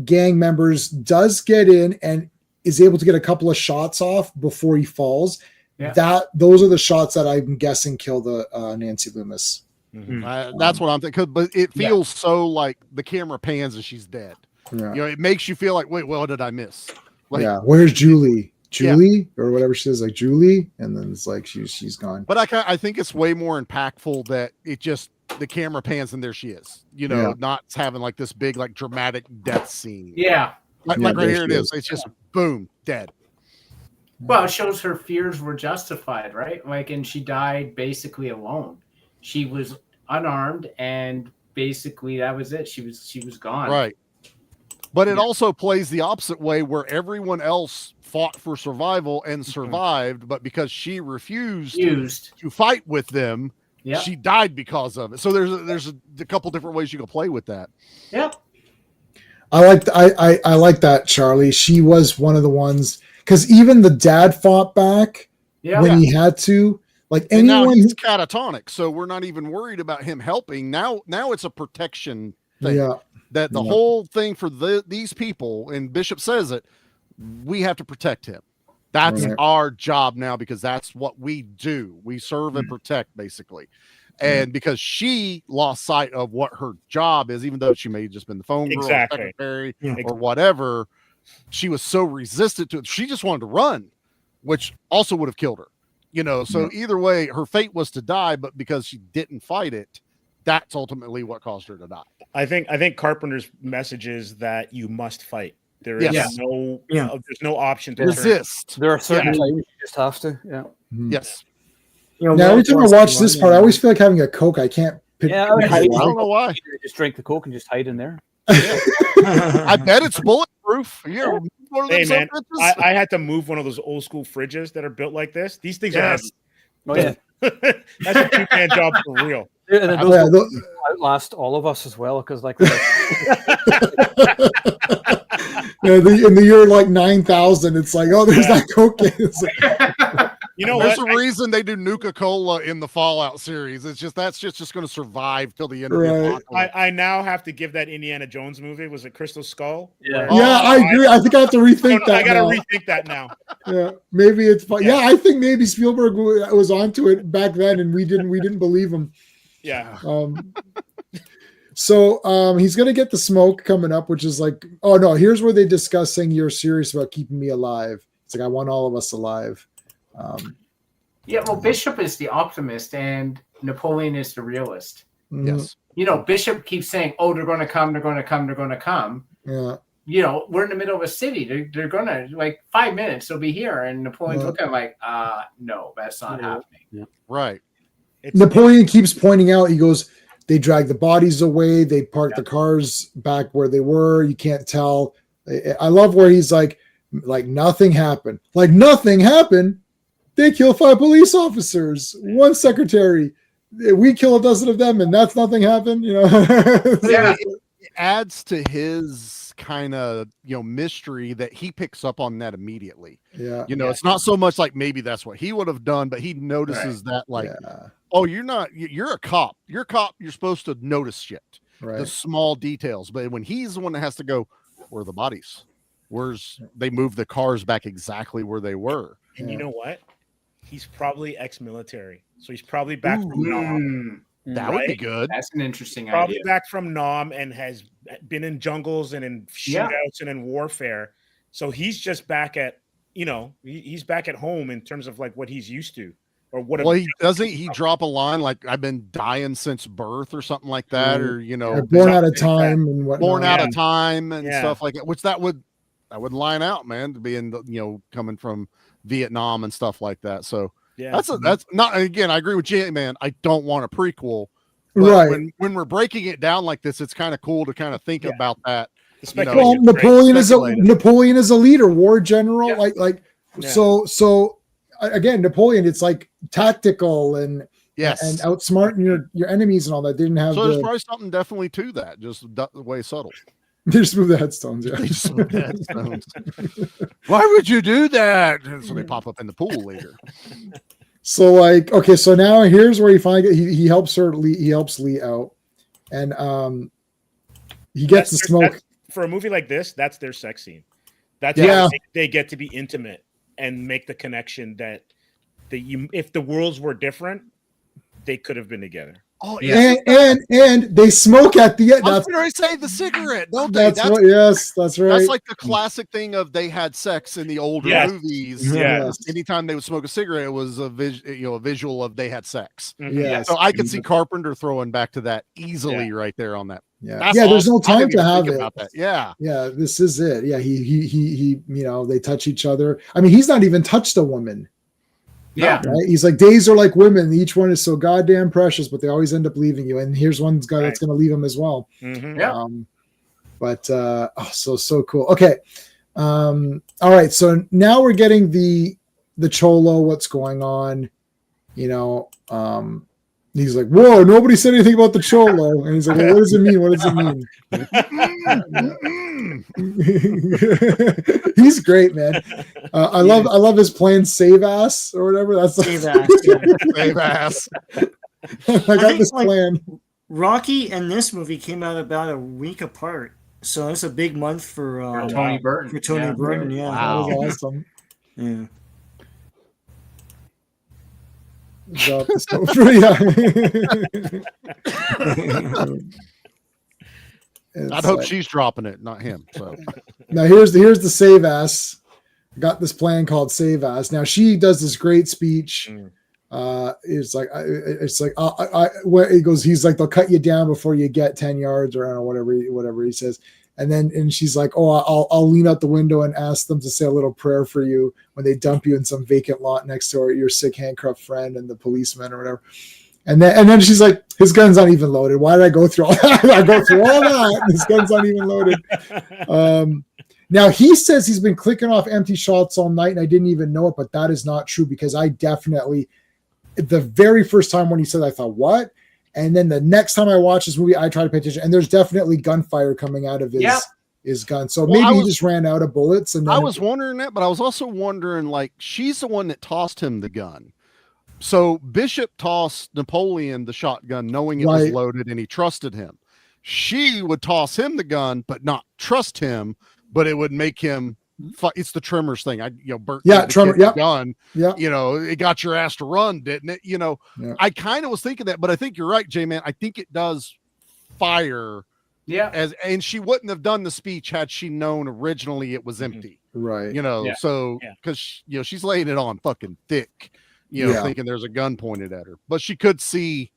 gang members does get in and is able to get a couple of shots off before he falls. Yeah. Those are the shots that I'm guessing kill the Nancy Loomis. That's what I'm thinking. But it feels so like the camera pans and she's dead. Yeah. It makes you feel like, wait, what did I miss? Like, where's Julie? Or whatever she says, like Julie, and then it's like she's gone. But I think it's way more impactful that it just the camera pans and there she is. Not having like this big like dramatic death scene. Yeah. Like right here it is. It's just boom, dead. Well, it shows her fears were justified, right? Like, and she died basically alone. She was unarmed, and basically that was it. She was gone. Right. But it also plays the opposite way, where everyone else fought for survival and survived, but because she refused to fight with them, she died because of it. So there's a couple different ways you can play with that. Yep. I like that, Charlie. She was one of the ones. because even the dad fought back Yeah. when he had to. Like And now anyone, he's catatonic, so we're not even worried about him helping. Now it's a protection thing. yeah, That the whole thing for these people, and Bishop says it, we have to protect him. That's Right. our job now, because that's what we do. We serve and protect, basically. And because she lost sight of what her job is, even though she may have just been the phone girl, or secretary, or whatever, she was so resistant to it. She just wanted to run, which also would have killed her. You know, so either way, her fate was to die, but because she didn't fight it, that's ultimately what caused her to die. I think Carpenter's message is that you must fight. There is there's no option to resist. There are certain times you just have to. Yeah. Yes. Now every time I watch this part, I always feel like having a Coke. I can't pick. Yeah, I don't know why. Just drink the Coke and just hide in there. I bet it's bulletproof. Hey man, I had to move one of those old school fridges that are built like this. These things are heavy. Oh yeah, that's a 2-man job for real. And then those outlast all of us as well, because like. In the year like 9,000, it's like, oh, there's that Coke. You know, there's a reason they do Nuka-Cola in the Fallout series. It's just that's just going to survive till the end of the apocalypse. I now have to give that Indiana Jones movie. Was it Crystal Skull? Yeah, I agree. I think I have to rethink that. I got to rethink that now. Yeah, maybe it's fun. Yeah, I think maybe Spielberg was onto it back then, and we didn't believe him. Yeah. So he's gonna get the smoke coming up, which is like, oh no, here's where they discuss saying you're serious about keeping me alive. It's like, I want all of us alive. Yeah, well, Bishop is the optimist and Napoleon is the realist. Yes. You know, Bishop keeps saying, oh, they're going to come, they're going to come, they're going to come. Yeah. You know, we're in the middle of a city. They're going to, like, 5 minutes, they'll be here. And Napoleon's looking like, no, that's not happening. Yeah. Right. Napoleon keeps pointing out, he goes, they drag the bodies away, they park the cars back where they were, you can't tell. I love where he's like nothing happened. Like nothing happened. They kill 5 police officers, 1 secretary. We kill a dozen of them, and that's nothing happened. You know, it adds to his kind of mystery that he picks up on that immediately. Yeah, it's not so much like maybe that's what he would have done, but he notices that oh, you're a cop. You're a cop. You're supposed to notice shit, the small details. But when he's the one that has to go, where are the bodies? They moved the cars back exactly where they were. And you know what? He's probably ex-military, so he's probably back from Nam. That would be good. That's an interesting idea. Probably back from Nam and has been in jungles and in shootouts and in warfare. So he's just back at, he's back at home in terms of like what he's used to, or what. Well, he drop a line like "I've been dying since birth" or something like that, or born out of time and whatnot. Born out of time and stuff like that. Which that would line out, man, to be in coming from Vietnam and stuff like that. So that's not, again, I agree with Jay, man. I don't want a prequel, but when we're breaking it down like this, it's kind of cool to kind of think about that. Well, Napoleon is a leader, war general, so again, Napoleon, it's like tactical and outsmarting your enemies and all that. They didn't have there's probably something definitely to that, just the way subtle. They just move the headstones. Yeah. They just move the headstones. Why would you do that? And so they pop up in the pool later. So okay, so now here's where he helps her. He helps Lee out, and he gets the smoke. For a movie like this, that's their sex scene. That's how they get to be intimate and make the connection that if the worlds were different, they could have been together. Oh yeah, and they smoke at the end. That's what I say. The cigarette, don't they? That's right. That's like the classic thing of they had sex in the older movies. Yes. Anytime they would smoke a cigarette, it was a visual of they had Yes. So I could see Carpenter throwing back to that easily right there on that. Yeah. There's no time to have it. About that. Yeah. This is it. Yeah. He they touch each other. I mean, he's not even touched a woman. Yeah. Right? He's like, days are like women. Each one is so goddamn precious, but they always end up leaving you. And here's one guy that's going to leave him as well. Mm-hmm. Yeah. So cool. Okay. All right. So now we're getting the Cholo, what's going on, he's like, whoa, nobody said anything about the Cholo. And he's like, well, what does it mean? What does it mean? He's great, man. I love his plan, save ass or whatever. That's Save ass. Save ass. I got this like, plan. Rocky and this movie came out about a week apart, so it's a big month for Tony Burton. For Tony Burton, yeah. Wow. That was awesome. Yeah. Drop the stove. I'd hope she's dropping it, not him. So now here's the save ass. Got this plan called Save Ass. Now she does this great speech. It's like where he goes, he's like, they'll cut you down before you get 10 yards or I don't know, whatever he says. And she's like, oh, I'll lean out the window and ask them to say a little prayer for you when they dump you in some vacant lot next to your sick handcuffed friend and the policeman or whatever. And then she's like, his gun's not even loaded. Why did I go through all that? I go through all that. His gun's not even loaded. Now he says he's been clicking off empty shots all night and I didn't even know it, but that is not true because I definitely, the very first time when he said, I thought, what? And then the next time I watch this movie, I try to pay attention, and there's definitely gunfire coming out of his gun. So maybe he just ran out of bullets. And then I was wondering that, but I was also wondering, like, she's the one that tossed him the gun. So Bishop tossed Napoleon the shotgun, knowing it was loaded, and he trusted him. She would toss him the gun, but not trust him, but it would make him. It's the Tremors thing. Burt. Tremor. Gun. Yeah. It got your ass to run, didn't it? I kind of was thinking that, but I think you're right, J-Man. I think it does fire. Yeah. And she wouldn't have done the speech had she known originally it was empty. Right. So because she's laying it on fucking thick, thinking there's a gun pointed at her, but she could see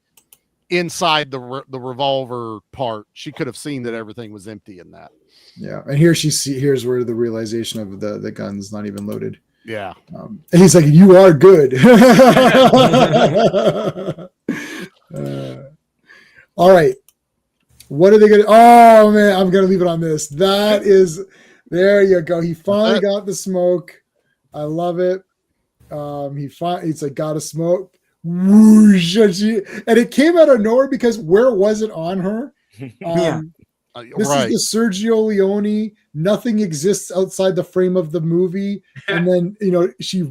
inside the revolver part. She could have seen that everything was empty in that. Yeah, and here's where the realization of the gun's not even loaded. Yeah, and he's like, "You are good." All right, what are they gonna? Oh man, I'm gonna leave it on this. That is, there you go. He finally got the smoke. I love it. He's like, got a smoke. Whoosh, and it came out of nowhere because where was it on her? This is the Sergio Leone. Nothing exists outside the frame of the movie, and then she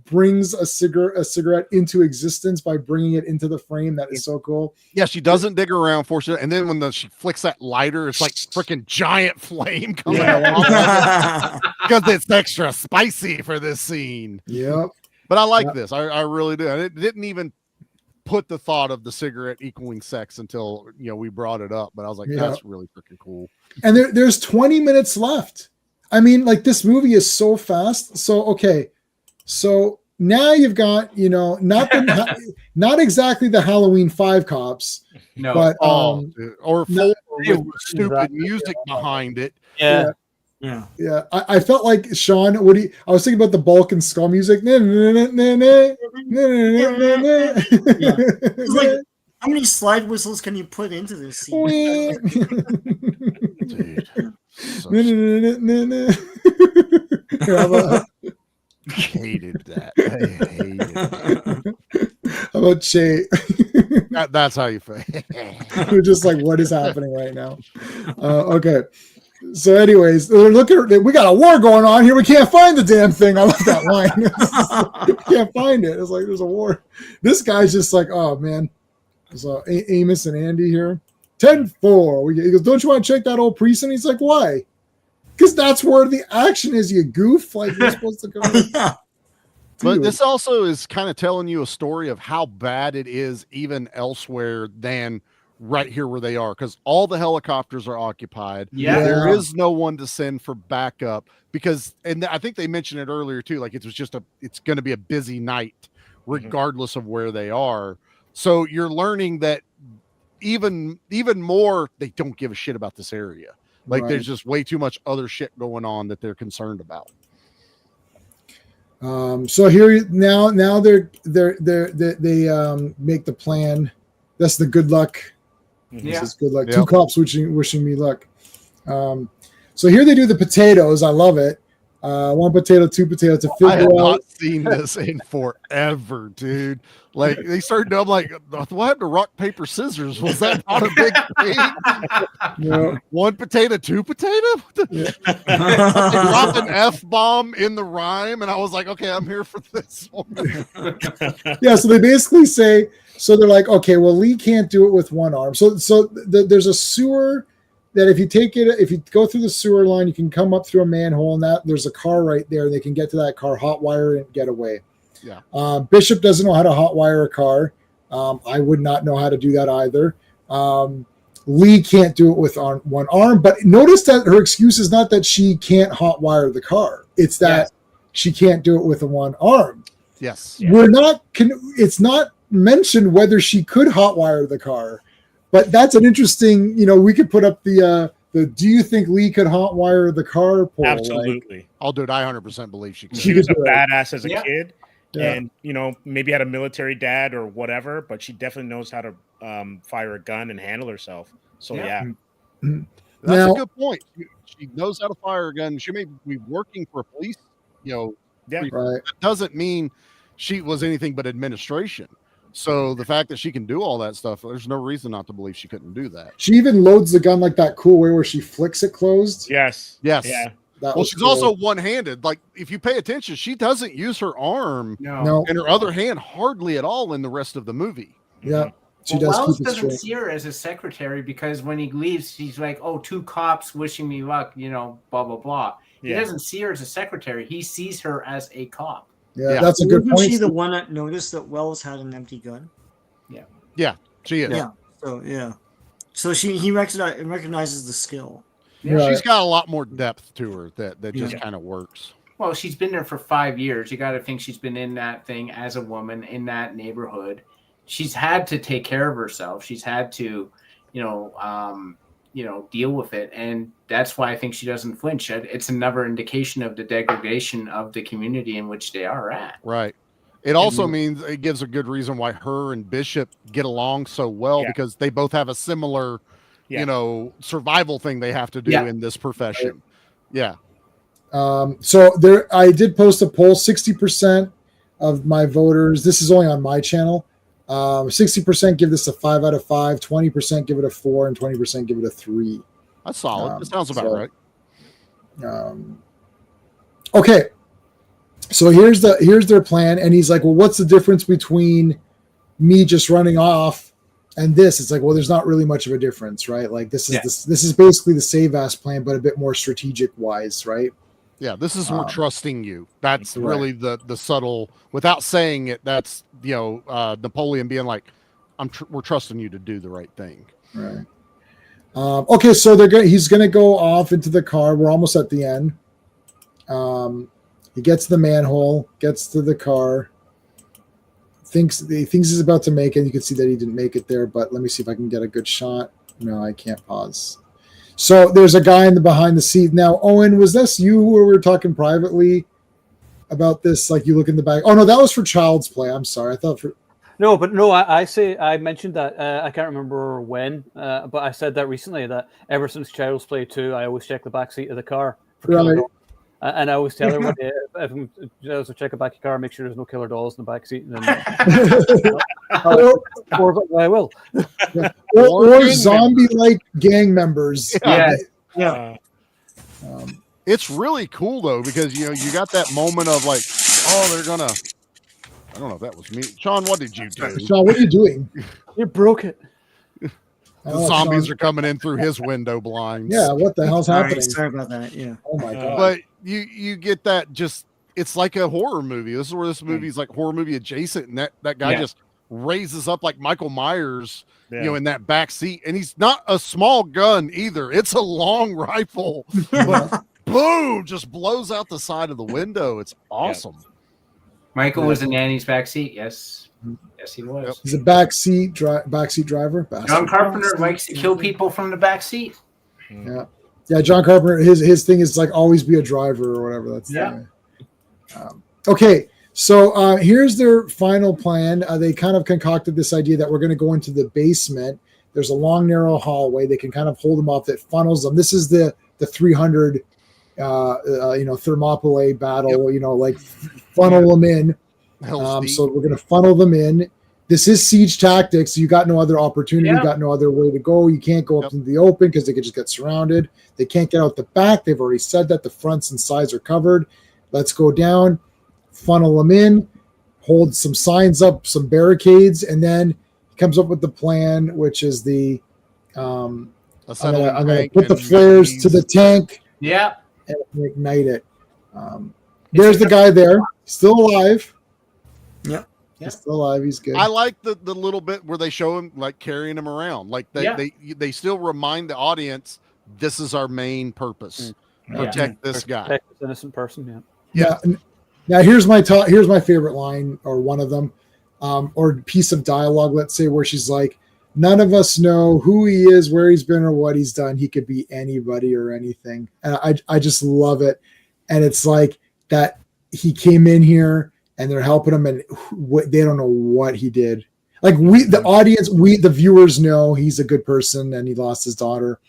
brings a cigarette into existence by bringing it into the frame. That is so cool. Yeah, she doesn't dig around for it, and then when she flicks that lighter, it's like freaking giant flame coming out because it's extra spicy for this scene. Yep. But I like this. I really do. And it didn't even put the thought of the cigarette equaling sex until we brought it up, but I was like, that's really freaking cool. And there's 20 minutes left. I mean, like, this movie is so fast. So okay, so now you've got not exactly the Halloween 5 cops, but or full with stupid music behind it. Yeah. I felt like Sean. I was thinking about the Bulk and Skull music. It's like, how many slide whistles can you put into this scene? Dude, hated that. I hated it. How about Che? That's how you feel. We're just like, what is happening right now? Okay. So anyways, look at her. We got a war going on here. We can't find the damn thing. I love that line. We can't find it. It's like there's a war. This guy's just like, oh man. So Amos and Andy here. 10-4. He goes, don't you want to check that old precinct? He's like, why? Because that's where the action is, you goof. Like you're supposed to go. But this also is kind of telling you a story of how bad it is even elsewhere than right here where they are, because all the helicopters are occupied. There is no one to send for backup because, and I think they mentioned it earlier too, like it's going to be a busy night regardless of where they are. So you're learning that even more, they don't give a shit about this area. Like there's just way too much other shit going on that they're concerned about. So here now they make the plan. That's the good luck. This is good luck. Two cops wishing me luck. So here they do the potatoes. I love it. 1 potato, 2 potatoes to I have figure not out. seen this in forever, dude. Like they started doing like what happened to rock, paper, scissors? Was that not a big thing? No. 1 potato, 2 potato? Yeah. They dropped an F-bomb in the rhyme, and I was like, okay, I'm here for this one. Yeah, so they basically say, so they're like, okay, well, Lee can't do it with one arm. So there's a sewer that if you go through the sewer line, you can come up through a manhole, and that there's a car right there. They can get to that car, hotwire, and get away. Yeah. Bishop doesn't know how to hotwire a car. I would not know how to do that either. Lee can't do it with one arm, but notice that her excuse is not that she can't hotwire the car. It's that she can't do it with one arm. Yes. It's not mentioned whether she could hotwire the car, but that's an interesting, we could put up the do you think Lee could hotwire the car poll? Absolutely. I'll do it. I 100% believe she could. She was a badass as a Yeah. kid. Yeah. And maybe had a military dad or whatever, but she definitely knows how to fire a gun and handle herself. So yeah. That's Now- a good point. She knows how to fire a gun. She may be working for a police, Yeah. Right. That doesn't mean she was anything but administration. So the fact that she can do all that stuff, there's no reason not to believe she couldn't do that. She even loads the gun like that cool way where she flicks it closed. Yes. Yes. Yeah. That Well, was she's cool. also one-handed. Like if you pay attention, she doesn't use her arm no. and her other hand hardly at all in the rest of the movie. Yeah. She Well, does Wells keep it doesn't straight. see her as a secretary because when he leaves, she's like, "Oh, 2 cops wishing me luck," blah blah blah. He Yeah. doesn't see her as a secretary. He sees her as a cop. Yeah, that's a good Wasn't point. she the one that noticed that Wells had an empty gun? Yeah, she is. Yeah. So yeah. So he recognizes the skill. Yeah. She's got a lot more depth to her that just Yeah. kind of works. Well, she's been there for 5 years. You got to think she's been in that thing as a woman in that neighborhood. She's had to take care of herself. She's had to, deal with it, and that's why I think she doesn't flinch. It's another indication of the degradation of the community in which they are at. Right. It also means it gives a good reason why her and Bishop get along so well because they both have a similar, survival thing they have to do in this profession. Yeah. So I did post a poll. 60% of my voters. This is only on my channel. 60% give this a 5 out of 5. 20% give it a 4, and 20% give it a 3. That's solid. That sounds about right. Okay. So here's their plan, and he's like, well, what's the difference between me just running off and this? It's like, well, there's not really much of a difference, right? Like this is basically the save ass plan, but a bit more strategic wise, right? Yeah, this is we're trusting you. That's really the subtle. Without saying it, that's Napoleon being like, we're trusting you to do the right thing. Right. Okay, so he's gonna go off into the car. We're almost at the end. He gets to the manhole, gets to the car, thinks he's about to make it. You can see that he didn't make it there, but let me see if I can get a good shot. No, I can't pause. So there's a guy behind the seat. Now, Owen, was this you who we were talking privately about this? Like you look in the back. Oh no, that was for Child's Play. I'm sorry. I thought for I mentioned that. I can't remember when, but I said that recently that ever since Child's Play 2, I always check the back seat of the car for killer dolls. And I always tell her if I'm just to check the back of the car, make sure there's no killer dolls in the back seat. And then, or I will. Or zombie-like gang members. Yeah. It's really cool though because you got that moment of like, oh, they're gonna. I don't know if that was me, Sean. What did you do? Sean, what are you doing? You broke it. The zombies are coming in through his window blinds. Yeah, what the hell's happening? Sorry about that. Yeah. Oh my god! But you get that it's like a horror movie. This is where this movie is like horror movie adjacent, and that guy just raises up like Michael Myers, in that back seat, and he's not a small gun either. It's a long rifle, but boom, just blows out the side of the window. It's awesome. Michael was in Annie's backseat. Yes, he was. He's a backseat driver. John Carpenter likes to kill people from the backseat. Yeah. John Carpenter. His thing is like always be a driver or whatever. That's okay. So here's their final plan. They kind of concocted this idea that we're going to go into the basement. There's a long, narrow hallway. They can kind of hold them off. That funnels them. This is the 300 Thermopylae battle, funnel them in. So we're going to funnel them in. This is siege tactics. You got no other opportunity. You got no other way to go. You can't go up into the open because they could just get surrounded. They can't get out the back. They've already said that the fronts and sides are covered. Let's go down, funnel them in, hold some signs up, some barricades, and then he comes up with the plan, which is the I'm going to put the flares to the tank. Yeah. And ignite it. There's the guy there, still alive. Yeah. He's still alive. He's good. I like the little bit where they show him like carrying him around. Like they still remind the audience this is our main purpose. Protect this guy. Protect this innocent person. Yeah. Now here's my favorite line, or one of them, or piece of dialogue, let's say, where she's like, none of us know who he is, where he's been, or what he's done. He could be anybody or anything. And I just love it. And it's like that he came in here and they're helping him, and they don't know what he did. Like the audience, the viewers know he's a good person and he lost his daughter,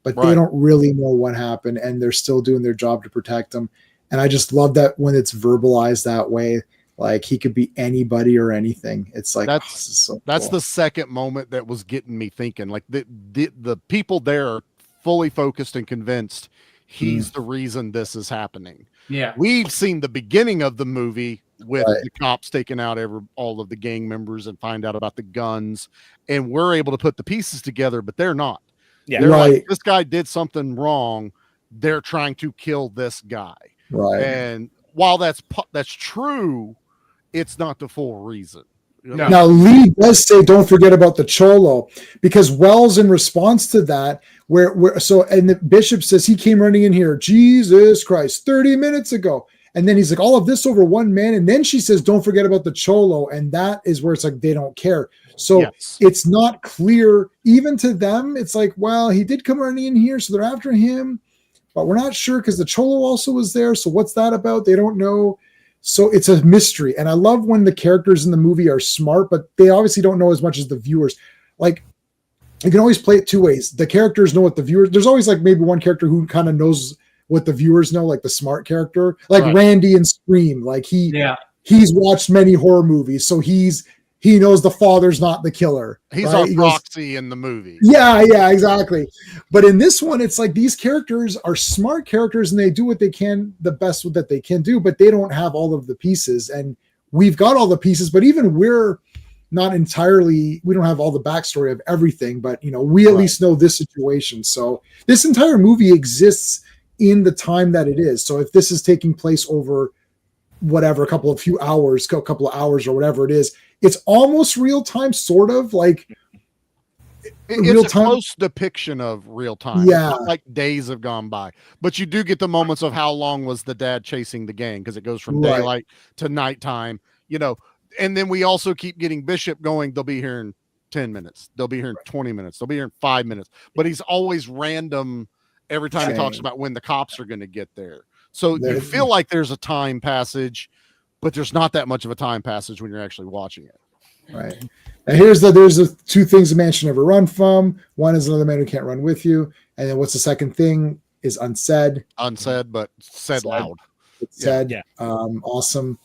but they don't really know what happened, and they're still doing their job to protect him. And I just love that when it's verbalized that way, like he could be anybody or anything. It's like, that's the second moment that was getting me thinking. Like the people there are fully focused and convinced he's the reason this is happening. Yeah, we've seen the beginning of the movie with the cops taking out all of the gang members and find out about the guns, and we're able to put the pieces together, but they're not. Yeah, they're like, this guy did something wrong. They're trying to kill this guy. Right. And while that's true, it's not the full reason. No. Now, Lee does say, don't forget about the Cholo, because Wells, in response to that, and the bishop says he came running in here, Jesus Christ, 30 minutes ago. And then he's like, all of this over one man. And then she says, don't forget about the Cholo. And that is where it's like, they don't care. So it's not clear even to them. It's like, well, he did come running in here, so they're after him, but we're not sure because the Cholo also was there. So what's that about? They don't know. So it's a mystery. And I love when the characters in the movie are smart, but they obviously don't know as much as the viewers. Like, you can always play it two ways. The characters know what the viewers, there's always like maybe one character who kind of knows what the viewers know, like the smart character, like Randy in Scream. Like he's watched many horror movies, so he knows the father's not the killer. He's our proxy in the movie. Yeah, exactly. But in this one, it's like these characters are smart characters and they do what they can, the best that they can do, but they don't have all of the pieces. And we've got all the pieces, but even we're not entirely, we don't have all the backstory of everything, but we at least know this situation. So this entire movie exists in the time that it is. So if this is taking place over whatever, a couple of hours or whatever it is, it's almost real time, sort of like it's a close depiction of real time. Yeah, it's not like days have gone by, but you do get the moments of how long was the dad chasing the gang, because it goes from daylight to nighttime, and then we also keep getting Bishop going. They'll be here in 10 minutes. They'll be here in 20 minutes. They'll be here in 5 minutes, but he's always random every time he talks about when the cops are going to get there. So you feel like there's a time passage, but there's not that much of a time passage when you're actually watching it. Right. Now there's the two things a man should never run from. One is another man who can't run with you. And then what's the second thing is unsaid. Unsaid, but said loud. It's said. Yeah. Awesome.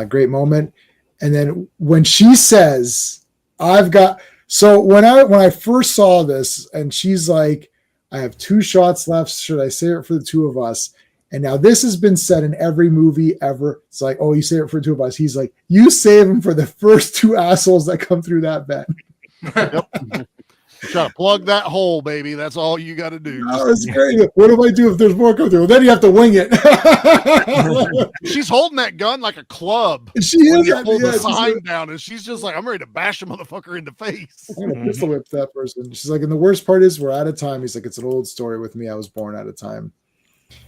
Great moment. And then when she says, so when I first saw this and she's like, I have 2 shots left. Should I save it for the 2 of us? And now this has been said in every movie ever. It's like, oh, you save it for 2 of us. He's like, you save him for the first 2 assholes that come through that vent. Yep. Try to plug that hole, baby. That's all you got to do. Oh, it's great. What do I do if there's more coming through? Then you have to wing it. She's holding that gun like a club. She is. Pull the sign down, and she's just like, I'm ready to bash a motherfucker in the face. I'm going to pistol whip that person. She's like, and the worst part is we're out of time. He's like, it's an old story with me. I was born out of time.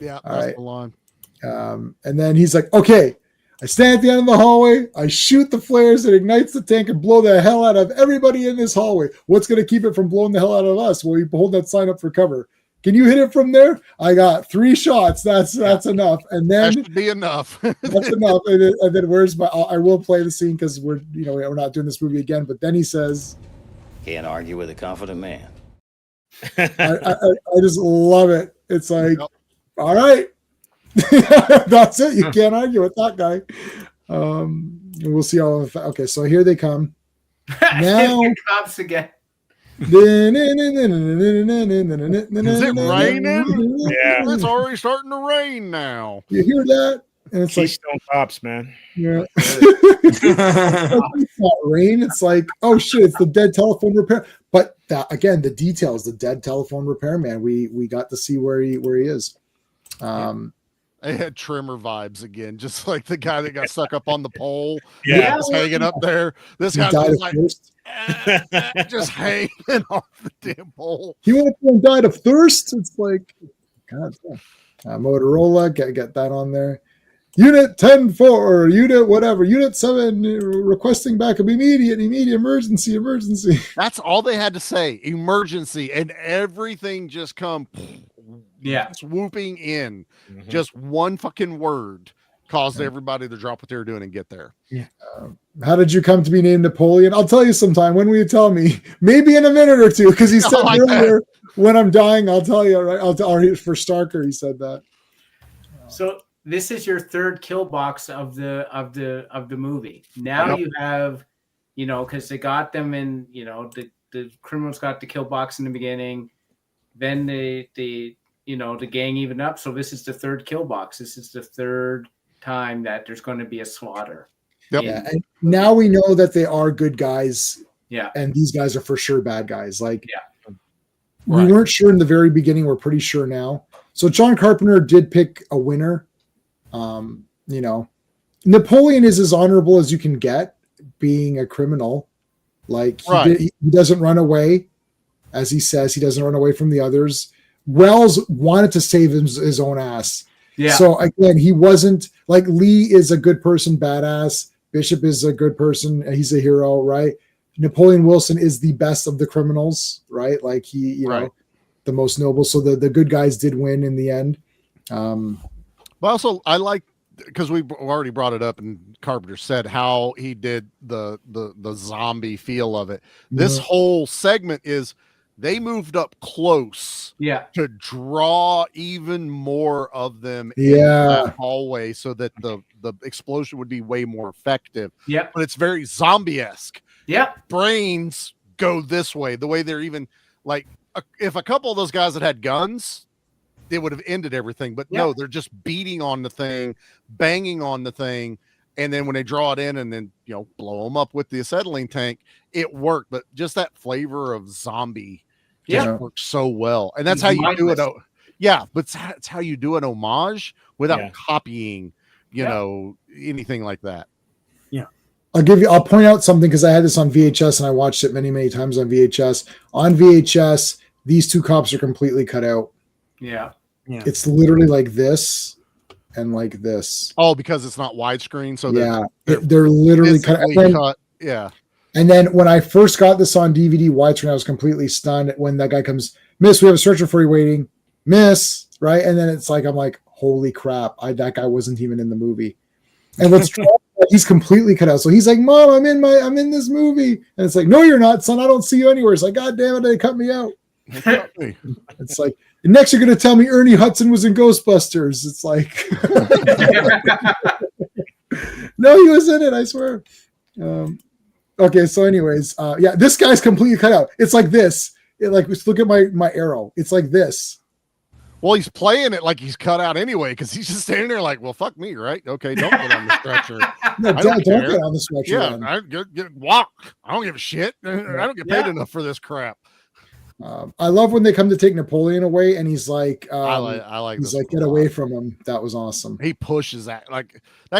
Yeah, all right. The line. And then he's like, okay, I stand at the end of the hallway. I shoot the flares that ignites the tank and blow the hell out of everybody in this hallway. What's going to keep it from blowing the hell out of us? Well, you hold that sign up for cover. Can you hit it from there? I got 3 shots. That's enough. And then that should be enough. That's enough. And then where's my? I will play the scene because we're not doing this movie again. But then he says, "Can't argue with a confident man." I just love it. It's like, all right, That's it. You can't argue with that guy. We'll see how. Okay, so here they come. Now cops again. Is it raining? Yeah. It's already starting to rain now. You hear that? And it's like Keystone Cops, man. Yeah. It's not rain. It's like, oh shit, it's the dead telephone repair. But that, again, the details, the dead telephone repairman. We got to see where he is. I had Trimmer vibes again, just like the guy that got stuck up on the pole. Yeah. Just hanging up there. This He guy died was of like thirst. just hanging off the damn pole. He went up there and died of thirst. It's like, God damn. Motorola, get that on there. Unit 10-4 or unit whatever, unit 7 requesting backup, immediate emergency. That's all they had to say, emergency, and everything just come swooping in. Mhm. Just one fucking word caused everybody to drop what they were doing and get there. How did you come to be named Napoleon? I'll tell you sometime. When will you tell me? Maybe in a minute or two, because he said like earlier, when I'm dying, I'll tell you, right? Or for Starker, he said that. So this is your third kill box of the movie. Now you have, because they got them in, the criminals got the kill box in the beginning, then the gang evened up. So this is the third kill box. This is the third time that there's going to be a slaughter. Yep. Yeah, and now we know that they are good guys. Yeah. And these guys are for sure bad guys. Like, we Right. weren't sure in the very beginning. We're pretty sure now. So John Carpenter did pick a winner. Napoleon is as honorable as you can get, being a criminal. Like, he doesn't run away, as he says. He doesn't run away from the others. Wells wanted to save his own ass. Yeah. So again, he wasn't like Lee is a good person, badass. Bishop is a good person. He's a hero, right? Napoleon Wilson is the best of the criminals, right? Like he, the most noble. So the good guys did win in the end. But also, I like, because we already brought it up and Carpenter said how he did the zombie feel of it. This whole segment is they moved up close to draw even more of them in that hallway so that the explosion would be way more effective. Yeah. But it's very zombie-esque. Yeah. Brains go this way. The way they're even like, if a couple of those guys had guns, it would have ended everything. But no, they're just beating on the thing, banging on the thing. And then when they draw it in and then, blow them up with the acetylene tank, it worked. But just that flavor of zombie works so well. And that's how you do it. Yeah, but it's how you do an homage without copying, anything like that. Yeah. I'll point out something because I had this on VHS and I watched it many, many times on VHS. On VHS, these two cops are completely cut out. Yeah. It's literally like this and like this. Oh, because it's not widescreen. So they're literally cut. Yeah. And then when I first got this on DVD widescreen, I was completely stunned when that guy comes, Miss, we have a searcher for you waiting. Miss, right? And then it's like, I'm like, holy crap. That guy wasn't even in the movie. And what's he's completely cut out. So he's like, Mom, I'm in this movie. And it's like, no, you're not, son. I don't see you anywhere. It's like, God damn it, they cut me out. It's like, next you're going to tell me Ernie Hudson was in Ghostbusters. It's like, no, he was in it, I swear. Okay, so anyways, this guy's completely cut out. It's like this. Look at my arrow. It's like this. Well, he's playing it like he's cut out anyway, because he's just standing there like, well, fuck me, right? Okay, don't get on the stretcher. No, don't get on the stretcher. Yeah, walk. I don't give a shit. I don't get paid enough for this crap. I love when they come to take Napoleon away, and he's like, I like. He's like, get away from him. That was awesome. He pushes that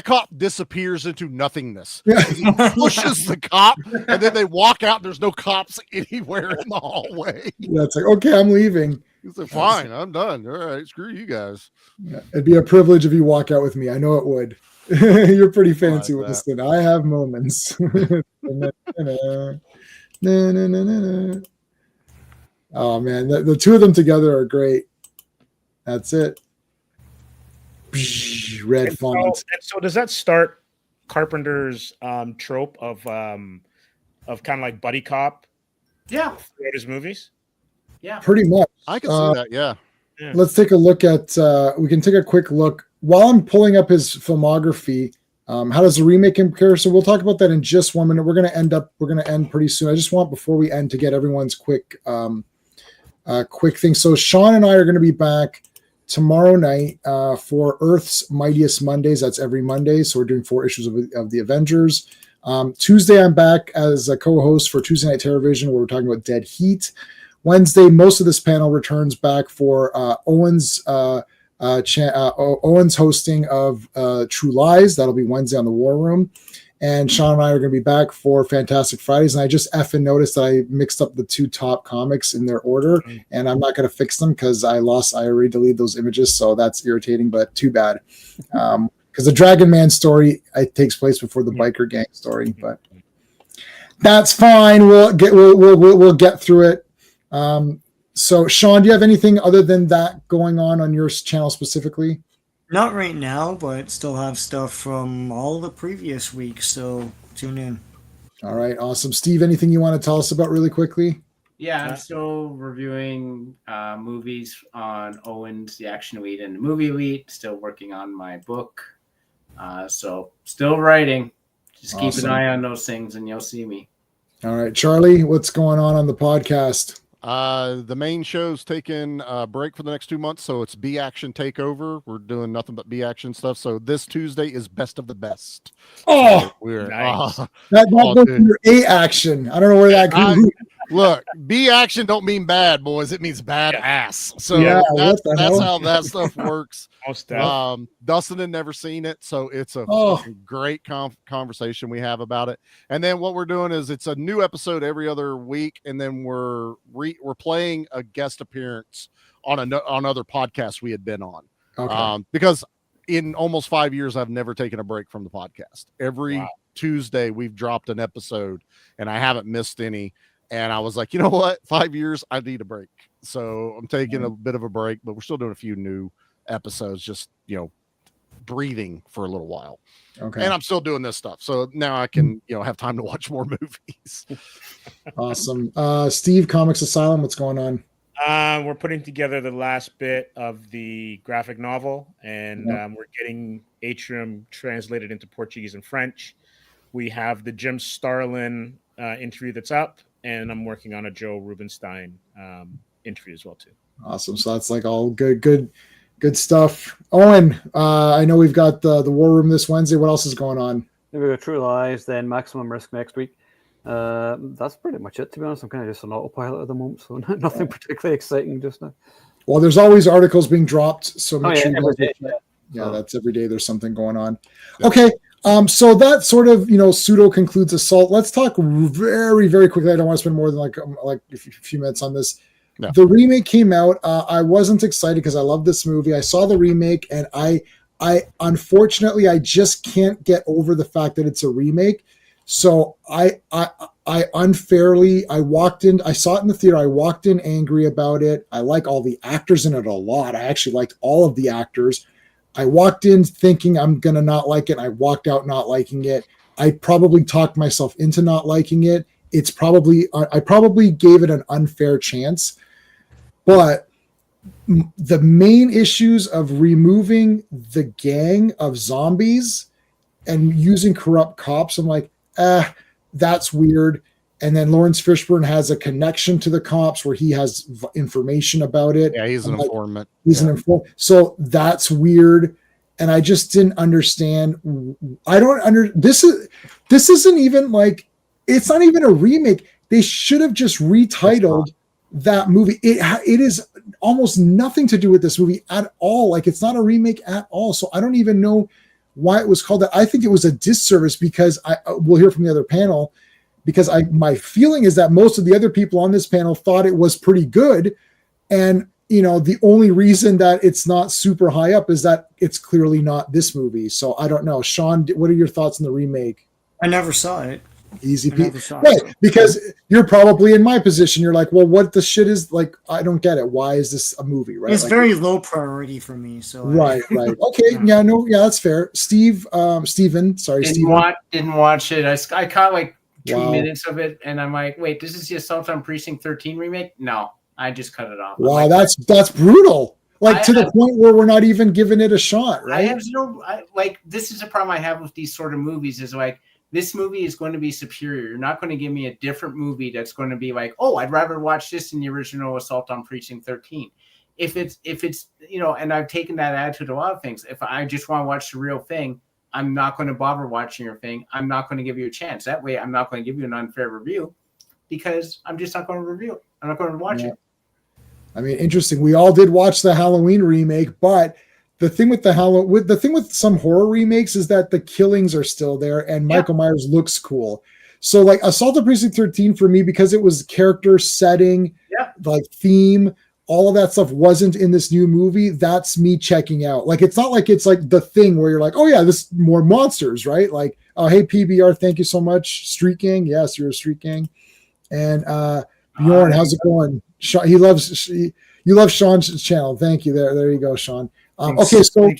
cop disappears into nothingness. He pushes the cop, and then they walk out. And there's no cops anywhere in the hallway. Yeah, it's like, okay, I'm leaving. He's like, fine, I'm done. All right, screw you guys. Yeah, it'd be a privilege if you walk out with me. I know it would. You're pretty fancy with this thing. I have moments. Oh man, the two of them together are great. That's it. Red font. So does that start Carpenter's trope of kind of like buddy cop? Yeah, throughout his movies. Yeah, pretty much. I can see that. Yeah. Let's take a look at. We can take a quick look while I'm pulling up his filmography, how does the remake compare? So we'll talk about that in just 1 minute. We're going to end pretty soon. I just want, before we end, to get everyone's quick thing. So Sean and I are going to be back tomorrow night for Earth's Mightiest Mondays. That's every Monday. So we're doing 4 issues of the Avengers. Tuesday, I'm back as a co-host for Tuesday Night Television, where we're talking about Dead Heat. Wednesday, most of this panel returns back for Owen's hosting of True Lies. That'll be Wednesday on the War Room. And Sean and I are going to be back for Fantastic Fridays. And I just effing noticed that I mixed up the 2 top comics in their order, and I'm not going to fix them because I already deleted those images. So that's irritating, but too bad. Because the Dragon Man story takes place before the biker gang story, but that's fine. We'll get through it. So Sean, do you have anything other than that going on your channel specifically? Not right now, but still have stuff from all the previous weeks, so tune in. All right, awesome. Steve, anything you want to tell us about really quickly? Yeah, I'm still reviewing movies on Owen's The Action Elite and the Movie Elite. Still working on my book. So still writing. Just keep an eye on those things and you'll see me. All right, Charlie, what's going on the podcast? The main show's taking a break for the next 2 months, so it's B Action Takeover. We're doing nothing but B Action stuff. So this Tuesday is Best of the Best. Oh, so we're nice. That goes under A Action. I don't know where that comes. Look, B Action don't mean bad, boys. It means bad ass. So that's how that stuff works. Dustin had never seen it, so it's a great conversation we have about it. And then what we're doing is it's a new episode every other week, and then we're playing a guest appearance on other podcasts we had been on. Okay. Because in almost 5 years, I've never taken a break from the podcast. Every Tuesday, we've dropped an episode, and I haven't missed any. And I was like, you know what? 5 years, I need a break. So I'm taking a bit of a break, but we're still doing a few new episodes, just, breathing for a little while. Okay. And I'm still doing this stuff. So now I can, have time to watch more movies. Awesome. Steve, Comics Asylum, what's going on? We're putting together the last bit of the graphic novel, and we're getting Atrium translated into Portuguese and French. We have the Jim Starlin interview that's up, and I'm working on a Joe Rubenstein interview as well too. Awesome. So that's like all good stuff. Owen, I know we've got the War Room this Wednesday. What else is going on? We've got True Lies, then Maximum Risk next week. That's pretty much it, to be honest. I'm kind of just on autopilot at the moment, so nothing particularly exciting just now. Well, there's always articles being dropped, so make sure that's every day there's something going on. Okay. So that sort of, pseudo concludes Assault. Let's talk very, very quickly. I don't want to spend more than like a few minutes on this. No. The remake came out. I wasn't excited because I love this movie. I saw the remake, and I unfortunately, I just can't get over the fact that it's a remake. So I walked in, I saw it in the theater. I walked in angry about it. I like all the actors in it a lot. I actually liked all of the actors. I walked in thinking I'm going to not like it. I walked out not liking it. I probably talked myself into not liking it. I probably gave it an unfair chance. But the main issues of removing the gang of zombies and using corrupt cops, I'm like, that's weird. And then Lawrence Fishburne has a connection to the cops where he has information about it. Yeah, he's an informant. An informant. So that's weird. And I just didn't understand. This isn't even like, it's not even a remake. They should have just retitled that movie. It is almost nothing to do with this movie at all. Like, it's not a remake at all. So I don't even know why it was called that. I think it was a disservice because we'll hear from the other panel, because my feeling is that most of the other people on this panel thought it was pretty good. And, the only reason that it's not super high up is that it's clearly not this movie. So I don't know. Sean, what are your thoughts on the remake? I never saw it. Easy peasy. Right, because you're probably in my position. You're like, well, what the shit is, like, I don't get it. Why is this a movie? Right? It's very low priority for me. So right. Okay, yeah, that's fair. Steven. Didn't watch it. I caught like 2 minutes of it, and I'm like, wait, this is the Assault on Precinct 13 remake? No, I just cut it off. Wow, that's brutal. Like to the point where we're not even giving it a shot, right? I have like this is a problem I have with these sort of movies is like this movie is going to be superior. You're not going to give me a different movie that's going to be like, oh, I'd rather watch this than the original Assault on Precinct 13. If it's and I've taken that attitude to a lot of things. If I just want to watch the real thing, I'm not going to bother watching your thing. I'm not going to give you a chance. That way, I'm not going to give you an unfair review because I'm just not going to review it. I'm not going to watch it. I mean, interesting. We all did watch the Halloween remake, but the thing with with some horror remakes is that the killings are still there, and Michael Myers looks cool. So, like Assault on Precinct 13 for me, because it was character setting, like theme, all of that stuff wasn't in this new movie. That's me checking out. Like, it's not like it's like The Thing where you're like, oh yeah, this more monsters, right? Like, oh hey PBR, thank you so much. Street Gang, yes, you're a Street Gang, and Bjorn, how's it going? You love Sean's channel. Thank you. There you go, Sean. Okay, so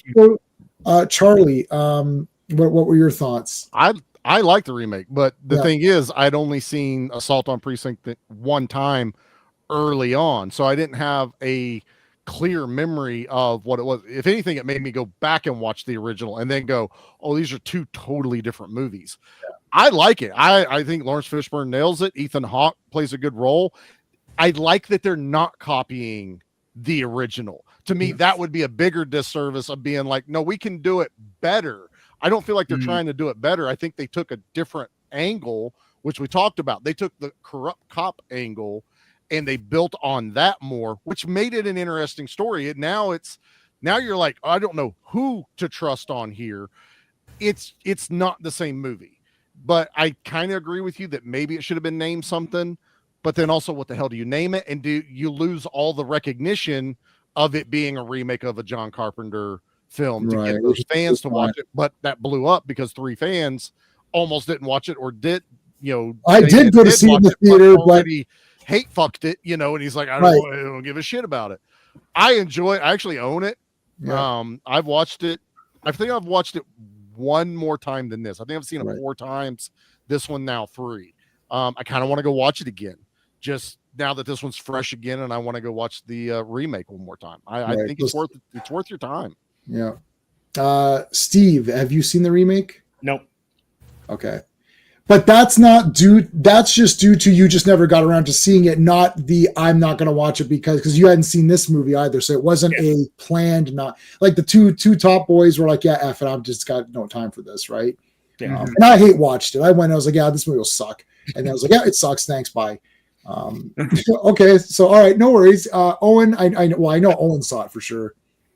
Charlie, what were your thoughts? I like the remake, but the thing is, I'd only seen Assault on Precinct one time early on, so I didn't have a clear memory of what it was. If anything, it made me go back and watch the original and then go, oh, these are two totally different movies. I like it. I think Lawrence Fishburne nails it. Ethan Hawke plays a good role. I like that they're not copying the original. To me, that would be a bigger disservice of being like, no, we can do it better. I don't feel like they're trying to do it better. I think they took a different angle, which we talked about. They took the corrupt cop angle and they built on that more, which made it an interesting story. And now you're like, I don't know who to trust on here. It's not the same movie, but I kind of agree with you that maybe it should have been named something. But then also, what the hell do you name it? And do you lose all the recognition of it being a remake of a John Carpenter film to get those fans to watch it? But that blew up because 3 fans almost didn't watch it, or did, I did go to see it in the theater, but he hate fucked it, and he's like, I don't give a shit about it. I actually own it. Yeah. I've watched it. I think I've watched it one more time than this. I think I've seen it 4 times. This one now 3. I kind of want to go watch it again. Just now that this one's fresh again, and I want to go watch the remake one more time. I think it's worth your time. Yeah. Steve, have you seen the remake? Nope. Okay. But that's just due to you just never got around to seeing it, not I'm not going to watch it because you hadn't seen this movie either. So it wasn't a planned, not like the two top boys were like, yeah, F it, I've just got no time for this, right? Yeah. And I watched it. I was like, yeah, this movie will suck. And I was like, yeah, it sucks. Thanks. Bye. Okay. So, all right. No worries. Owen, I know Owen saw it for sure.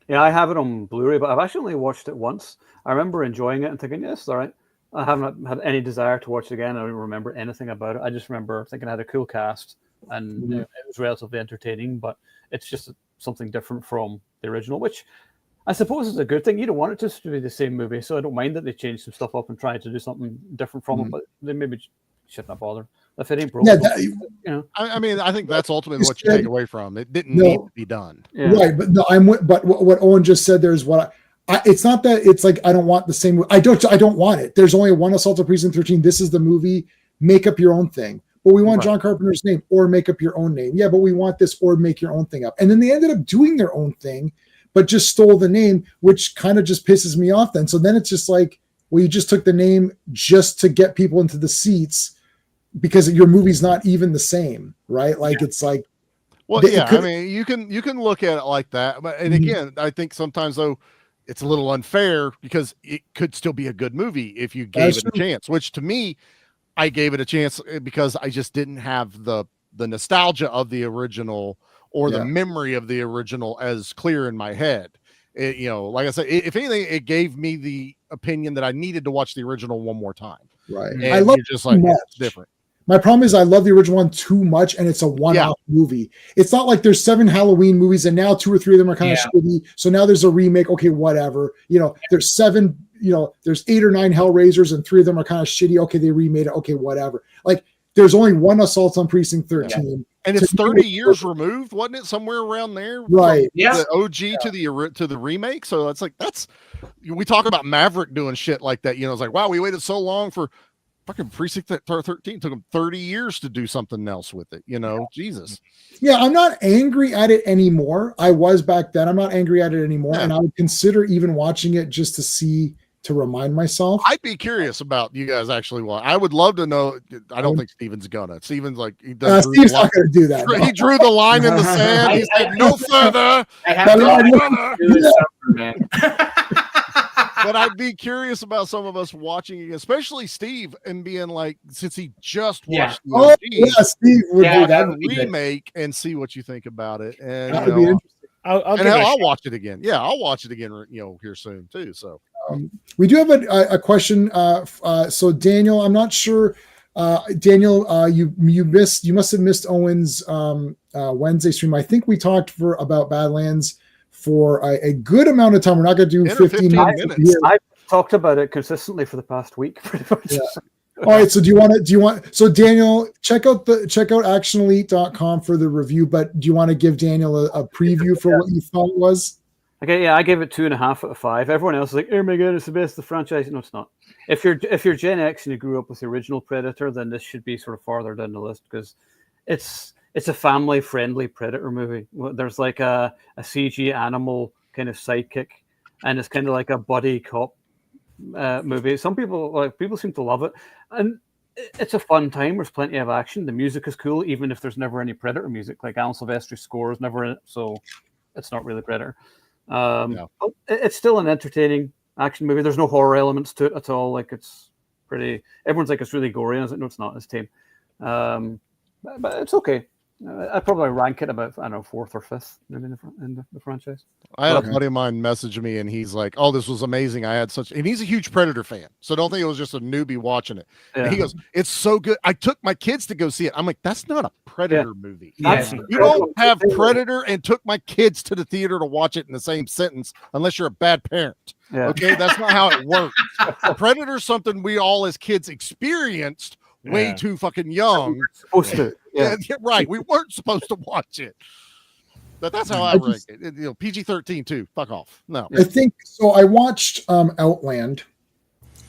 Yeah, I have it on Blu-ray, but I've actually only watched it once. I remember enjoying it and thinking, yes, all right. I haven't had any desire to watch it again. I don't remember anything about it. I just remember thinking it had a cool cast and it was relatively entertaining, but it's just something different from the original, which I suppose is a good thing. You don't want it just to be the same movie, so I don't mind that they changed some stuff up and tried to do something different from it, but they maybe shouldn't have bothered. If it ain't broken, I mean, I think that's ultimately what you take away from it. Didn't need to be done, right? But no, but what Owen just said there is what it's not that it's like I don't want the same. I don't want it. There's only one Assault on Precinct 13. This is the movie. Make up your own thing. But we want John Carpenter's name, or make up your own name. Yeah, but we want this, or make your own thing up. And then they ended up doing their own thing, but just stole the name, which kind of just pisses me off. Then so then it's just like, well, you just took the name just to get people into the seats. Because your movie's not even the same, right? Like it's like, well, I mean, you can look at it like that, but and again, I think sometimes though it's a little unfair because it could still be a good movie if you gave it a chance. Which to me, I gave it a chance because I just didn't have the nostalgia of the original or the memory of the original as clear in my head. It, like I said, if anything, it gave me the opinion that I needed to watch the original one more time. Right, and I love just like it's different. My problem is I love the original one too much, and it's a one-off movie. It's not like there's 7 Halloween movies, and now 2 or 3 of them are kind of shitty. So now there's a remake. Okay, whatever. There's 7. There's 8 or 9 Hellraisers, and 3 of them are kind of shitty. Okay, they remade it. Okay, whatever. Like there's only one Assault on Precinct 13, and it's 30 years removed, wasn't it? Somewhere around there, right? Yeah, the OG to the remake. So it's like we talk about Maverick doing shit like that. It's like, wow, we waited so long for fucking Precinct 13 took them 30 years to do something else with it. Jesus. Yeah, I'm not angry at it anymore. I was back then. I'm not angry at it anymore, and I would consider even watching it just to remind myself. I'd be curious about you guys actually watch. I would love to know. I don't think Steven's gonna. Steven's like he does. Steve's not gonna do that. He drew the line in the sand. He said no further. I have to do this summer, man. But I'd be curious about some of us watching it, especially Steve, and being like, since he just watched the OG, Steve would do that remake and see what you think about it. And that would be interesting. I'll watch it again. Yeah, I'll watch it again. Here soon too. So we do have a question. So Daniel, I'm not sure. Daniel, you must have missed Owen's Wednesday stream. I think we talked about Badlands for a good amount of time. We're not going to do 15 minutes. I've talked about it consistently for the past week, pretty much. Yeah. All right. So so Daniel, check out actionelite.com for the review, but do you want to give Daniel a preview for what you thought it was? Okay. Yeah. I gave it 2.5 out of 5. Everyone else is like, oh my God, it's the best of the franchise. No, it's not. If you're Gen X and you grew up with the original Predator, then this should be sort of farther down the list because it's a family-friendly Predator movie. There's like a CG animal kind of sidekick, and it's kind of like a buddy cop movie. Some people seem to love it, and it's a fun time. There's plenty of action. The music is cool, even if there's never any Predator music. Like Alan Silvestri's score is never in it, so it's not really Predator. It's still an entertaining action movie. There's no horror elements to it at all. Like it's pretty. Everyone's like it's really gory, and I was like, no, it's not. It's tame. But it's okay. I'd probably rank it about, I don't know, 4th or 5th maybe in the franchise. I had a buddy of mine message me and he's like, oh, this was amazing. And he's a huge Predator fan. So don't think it was just a newbie watching it. Yeah. And he goes, it's so good. I took my kids to go see it. I'm like, that's not a Predator movie. Yeah. You don't have Predator and took my kids to the theater to watch it in the same sentence unless you're a bad parent. Yeah. Okay. That's not how it works. Predator's something we all as kids experienced way too fucking young. We supposed to. Yeah, right. We weren't supposed to watch it. But that's how I rank it. PG-13 too. Fuck off. No. I think so. I watched Outland.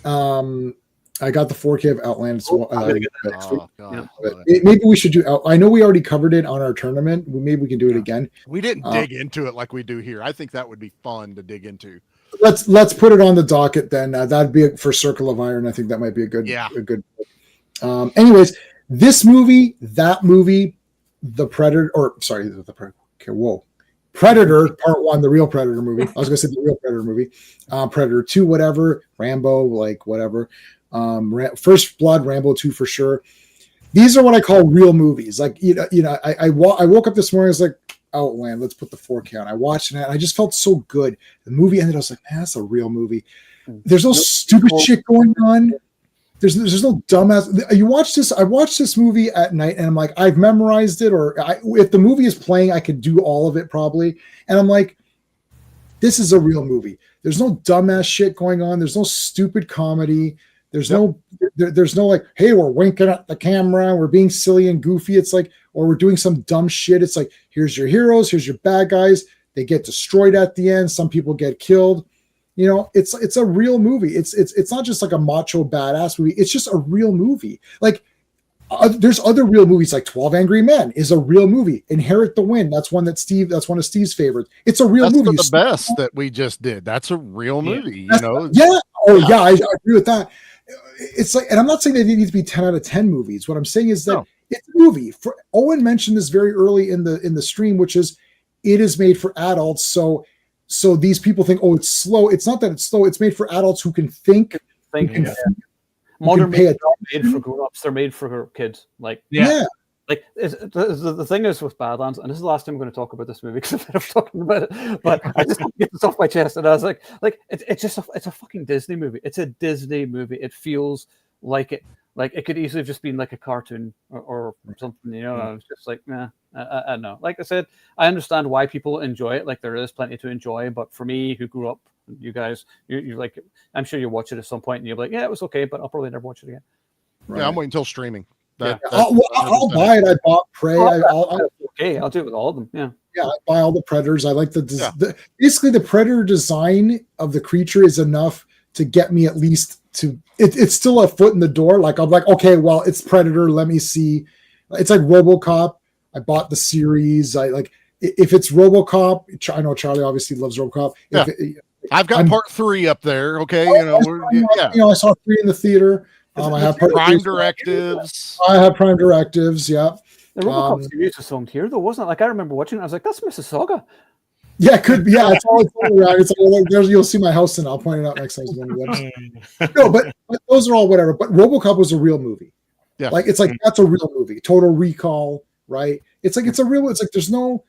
I got the 4K of Outland. So, maybe we should do. I know we already covered it on our tournament. Maybe we can do it again. We didn't dig into it like we do here. I think that would be fun to dig into. Let's put it on the docket then. That'd be for Circle of Iron. I think that might be a good. Anyways, this movie, that movie, the Predator, okay, whoa. Predator, Part 1, the real Predator movie. I was going to say the real Predator movie. Predator 2, whatever. Rambo, like whatever. First Blood, Rambo 2 for sure. These are what I call real movies. Like, I woke up this morning, I was like, Outland, let's put the 4K on. I watched it, and I just felt so good. The movie ended, I was like, man, that's a real movie. There's no stupid shit going on. There's no dumbass. You watch this. I watched this movie at night, and I'm like, I've memorized it. Or if the movie is playing, I could do all of it probably. And I'm like, this is a real movie. There's no dumbass shit going on. There's no stupid comedy. There's no like, hey, we're winking at the camera. We're being silly and goofy. It's like, or we're doing some dumb shit. It's like, here's your heroes. Here's your bad guys. They get destroyed at the end. Some people get killed. It's a real movie. It's not just like a macho badass movie. It's just a real movie. Like there's other real movies like 12 Angry Men is a real movie. Inherit the Wind. That's one of Steve's favorites. It's a real movie. That's the best that we just did. That's a real movie. Yeah. I agree with that. It's like, and I'm not saying they need to be 10 out of 10 movies. What I'm saying is that it's a movie. Owen mentioned this very early in the stream, which is it is made for adults. So these people think, oh, it's slow. It's not that it's slow. It's made for adults who can think. Modern movies are made for grown-ups. They're made for kids. Like the thing is with Badlands, and this is the last time I'm going to talk about this movie because I've talking about it. But I just want to get this off my chest. And I was like it's a fucking Disney movie. It's a Disney movie. It feels like it. Like it could easily have just been like a cartoon or something, I was just like, nah, I know. Like I said, I understand why people enjoy it. Like there is plenty to enjoy, but for me, who grew up, you guys, you're like, I'm sure you'll watch it at some point, and you'll be like, yeah, it was okay, but I'll probably never watch it again. Right. Yeah, I'm waiting until streaming. I'll buy it. I bought Prey. I'll do it with all of them. Yeah, I buy all the Predators. I like basically the Predator design of the creature is enough to get me at least to it's still a foot in the door. Like I'm like, okay, well, it's Predator. Let me see. It's like RoboCop. I bought the series. I like if it's RoboCop. I know Charlie obviously loves RoboCop. Yeah. I've got part 3 up there. Okay, I saw 3 in the theater. I have Prime directives. I have Prime directives. Yeah. The RoboCop series was filmed here, though, wasn't it? Like I remember watching it. I was like, "That's Mississauga." Yeah, it could be. Yeah, it's all around. It's like, you'll see my house, and I'll point it out next time. No, but those are all whatever. But RoboCop was a real movie. Yeah, like it's like that's a real movie. Total Recall, right? It's like it's a real. It's like there's no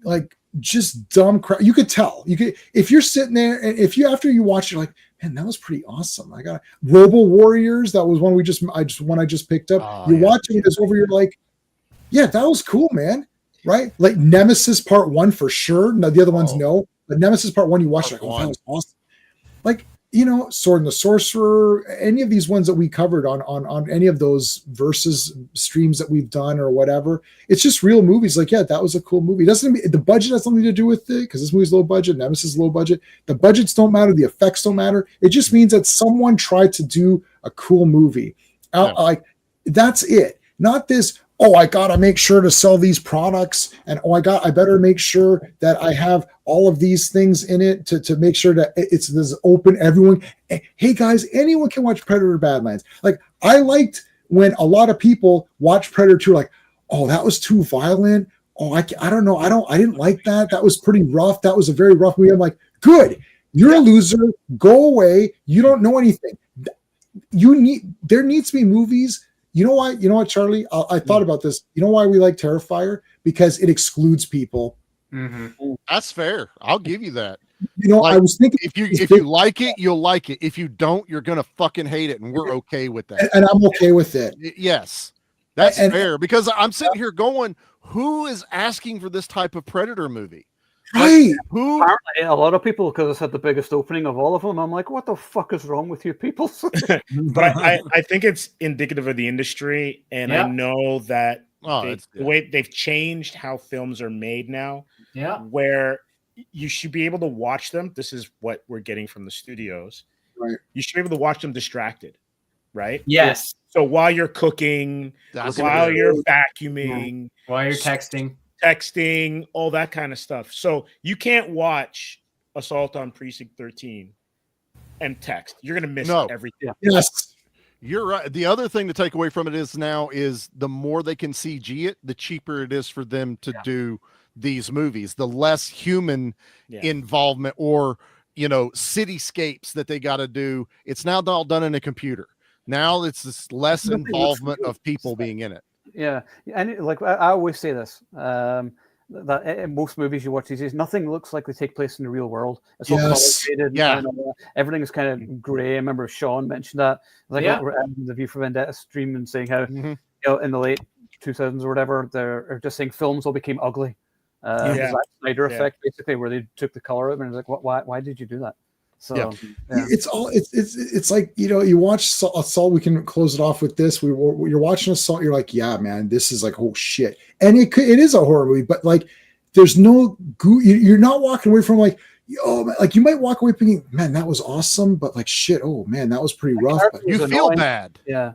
like just dumb crap. You could tell. You could if you're sitting there, and if you after you watch, you're like, man, that was pretty awesome. I got Robo Warriors. That was one I just picked up. You're watching it, it's over. You're like, yeah, that was cool, man. Right? Like Nemesis Part 1 for sure. No, the other ones no. But Nemesis Part 1, you watch like, oh, that was awesome. Like, Sword and the Sorcerer, any of these ones that we covered on any of those versus streams that we've done or whatever. It's just real movies. Like, yeah, that was a cool movie. The budget has something to do with it because this movie's low budget, Nemesis is low budget. The budgets don't matter, the effects don't matter. It just means that someone tried to do a cool movie. Like that's it. Not this, oh, I got to make sure to sell these products. And, I better make sure that I have all of these things in it to make sure that it's this open, everyone. Hey guys, anyone can watch Predator Badlands. Like I liked when a lot of people watch Predator 2, like, oh, that was too violent. Oh, I don't know. I didn't like that. That was pretty rough. That was a very rough movie. I'm like, good. You're a loser. Go away. You don't know anything. There needs to be movies. You know why? You know what, Charlie? I thought about this. You know why we like Terrifier? Because it excludes people. Mm-hmm. That's fair. I'll give you that. I was thinking if you like it, you'll like it. If you don't, you're gonna fucking hate it, and we're okay with that. And I'm okay with it. Yes, that's fair. Because I'm sitting here going, who is asking for this type of Predator movie? Right. Like, apparently a lot of people, because it's had the biggest opening of all of them. I'm like, what the fuck is wrong with you people? But I think it's indicative of the industry, and I know that the way they've changed how films are made now, where you should be able to watch them. This is what we're getting from the studios. Right. You should be able to watch them distracted, right? Yes. So while you're cooking, while you're vacuuming, while you're texting, all that kind of stuff. So you can't watch Assault on Precinct 13 and text. You're going to miss everything. Yes. You're right. The other thing to take away from it is the more they can CG it, the cheaper it is for them to do these movies. The less human involvement or, cityscapes that they got to do. It's now all done in a computer. Now it's this less involvement of people being in it. Yeah, and like I always say this, that in most movies you watch these days, nothing looks like they take place in the real world. It's all color-graded. Yeah, everything is kind of gray. I remember Sean mentioned that. Like the View from Vendetta stream and saying how in the late 2000s or whatever, they're just saying films all became ugly. The Zack Snyder effect, basically, where they took the color of it and it's like, why did you do that? So it's like you watch Assault. We can close it off with this. You're watching Assault. You're like, yeah, man, this is like, oh shit, and it is a horror movie, but like, there's no you're not walking away from like, oh man, like you might walk away thinking, man, that was awesome, but like shit, oh man, that was pretty rough. But you feel bad, yeah,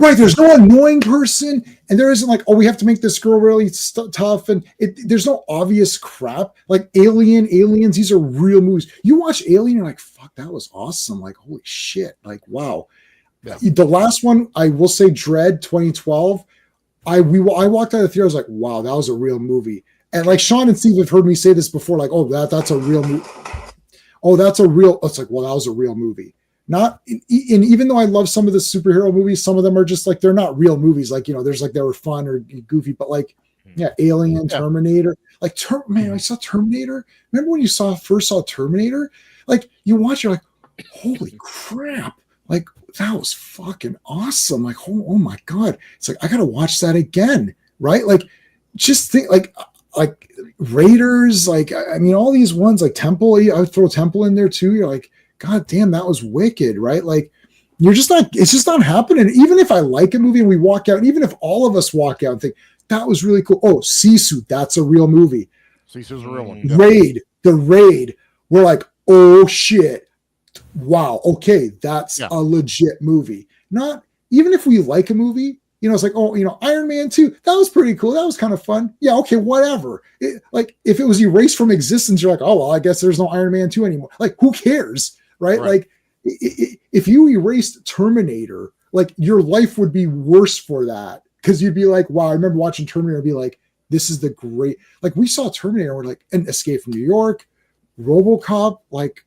right. There's no annoying person, and there isn't like, oh, we have to make this girl really tough, and there's no obvious crap like Aliens. These are real movies. You watch Alien, you're like, fuck, that was awesome. Like, holy shit, like wow. Yeah. The last one, I will say, Dread 2012. I walked out of the theater. I was like, wow, that was a real movie. And like Sean and Steve have heard me say this before, like, oh, that's a real movie. Oh, that's a real. It's like, well, that was a real movie. Not, and even though I love some of the superhero movies, some of them are just like, they're not real movies. Like, there's like, they were fun or goofy, but like, Alien, Terminator. Like, man, I saw Terminator. Remember when you first saw Terminator? Like, you watch, you're like, holy crap. Like, that was fucking awesome. Like, oh my God. It's like, I got to watch that again. Right? Like, just think like Raiders, like, I mean, all these ones like Temple, I would throw Temple in there too. You're like, God damn, that was wicked, right? Like, it's just not happening. Even if I like a movie and we walk out, and even if all of us walk out and think that was really cool. Oh, Sisu, that's a real movie. Sisu's a real one. The Raid, we're like, oh shit. wow, okay, that's a legit movie. Not even if we like a movie, it's like, oh, Iron Man 2, that was pretty cool. That was kind of fun. Yeah, okay, whatever. Like if it was erased from existence, you're like, oh, well, I guess there's no Iron Man 2 anymore. Like, who cares, right? Like if you erased Terminator, like your life would be worse for that, because you'd be like, wow, I remember watching Terminator and be like, this is the great, like we saw Terminator, we're like, an Escape from New York, RoboCop, like,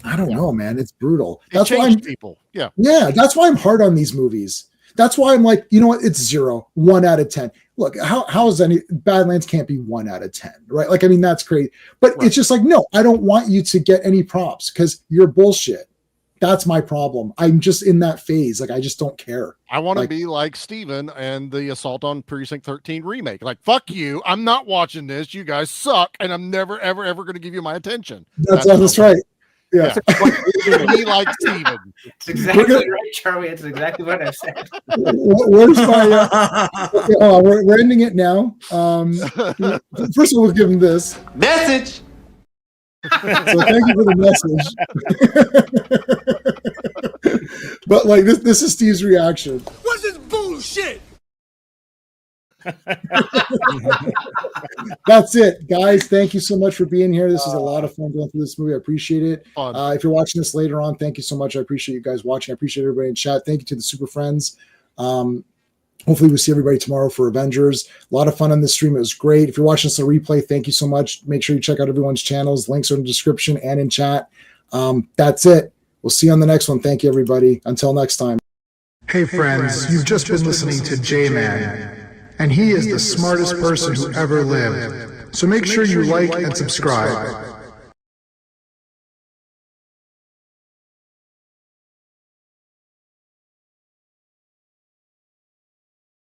I don't know, man. It's brutal. That's why people. Yeah. That's why I'm hard on these movies. That's why I'm like, you know what? It's 0, 1 out of 10. Look, how is any Badlands can't be 1 out of 10, right? Like, I mean, that's crazy. But it's just like, no, I don't want you to get any props because you're bullshit. That's my problem. I'm just in that phase. Like, I just don't care. I want to be like Steven and the Assault on Precinct 13 remake. Like, fuck you. I'm not watching this. You guys suck. And I'm never, ever, ever going to give you my attention. That's right. Yeah. Be like Steven. It's exactly right, Charlie. It's exactly what I said. Where's my we're ending it now. First of all, we'll give him this message. So thank you for the message. But like this is Steve's reaction. What's this bullshit? That's it, guys. Thank you so much for being here. This is a lot of fun going through this movie. I appreciate it. If you're watching this later on, thank you so much. I appreciate you guys watching. I appreciate everybody in chat. Thank you to the super friends. Hopefully we'll see everybody tomorrow for Avengers. A lot of fun on this stream. It was great. If you're watching this on replay, thank you so much. Make sure you check out everyone's channels. Links are in the description and in chat. That's it. We'll see you on the next one. Thank you, everybody. Until next time. Hey, friends. You've just been listening to J-Man. And he is the smartest person who ever lived. So make sure you like and subscribe.